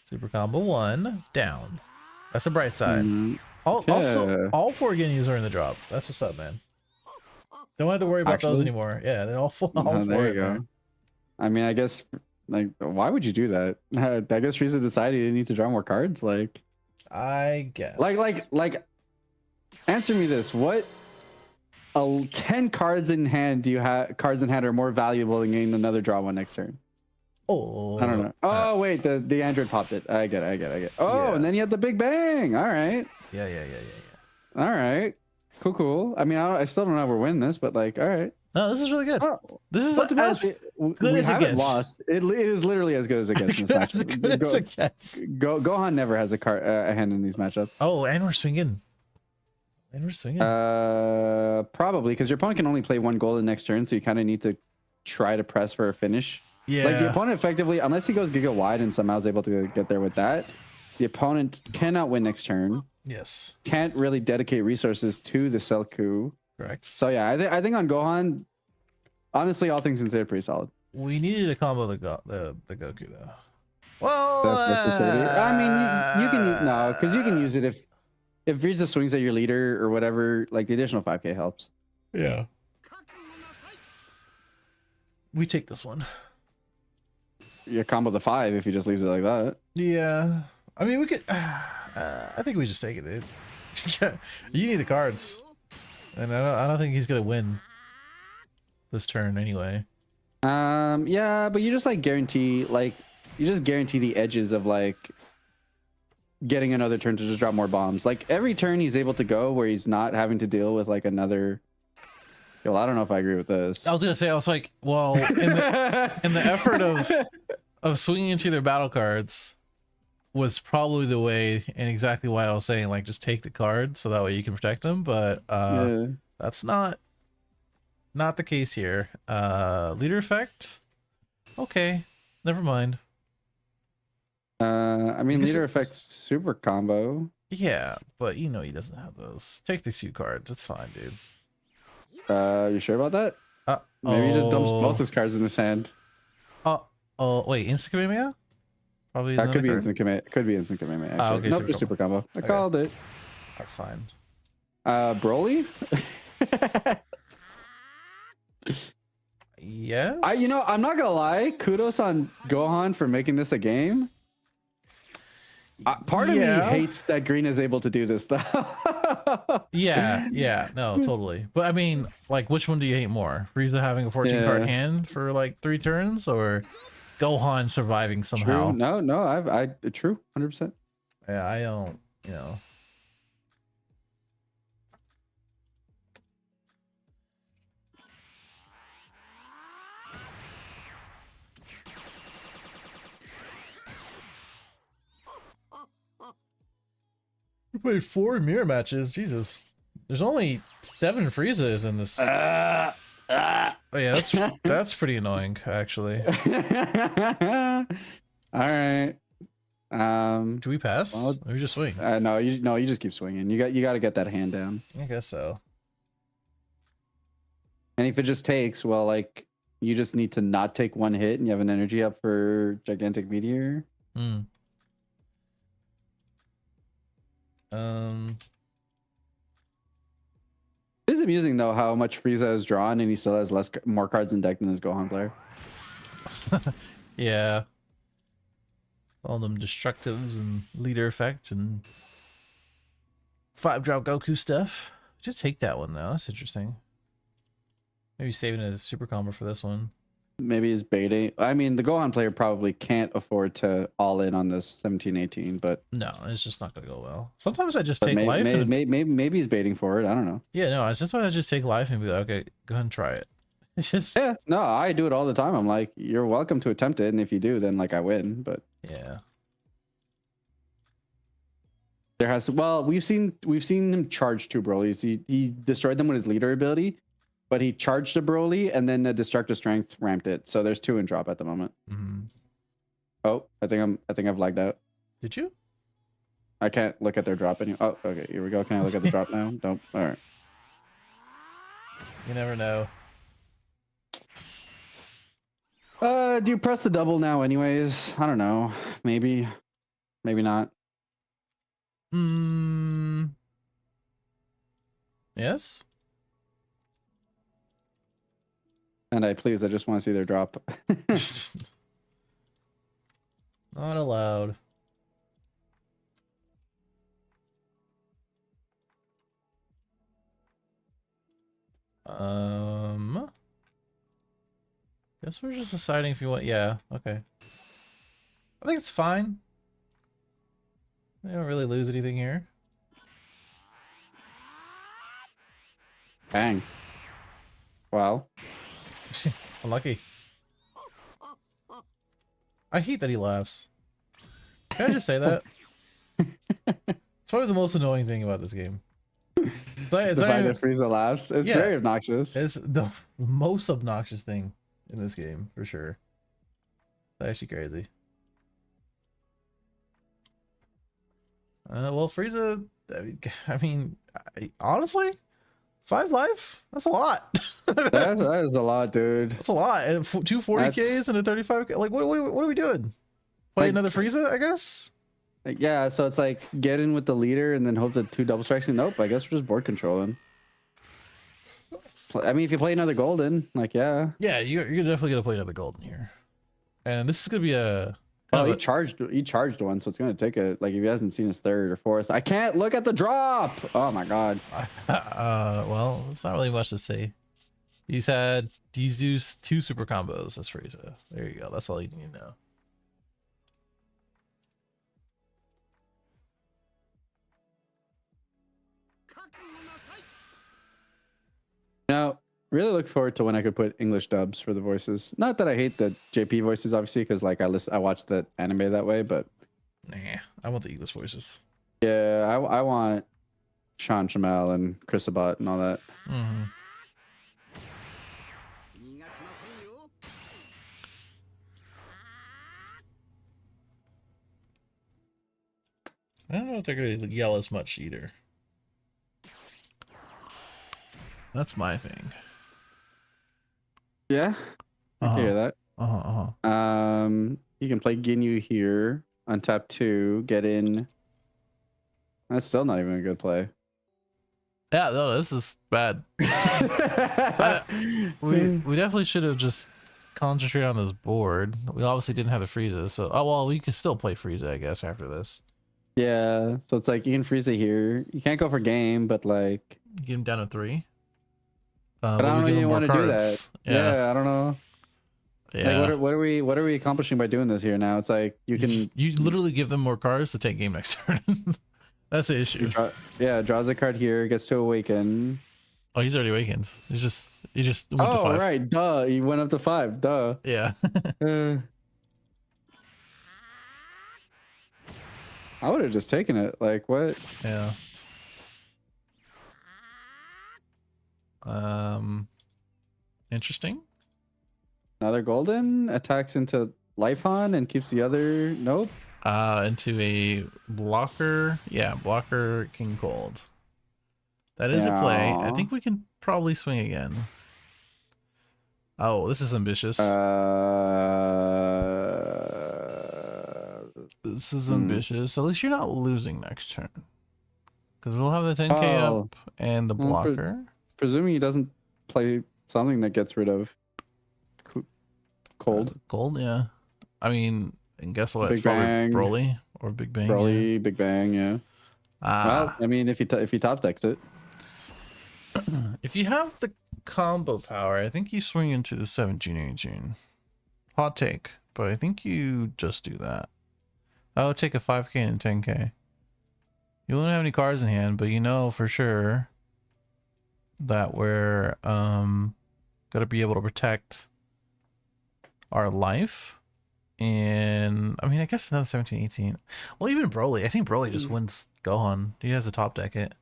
Super combo 1 down. That's a bright side. Also, all 4 guineas are in the drop. That's what's up, man. Don't have to worry about those anymore. Yeah, they're all 4. There you go. I mean, I guess, like, why would you do that? I guess Frieza decided he didn't need to draw more cards. Like, I guess. Like, answer me this: what 10 cards in hand do you have? Cards in hand are more valuable than getting another draw one next turn. Oh, I don't know. Oh wait, the android popped it. I get it. Oh, yeah. And then you had the big bang. All right. Yeah. All right. Cool. I mean, I still don't know how we're winning this, but like, all right. No, this is really good. Oh, this is as good as it gets. Lost. It is literally as good as it gets in this matchup. As good as it gets. Gohan never has a hand in these matchups. Oh, and we're swinging. Probably because your opponent can only play 1 golden next turn, so you kind of need to try to press for a finish. Yeah. Like the opponent effectively, unless he goes giga wide and somehow is able to get there with that, the opponent cannot win next turn. Yes. Can't really dedicate resources to the Selku. Correct. So yeah, I think on Gohan, honestly, all things considered, pretty solid. We needed to combo the Goku though. Well, I mean, you can because you can use it if Frieza swings at your leader or whatever. Like the additional 5k helps. Yeah. We take this one. You combo the 5 if he just leaves it like that. Yeah. I mean, we could. I think we just take it, dude. You need the cards, and I don't think he's gonna win this turn anyway. Yeah, but you just like guarantee the edges of like getting another turn to just drop more bombs. Like every turn he's able to go where he's not having to deal with like another. Well, I don't know if I agree with this. I was gonna say, I was like, well, in the effort of swinging into their battle cards was probably the way, and exactly why I was saying like just take the card so that way you can protect them. But that's not the case here. Leader effect. Okay, never mind. I mean, leader effect super combo. Yeah, but you know he doesn't have those. Take the 2 cards. It's fine, dude. You sure about that? Maybe he just dumps both his cards in his hand. Oh, wait, instant Kamehameha? Probably that could be instant Kamehameha. Could be instant Kamehameha. Actually. Okay, nope, just super combo. I called it. That's fine. Broly? Yes. I'm not gonna lie. Kudos on Gohan for making this a game. Part of me hates that Green is able to do this though. yeah, no, totally. But I mean, like, which one do you hate more? Frieza having a 14 card hand for like 3 turns, or Gohan surviving somehow? True. No, I true, 100%. Yeah, I don't, you know. Wait, 4 mirror matches? Jesus. There's only 7 Friezas in this. Oh yeah, that's pretty annoying, actually. All right. Do we pass? Well, or we just swing? no, you just keep swinging. You got to get that hand down. I guess so. And if it just takes, well, like you just need to not take 1 hit, and you have an energy up for gigantic meteor. Hmm. It is amusing though how much Frieza is drawn, and he still has more cards in deck than his Gohan player. Yeah. All them destructives and leader effects and 5-drop Goku stuff. Just take that one though. That's interesting. Maybe saving a super combo for this one. Maybe he's baiting. I mean, the Gohan player probably can't afford to all in on this 17-18, but no, it's just not gonna go well. Sometimes I just take life. Maybe he's baiting for it. I don't know. Yeah, no, sometimes I just take life and be like, okay, go ahead and try it. It's just no, I do it all the time. I'm like, you're welcome to attempt it, and if you do, then like I win. But yeah, there has we've seen him charge 2 Brolys. He destroyed them with his leader ability, but he charged a Broly and then the destructive strength ramped it. So there's 2 in drop at the moment. Oh, I think I've lagged out. Did you? I can't look at their drop anymore. Oh, okay, here we go. Can I look at the drop now? Nope. All right. You never know. Do you press the double now anyways? I don't know. Maybe not. Yes. And I just want to see their drop. Not allowed. Guess we're just deciding if you want. Yeah, okay. I think it's fine. They don't really lose anything here. Bang. Wow. Unlucky. I hate that he laughs. Can I just say that? It's probably the most annoying thing about this game. It's the fact that Frieza laughs. It's very obnoxious. It's the most obnoxious thing in this game, for sure. It's actually crazy. Well, Frieza, I mean, honestly, 5 life? That's a lot. that is a lot, dude. That's a lot. And 2 40Ks and a 35K. Like, what are we doing? Play another Frieza, I guess? Yeah, so it's like get in with the leader and then hope that 2 double strikes. Nope, I guess we're just board controlling. I mean, if you play another golden, like, yeah. Yeah, you're definitely going to play another golden here. And this is going to be a... Oh, he charged one, so it's going to take it. Like, if he hasn't seen his 3rd or 4th. I can't look at the drop! Oh, my God. Well, it's not really much to say. He's used 2 super combos as Frieza. There you go. That's all you need to know. Now, really look forward to when I could put English dubs for the voices. Not that I hate the JP voices, obviously, because like I watch the anime that way, but nah, I want the English voices. Yeah, I want Sean Chamel and Chris Sabat and all that. Mm-hmm. I don't know if they're gonna yell as much either. That's my thing. Yeah, I hear that. You can play Ginyu here on tap 2. Get in. That's still not even a good play. Yeah, no, this is bad. We definitely should have just concentrated on this board. We obviously didn't have the Frieza, so well, we could still play Frieza, I guess, after this. Yeah, so it's like you can Frieza here. You can't go for game, but like get him down to 3. But I don't even want to do that. Yeah, I don't know. Yeah. Like, what are we accomplishing by doing this here now? It's like you literally give them more cards to take game next turn. That's the issue. Draws a card here, gets to awaken. Oh, he's already awakened. He just went to 5. Right, duh. He went up to 5. Duh. Yeah. I would have just taken it. Like, what? Yeah. Interesting. Another golden attacks into Lifehon and keeps the other. Nope. Into a blocker. Yeah, blocker King Cold. That is a play. I think we can probably swing again. Oh, this is ambitious. This is ambitious. At least you're not losing next turn. Because we'll have the 10k up and the blocker. Presuming he doesn't play something that gets rid of cold. Cold, yeah. I mean, and guess what? Big it's probably Bang. Broly or Big Bang. Broly, yeah. Big Bang, yeah. Well, I mean, if he top decks it. If you have the combo power, I think you swing into the 17-18. Hot take, but I think you just do that. I would take a 5k and a 10k. You won't have any cards in hand, but you know for sure that we're gonna be able to protect our life. And I mean, I guess another 17-18. Well, even Broly, I think Broly just wins Gohan. He has the top deck it.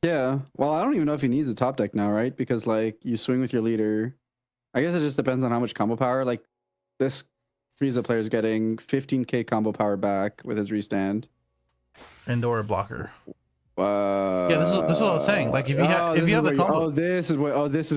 Yeah, well, I don't even know if he needs a top deck now, right? Because like you swing with your leader. I guess it just depends on how much combo power. Like this Frieza player is getting 15k combo power back with his restand. And or a blocker. Yeah, this is what I was saying. Like if you have the combo. This is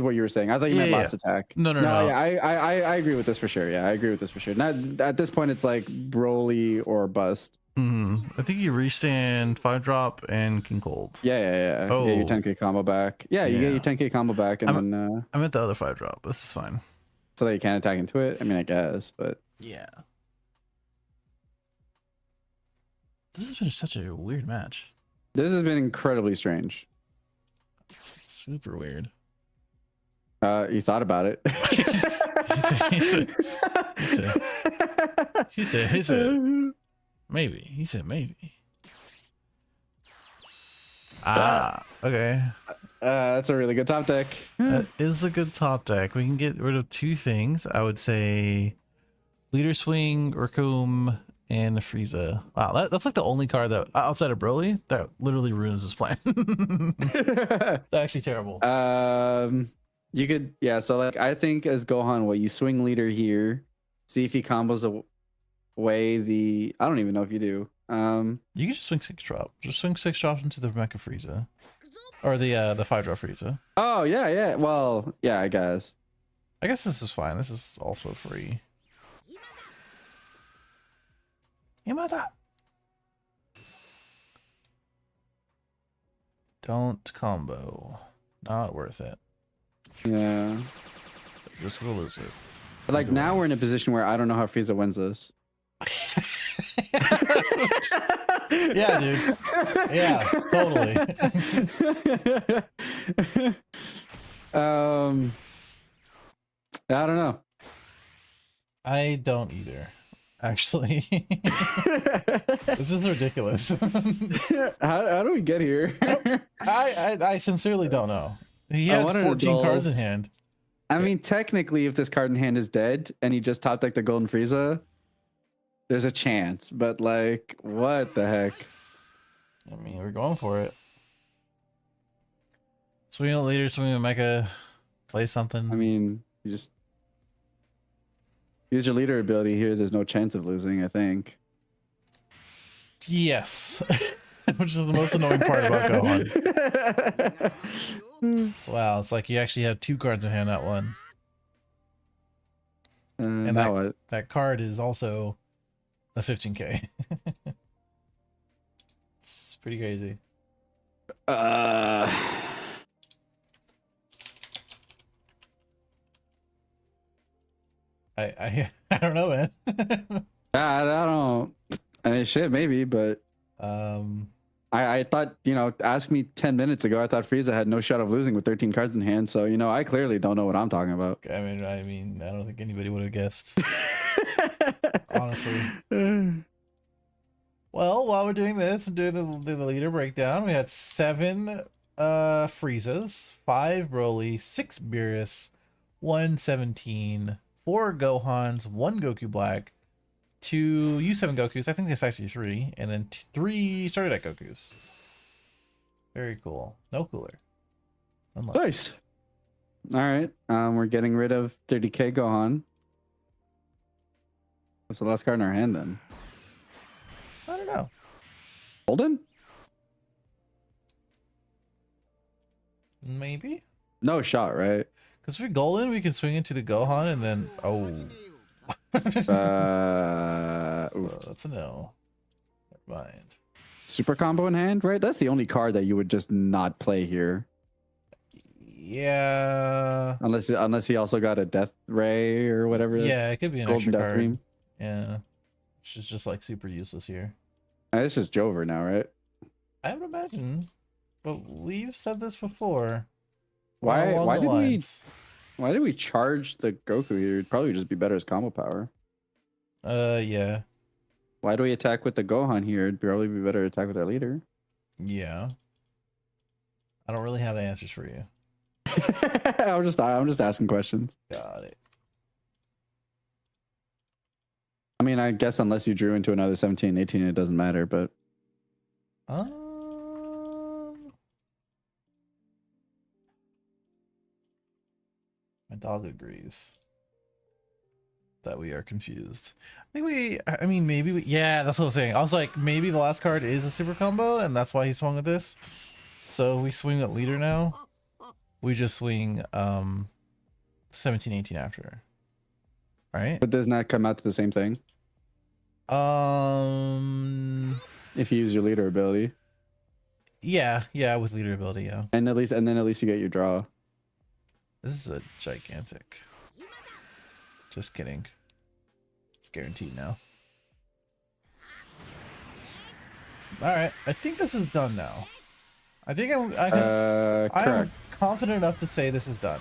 what you were saying. I thought you meant last attack. No. Yeah, I agree with this for sure. Yeah, I agree with this for sure. Not at this point, it's like Broly or bust. I think you restand 5-drop and King Cold. Yeah. Oh, you get your 10k combo back. Yeah, you get your 10k combo back, and then I meant the other 5-drop. This is fine. So that you can't attack into it. I mean, I guess, but yeah. This has been such a weird match. This has been incredibly strange. It's super weird. You thought about it. He said, maybe. He said, maybe. Okay. That's a really good top deck. That is a good top deck. We can get rid of two things. I would say Leader Swing, Raccoon, and Frieza. Wow, that's like the only card that outside of Broly that literally ruins this plan. That's actually terrible. You could, yeah. So like, I think as Gohan, what you swing leader here, see if he combos away the. I don't even know if you do. You can just swing 6-drop. Just swing 6 drops into the Mecha Frieza, or the 5-drop Frieza. Oh yeah. Well, yeah. I guess this is fine. This is also free. Yamada. Don't combo. Not worth it. Yeah. Just gonna lose it. But like now we're in a position where I don't know how Frieza wins this. Yeah, dude. Yeah, totally. I don't know. I don't either. Actually, this is ridiculous. How do we get here? I sincerely don't know. He had 14 cards in hand. I mean, technically, if this card in hand is dead and he just top decked the Golden Frieza, there's a chance. But like, what the heck? I mean, we're going for it. Swing a leader, swing a mecha, play something. I mean, you just use your leader ability here. There's no chance of losing, I think. Yes. Which is the most annoying part about Gohan. So, wow, it's like you actually have 2 cards in hand, not one. And that card is also a 15k. It's pretty crazy. I don't know, man. I don't. I mean, shit, maybe, but I thought, ask me 10 minutes ago, I thought Frieza had no shot of losing with 13 cards in hand. So, I clearly don't know what I'm talking about. I mean, I don't think anybody would have guessed. Honestly. Well, while we're doing this and doing the leader breakdown, we had 7 Friezas, 5 Broly, 6 Beerus, 1 17, 4 Gohans, 1 Goku Black, 2 U7 Gokus. I think there's actually 3, and then 3 starter deck Gokus. Very cool. No cooler. Unlucky. Nice. All right. We're getting rid of 30k Gohan. What's the last card in our hand then? I don't know. Golden? Maybe. No shot, right? Because for golden, we can swing into the Gohan and then that's a no. Never mind. Super combo in hand, right? That's the only card that you would just not play here. Yeah. Unless he also got a Death Ray or whatever. Yeah, it could be an Golden extra Death card. Dream. Yeah. It's just like super useless here. It's just Jover now, right? I would imagine. But we've said this before. Why did we charge the Goku here? It'd probably just be better as combo power. Yeah. Why do we attack with the Gohan here? It'd probably be better to attack with our leader. Yeah. I don't really have answers for you. I'm just asking questions. Got it. I mean, I guess unless you drew into another 17, 18, it doesn't matter, but my dog agrees that we are confused. I mean, maybe yeah, that's what I'm saying. I was like, maybe the last card is a super combo, and that's why he swung with this. So if we swing at leader now, we just swing 17, 18 after. Right? But doesn't that come out to the same thing? If you use your leader ability. Yeah, with leader ability, yeah. And then at least you get your draw. This is a gigantic. Just kidding. It's guaranteed now. Alright, I think this is done now. I think I'm confident enough to say this is done.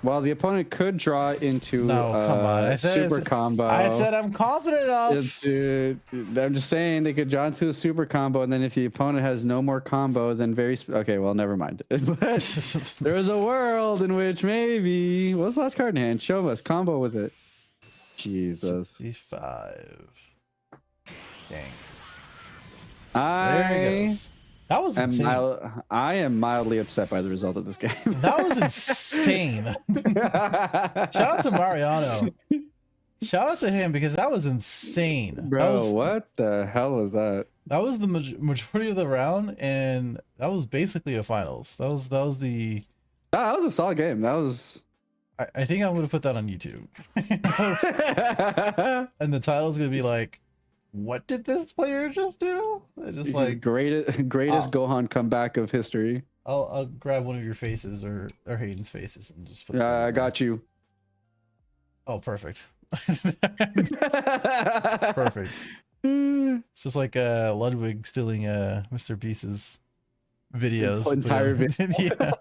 Well, the opponent could draw into come on. I said super combo. I said I'm confident enough. Dude, I'm just saying they could draw into a super combo, and then if the opponent has no more combo, then okay, well, never mind. But there's a world in which maybe what's the last card in hand? Show us combo with it. Jesus. 65. Dang. There he goes. That was insane. I am mildly upset by the result of this game. That was insane. Shout out to Mariano. Shout out to him because that was insane. Bro, what the hell was that? That was the majority of the round, and that was basically a finals. That was the. That was a solid game. That was. I think I'm gonna put that on YouTube. And the title's gonna be like, what did this player just do? Just like greatest Gohan comeback of history. I'll grab one of your faces or Hayden's faces and just put it I got you. Oh, perfect. It's perfect. It's just like Ludwig stealing Mr. Beast's videos. The entire video. Yeah.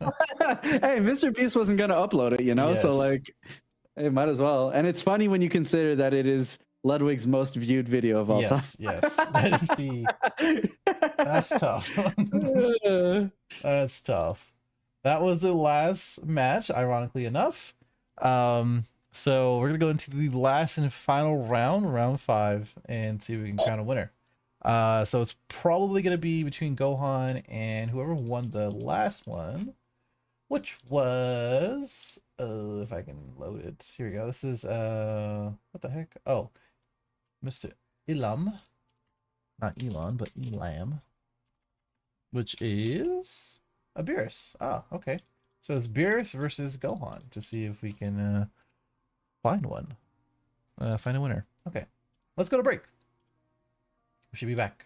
Hey, Mr. Beast wasn't gonna upload it, you know? Yes. So like it might as well. And it's funny when you consider that it is Ludwig's most viewed video of all time. Yes. That is that's tough. That's tough. That was the last match, ironically enough. So we're gonna go into the last and final round 5, and see if we can crown a winner. So it's probably gonna be between Gohan and whoever won the last one, which was if I can load it. Here we go. This is what the heck? Oh, Mr. Elam. Not Elon, but Elam. Which is a Beerus. Ah, okay. So it's Beerus versus Gohan to see if we can find one. Find a winner. Okay. Let's go to break. We should be back.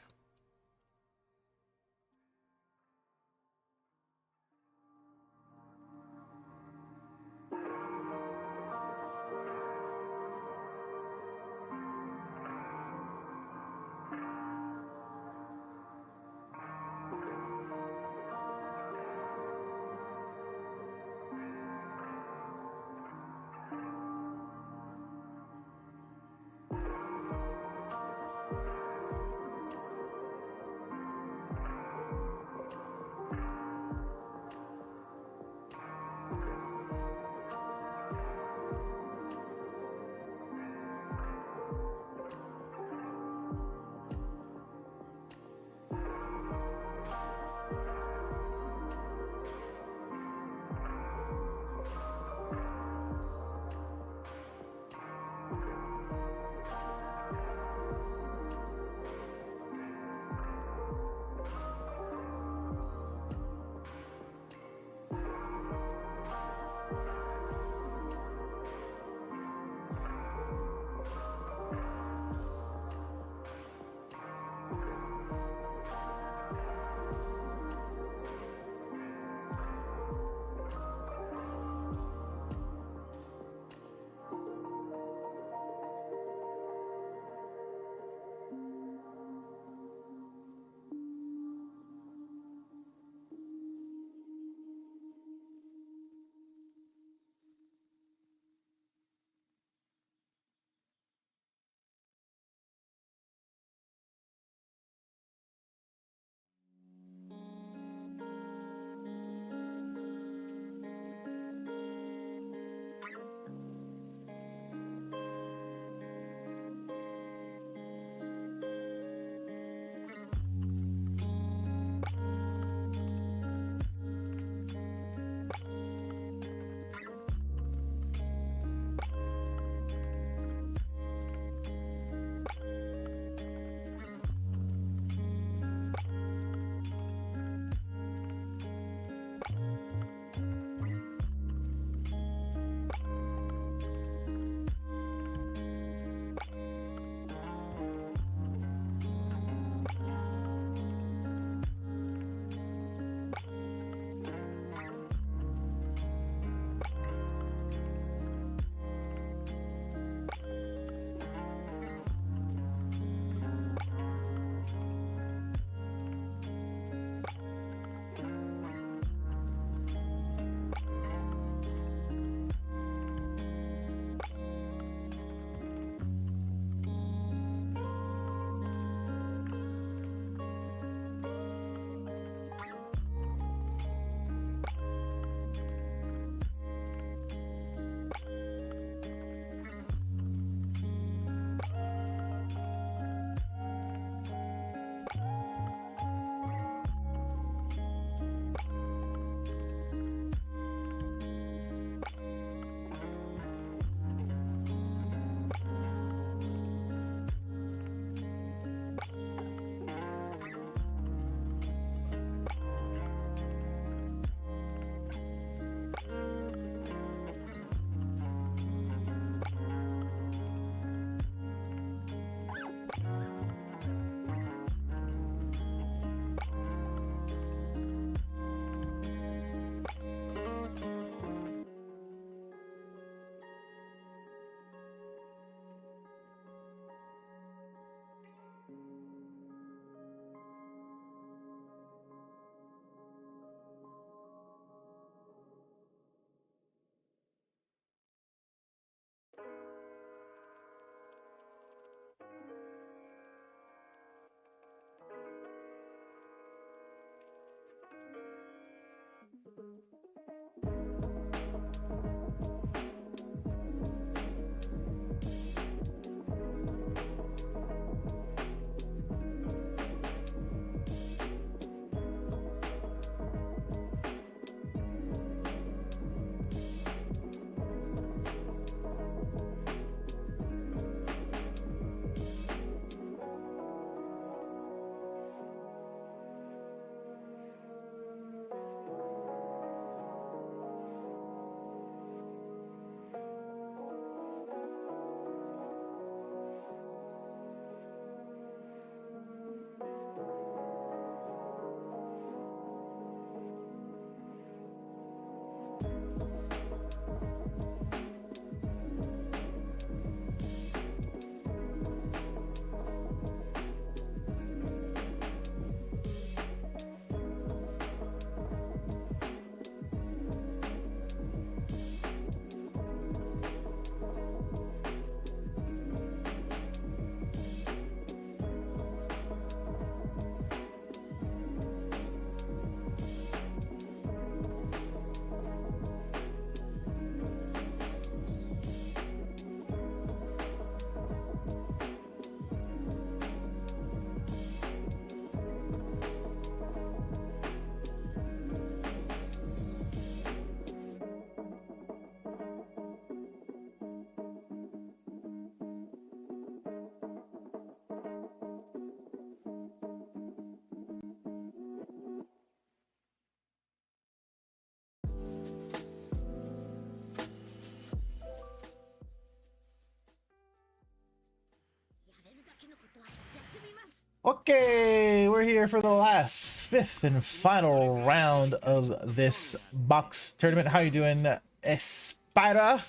Okay, we're here for the last, fifth and final round of this box tournament. How you doing, Espira?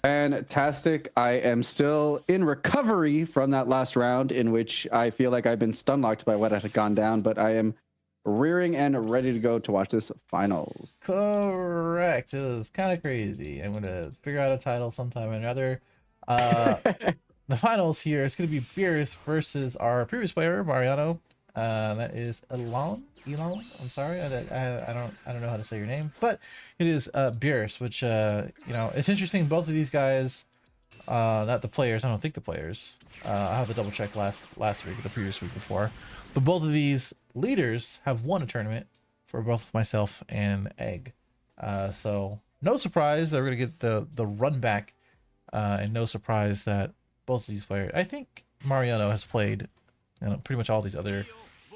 Fantastic. I am still in recovery from that last round in which I feel like I've been stun locked by what had gone down, but I am rearing and ready to go to watch this finals. Correct. It was kind of crazy. I'm gonna figure out a title sometime or another. The finals here is going to be Beerus versus our previous player Mariano. That is Elon. I'm sorry, I don't know how to say your name, but it is Beerus, which you know, it's interesting. Both of these guys, not the players. I don't think the players. I have to double check last week, the previous week before, but both of these leaders have won a tournament for both myself and Egg. So no surprise that we're gonna get the run back, and no surprise that both of these players. I think Mariano has played, you know, pretty much all these other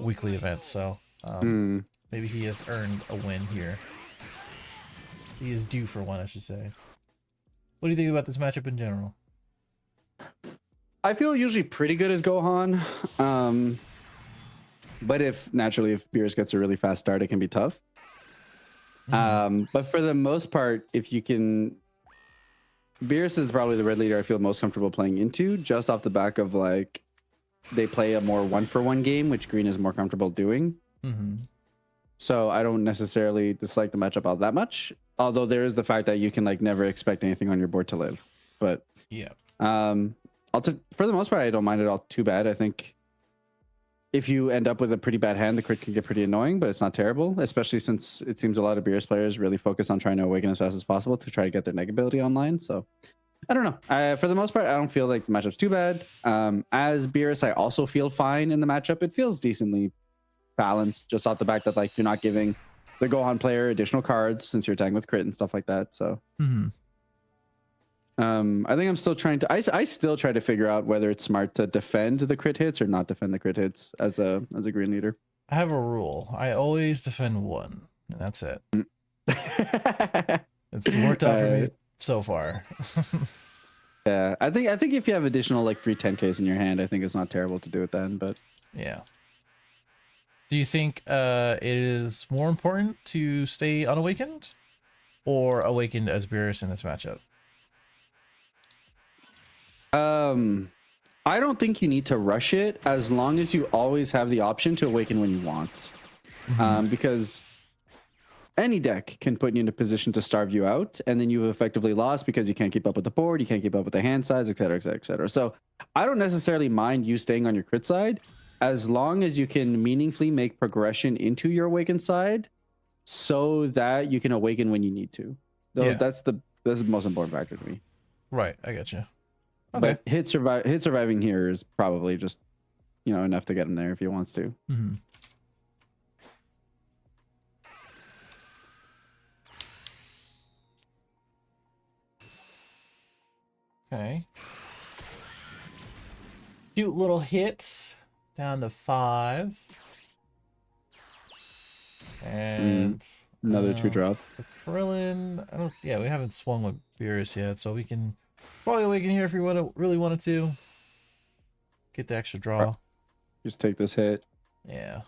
weekly events, so maybe he has earned a win here. He is due for one, I should say. What do you think about this matchup in general? I feel usually pretty good as Gohan, but if Beerus gets a really fast start, it can be tough. But for the most part, if you can, Beerus is probably the red leader I feel most comfortable playing into, just off the back of like they play a more 1-for-1 game, which green is more comfortable doing. So I don't necessarily dislike the matchup all that much. Although there is the fact that you can like never expect anything on your board to live. But yeah, for the most part, I don't mind it all too bad. I think if you end up with a pretty bad hand, the crit can get pretty annoying, but it's not terrible, especially since it seems a lot of Beerus players really focus on trying to awaken as fast as possible to try to get their neg ability online. So I don't know. For the most part, I don't feel like the matchup's too bad. As Beerus, I also feel fine in the matchup. It feels decently balanced, just off the back that like you're not giving the Gohan player additional cards since you're attacking with crit and stuff like that. So I think I'm still trying to. I still try to figure out whether it's smart to defend the crit hits or not defend the crit hits as a green leader. I have a rule. I always defend one, and that's it. It's worked out for me so far. Yeah, I think if you have additional like free 10Ks in your hand, I think it's not terrible to do it then. But yeah. Do you think it is more important to stay unawakened or awakened as Beerus in this matchup? I don't think you need to rush it as long as you always have the option to awaken when you want. Because any deck can put you in a position to starve you out, and then you've effectively lost because you can't keep up with the board, you can't keep up with the hand size, etc., etc., etc. So I don't necessarily mind you staying on your crit side as long as you can meaningfully make progression into your awakened side so that you can awaken when you need to. Yeah. That's the most important factor to me. Right, I get you. Okay. But hit surviving here is probably just, you know, enough to get him there if he wants to. Okay. Cute little hit. Down to 5. And another 2-drop. the Krillin, I don't. Yeah, we haven't swung with Beerus yet, so we can probably awaken here if we really wanted to. Get the extra draw. Just take this hit. Yeah,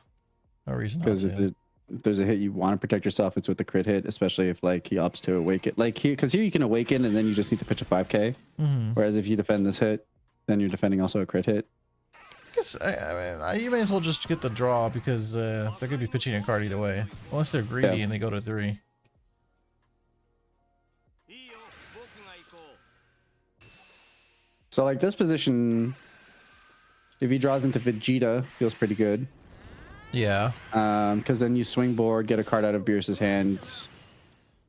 no reason not Because to. if there's a hit you want to protect yourself, it's with the crit hit, especially if like he opts to awaken. Like because here you can awaken and then you just need to pitch a 5k. Whereas if you defend this hit, then you're defending also a crit hit. I guess you may as well just get the draw because they're gonna be pitching a card either way, unless they're greedy and they go to 3. So like this position, if he draws into Vegeta, feels pretty good. Yeah. Because then you swing board, get a card out of Beerus's hand.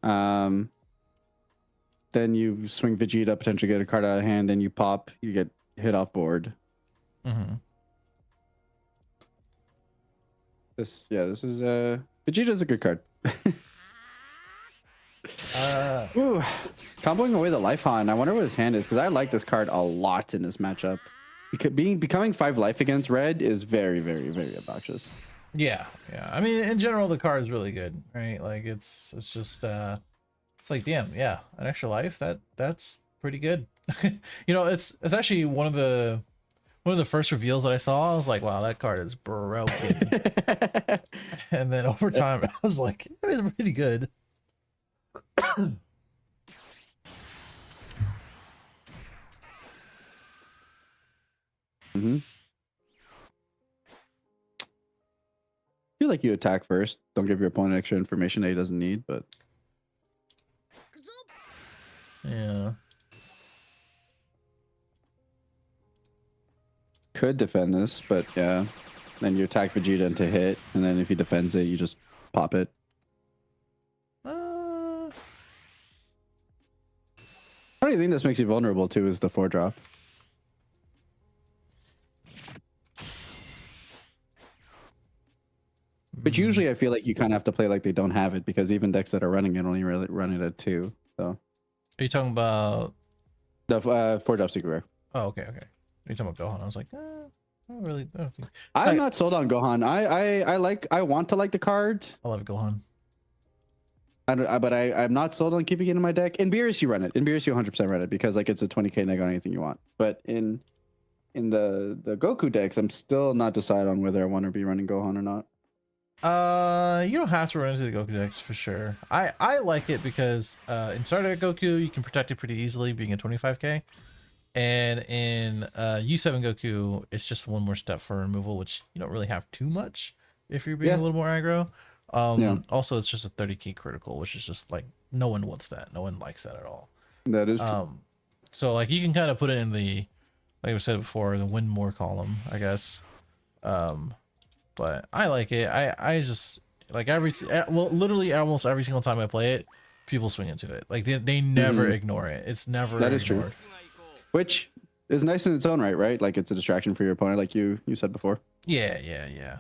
Then you swing Vegeta, potentially get a card out of hand. Then you pop, you get hit off board. This is Vegeta's a good card. Ooh, comboing away the life on. I wonder what his hand is because I like this card a lot in this matchup. Because becoming 5 life against red is very, very, very obnoxious. Yeah. I mean, in general, the card is really good, right? Like it's just it's like, damn, yeah, an extra life that's pretty good. You know, it's actually one of the first reveals that I saw. I was like, wow, that card is broken. And then over time, I was like, it's pretty good. I feel like you attack first. Don't give your opponent extra information that he doesn't need, but yeah. Could defend this, but yeah. Then you attack Vegeta into hit, and then if he defends it, you just pop it. The only thing this makes you vulnerable to is the 4-drop. But usually I feel like you kind of have to play like they don't have it because even decks that are running it only really run it at 2. So are you talking about the 4-drop secret rare? Oh, okay. Are you talking about Gohan? I was like, I don't think I'm not sold on Gohan. I want to like the card. I love Gohan. But I'm not sold on keeping it in my deck. In Beerus, you run it. In Beerus, you 100% run it because like it's a 20k neg on anything you want. But in the Goku decks, I'm still not decided on whether I want to be running Gohan or not. You don't have to run into the Goku decks for sure. I like it because in starter Goku you can protect it pretty easily, being a 25k, and in U7 Goku it's just one more step for removal, which you don't really have too much if you're being a little more aggro. Also it's just a 30k critical, which is just like no one wants that. No one likes that at all. That is true. So like you can kind of put it in the, like I said before, the win more column, I guess. But I like it. I just like literally almost every single time I play it, people swing into it. Like they never ignore it. It's never ignored. Is true. Which is nice in its own right? Like it's a distraction for your opponent, like you said before. Yeah.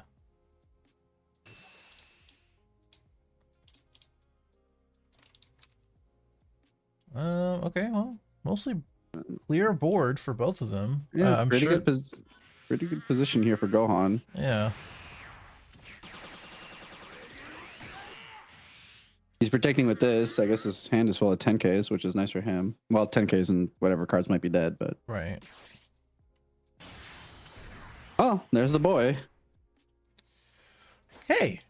Okay. Well, mostly clear board for both of them. Yeah, I'm pretty sure. Pretty good position here for Gohan. Yeah. He's protecting with this. I guess his hand is full of 10Ks, which is nice for him. Well, 10Ks and whatever cards might be dead, but... Right. Oh, there's the boy. Hey!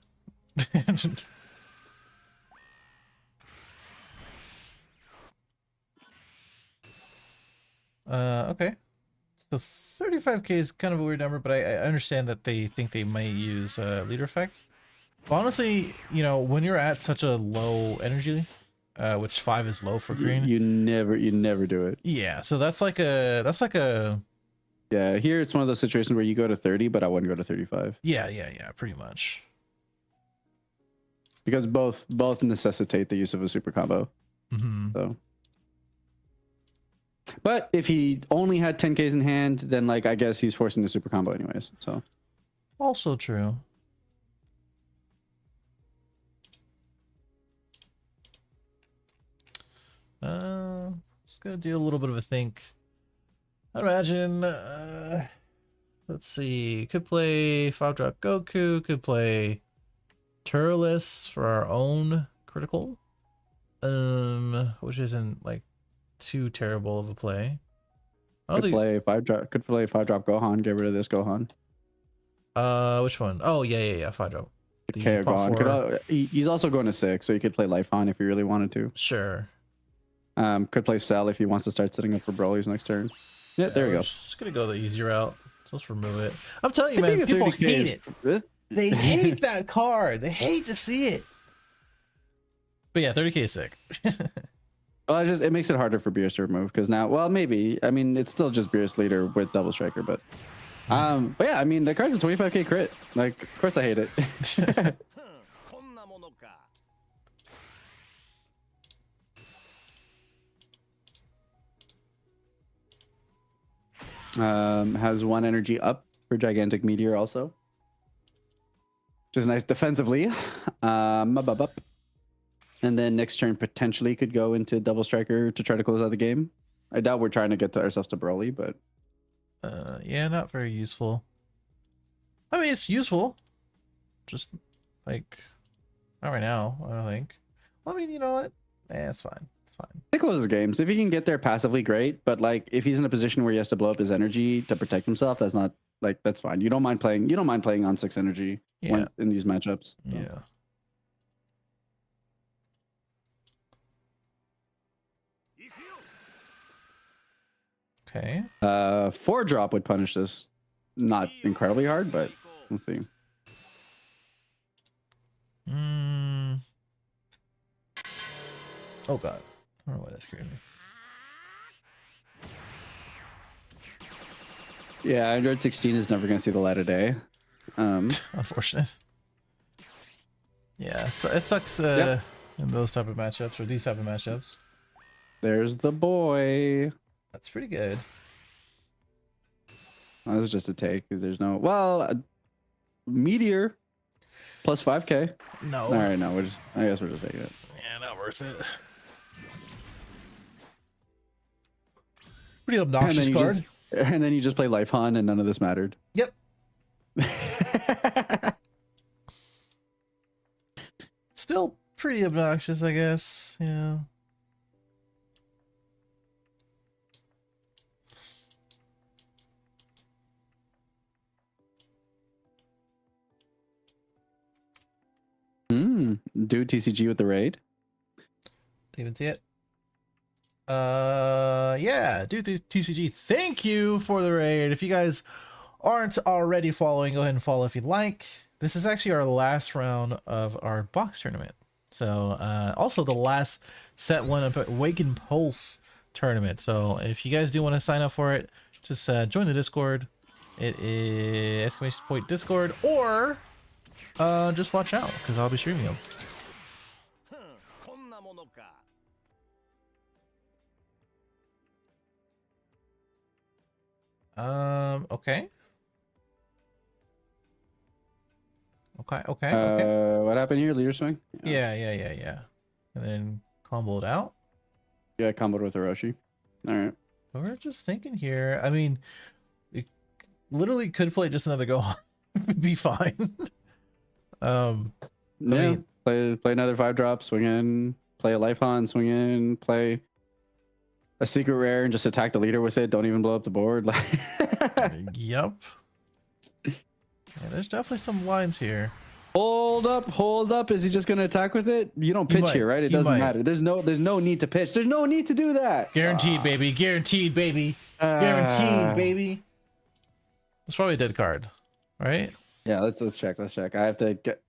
Okay. So 35k is kind of a weird number, but I understand that they think they might use leader effect. Well, honestly, you know, when you're at such a low energy, which 5 is low for green, you never do it. Yeah, so that's like a yeah. Here it's one of those situations where you go to 30, but I wouldn't go to 35. Yeah, pretty much. Because both necessitate the use of a super combo. So. But if he only had 10Ks in hand, then like I guess he's forcing the super combo anyways. So. Also true. Just gonna do a little bit of a think. I imagine. Let's see. Could play 5-drop Goku. Could play Turles for our own critical. Which isn't like too terrible of a play. I don't Could think. play 5-drop. Could play 5-drop Gohan. Get rid of this Gohan. Which one? Oh yeah. 5-drop. The KO Pop Gohan. 4. He's also going to 6, so you could play Life Han if you really wanted to. Sure. Could play Cell if he wants to start setting up for Broly's next turn. Yeah, there you go. Just gonna go the easy route. So let's remove it. I'm telling you, man, people hate it. They hate that card. They hate to see it. But yeah, 30k is sick. Well, it makes it harder for Beerus to remove because now, well, maybe. I mean, it's still just Beerus leader with double striker, but yeah, I mean, the card's a 25k crit. Like, of course I hate it. Has 1 energy up for Gigantic Meteor also, which is nice defensively. And then next turn potentially could go into double striker to try to close out the game. I doubt we're trying to get to ourselves to Broly, but yeah, not very useful. I mean, it's useful, just like not right now. I don't think. Well, I mean, you know what? It's fine. It's fine. It closes games. If he can get there passively, great. But like, if he's in a position where he has to blow up his energy to protect himself, that's not like that's fine. You don't mind playing. You don't mind playing on 6 energy in these matchups. Yeah. Okay. 4-drop would punish this. Not incredibly hard, but we'll see. Oh god. I don't know why that scared me. Yeah, Android 16 is never going to see the light of day. Unfortunate. Yeah, so it sucks in those type of matchups or these type of matchups. There's the boy. That's pretty good. Oh, this is just a take. There's no Meteor plus 5k. No. All right, no, I guess we're just taking it. Yeah, not worth it. Pretty obnoxious card. And then you just play Life Han and none of this mattered. Yep. Still pretty obnoxious, I guess. Yeah. Do TCG with the raid. Didn't even see it. Yeah, do the TCG. Thank you for the raid. If you guys aren't already following, go ahead and follow if you'd like. This is actually our last round of our box tournament. So, also the last set 1 of Awaken Pulse tournament. So if you guys do want to sign up for it, just join the Discord. It is !Discord, or just watch out because I'll be streaming them. Okay. Okay. What happened here? Leader swing? Yeah. And then comboed out. Yeah, comboed with Orochi. All right. But we're just thinking here. I mean, it literally could play just another Gohan. Be fine. I mean, play another 5-drop, swing in, play a Life Han, swing in, play a secret rare and just attack the leader with it. Don't even blow up the board. Like, yep. Yeah, there's definitely some lines here. Hold up. Is he just gonna attack with it? You don't pitch here, right? It doesn't matter. There's no need to pitch. There's no need to do that. Guaranteed, baby. Guaranteed, baby. Guaranteed, baby. It's probably a dead card, right? Yeah, let's check. I have to get.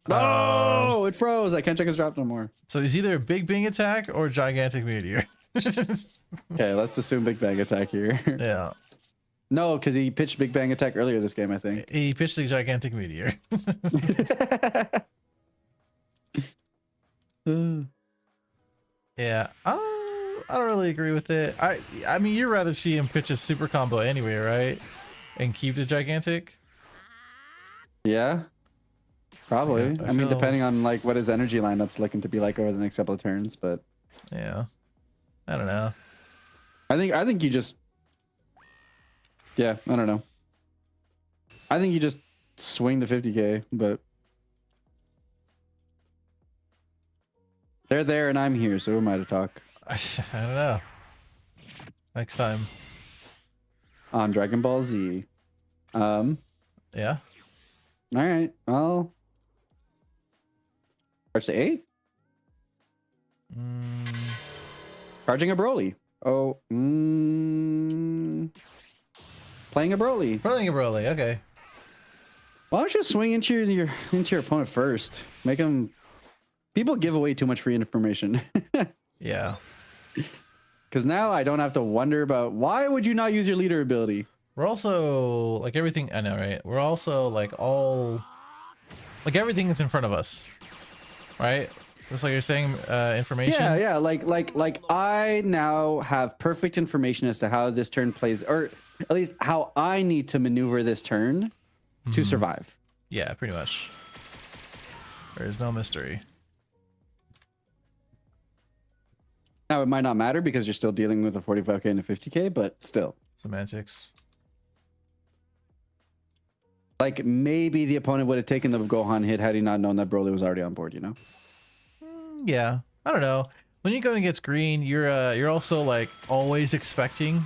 Oh, it froze. I can't check his drop no more. So he's either a Big Bang attack or Gigantic Meteor. Okay, let's assume Big Bang attack here. Yeah. No, because he pitched Big Bang attack earlier this game, I think. He pitched the Gigantic Meteor. Yeah. I don't really agree with it. I mean, you'd rather see him pitch a super combo anyway, right? And keep the Gigantic? Yeah. Probably. Yeah, I mean, depending on like what his energy lineup's looking to be like over the next couple of turns, but yeah. I don't know. I think you just Yeah, I don't know. I think you just swing the 50K, but they're there and I'm here, so who am I to talk? I don't know. Next time. On Dragon Ball Z. Yeah. All right. Well, charge to 8. Charging a Broly. Oh. Playing a Broly. Playing a Broly. Okay. Why don't you swing into your opponent first? Make him. People give away too much free information. Yeah. Because now I don't have to wonder about why would you not use your leader ability. We're also like everything. I know, right? We're also like all like everything is in front of us, right? Just like you're saying, information. Yeah. Like I now have perfect information as to how this turn plays, or at least how I need to maneuver this turn to survive. Yeah, pretty much. There is no mystery. Now it might not matter because you're still dealing with a 45K and a 50K, but still. Semantics. Like maybe the opponent would have taken the Gohan hit had he not known that Broly was already on board, you know? Yeah, I don't know. When you go against green, you're also like always expecting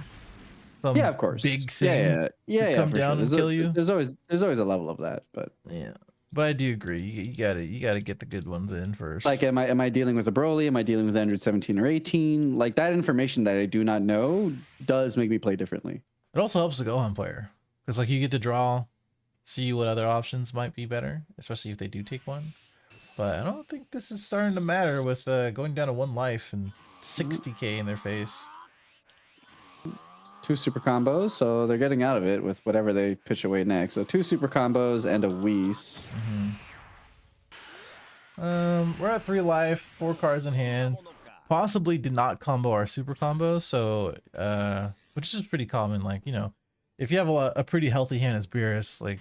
some of course big thing to come down and kill you. There's always a level of that, but yeah. But I do agree. You gotta get the good ones in first. like, am I dealing with a Broly? Am I dealing with Android 17 or 18? Like that information that I do not know does make me play differently. It also helps the Gohan player because like you get to draw, see what other options might be better, especially if they do take one. But I don't think this is starting to matter with going down to 1 life and 60K in their face. 2 super combos, so they're getting out of it with whatever they pitch away next. So 2 super combos and a Whis. We're at 3 life, 4 cards in hand. Possibly did not combo our super combos, so which is pretty common. Like, you know, if you have a pretty healthy hand as Beerus, like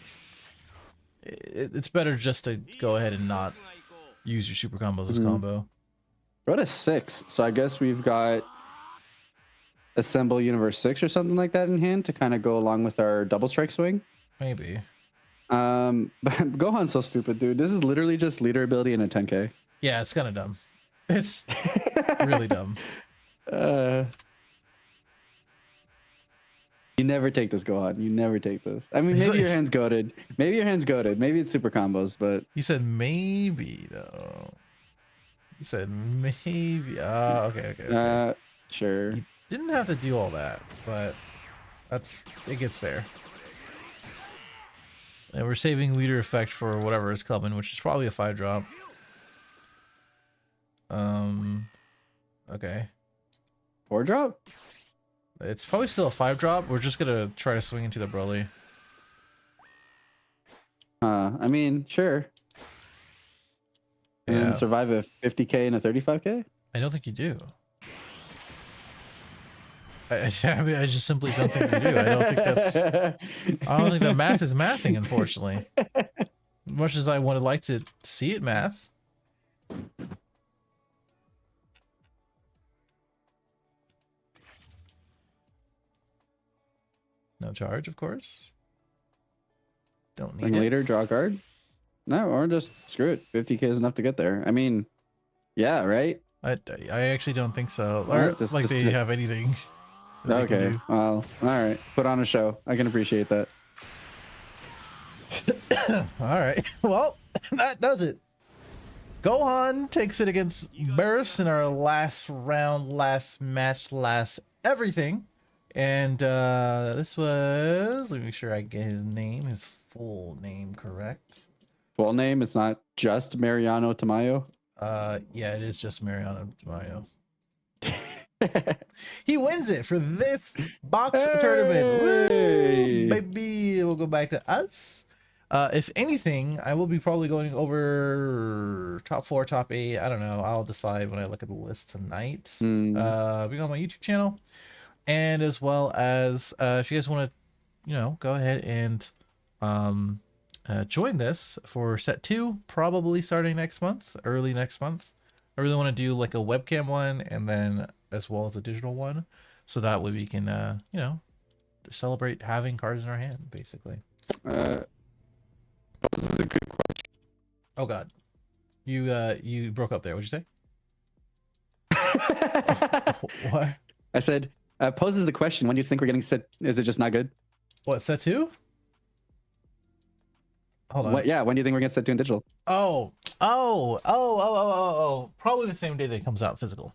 it's better just to go ahead and not use your super combos as combo. We're at a 6, so I guess we've got Assemble Universe 6 or something like that in hand to kind of go along with our double strike swing. Maybe. But Gohan's so stupid, dude. This is literally just leader ability and a 10K. Yeah, it's kind of dumb. It's really dumb. You never take this, Gohan. You never take this. I mean, maybe your hand's goated. Maybe your hand's goated. Maybe it's super combos, but he said maybe though. He said maybe. Okay. Sure. He didn't have to do all that, but it gets there. And we're saving leader effect for whatever is coming, which is probably a 5-drop. Okay. 4-drop? It's probably still a 5-drop. We're just gonna try to swing into the Broly. I mean, sure. And survive a 50K and a 35K? I don't think you do. I mean, I just simply don't think you do. I don't think that math is mathing, unfortunately. Much as I would like to see it math. No charge, of course. Don't need it. Later, draw a card? No, or just screw it. 50K is enough to get there. I mean, yeah, right? I actually don't think so. Or just they have anything. Okay, well, all right. Put on a show. I can appreciate that. All right. Well, that does it. Gohan takes it against Beerus in our last round, last match, last everything. And this was, let me make sure I get his full name correct. Full name? It's not just Mariano Tamayo? Yeah, it is just Mariano Tamayo. He wins it for this box tournament. Woo, baby, we'll go back to us. If anything, I will be probably going over top 4, top 8. I don't know. I'll decide when I look at the list tonight. Being on my YouTube channel, and as well as if you guys want to, go ahead and join this for set 2, probably starting next month, early next month. I really want to do like a webcam one and then as well as a digital one, so that way we can celebrate having cards in our hand, basically. This is a good question. Oh God, you broke up there. What'd you say? What? I said, poses the question, when do you think we're getting set? Is it just not good? What, set 2? Hold on. What, yeah, when do you think we're getting set 2 in digital? Oh. Probably the same day that it comes out physical.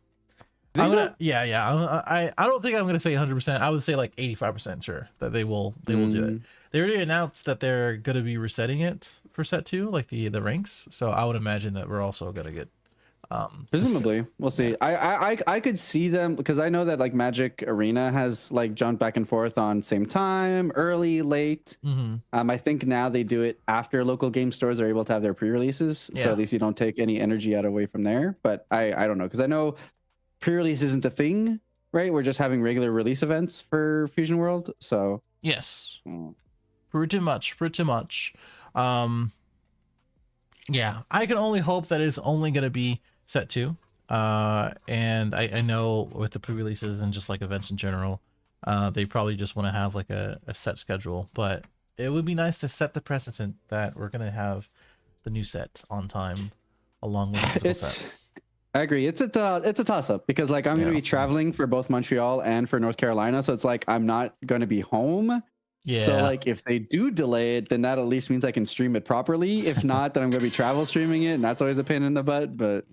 Yeah. I don't think I'm gonna say 100%. I would say like 85% sure that they will do it. They already announced that they're gonna be resetting it for set 2, like the ranks. So I would imagine that we're also gonna get presumably we'll see. Yeah. I could see them, because I know that like Magic Arena has like jumped back and forth on same time, early, late. I think now they do it after local game stores are able to have their pre-releases, so at least you don't take any energy out away from there. But I don't know, because I know pre-release isn't a thing, right? We're just having regular release events for Fusion World. So yes, pretty much. Yeah, I can only hope that it's only going to be set 2. And I know with the pre-releases and just like events in general, they probably just want to have like a set schedule, but it would be nice to set the precedent that we're going to have the new set on time along with the physical set. I agree. It's a toss-up, because like I'm going to be traveling for both Montreal and for North Carolina, so it's like I'm not going to be home. Yeah. So like if they do delay it, then that at least means I can stream it properly. If not, then I'm going to be travel streaming it, and that's always a pain in the butt. But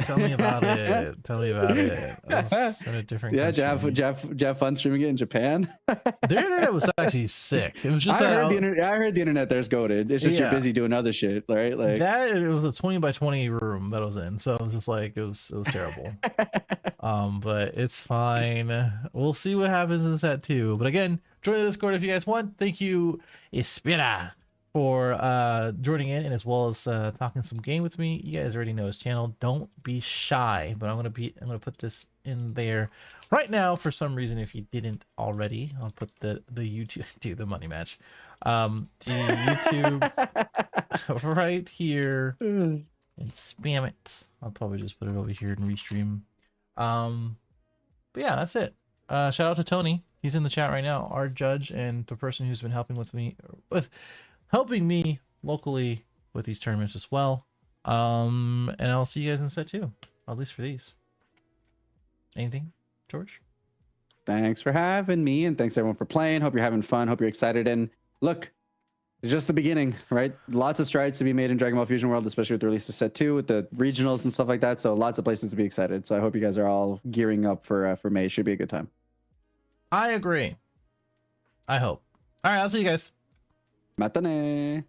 tell me about it. Tell me about it. That's in a different country. Jeff fun streaming it in Japan. Their internet was actually sick. It was just I heard the internet there's goated. It's just you're busy doing other shit, right? Like that. It was a 20 by 20 room that I was in, so it was just like it was terrible. But it's fine. We'll see what happens in set 2. But again, join the Discord if you guys want. Thank you, Espira, for joining in, and as well as talking some game with me. You guys already know his channel. Don't be shy, but I'm gonna put this in there right now for some reason. If you didn't already, I'll put the YouTube the money match the YouTube right here and spam it. I'll probably just put it over here and restream. But yeah, that's it. Shout out to Tony. He's in the chat right now, our judge, and the person who's been helping me locally with these tournaments as well. And I'll see you guys in set 2, at least for these. Anything, George? Thanks for having me, and thanks everyone for playing. Hope you're having fun. Hope you're excited. And look, it's just the beginning, right? Lots of strides to be made in Dragon Ball Fusion World, especially with the release of set 2, with the regionals and stuff like that. So lots of places to be excited. So I hope you guys are all gearing up for May. Should be a good time. I agree. I hope. All right, I'll see you guys. Matane.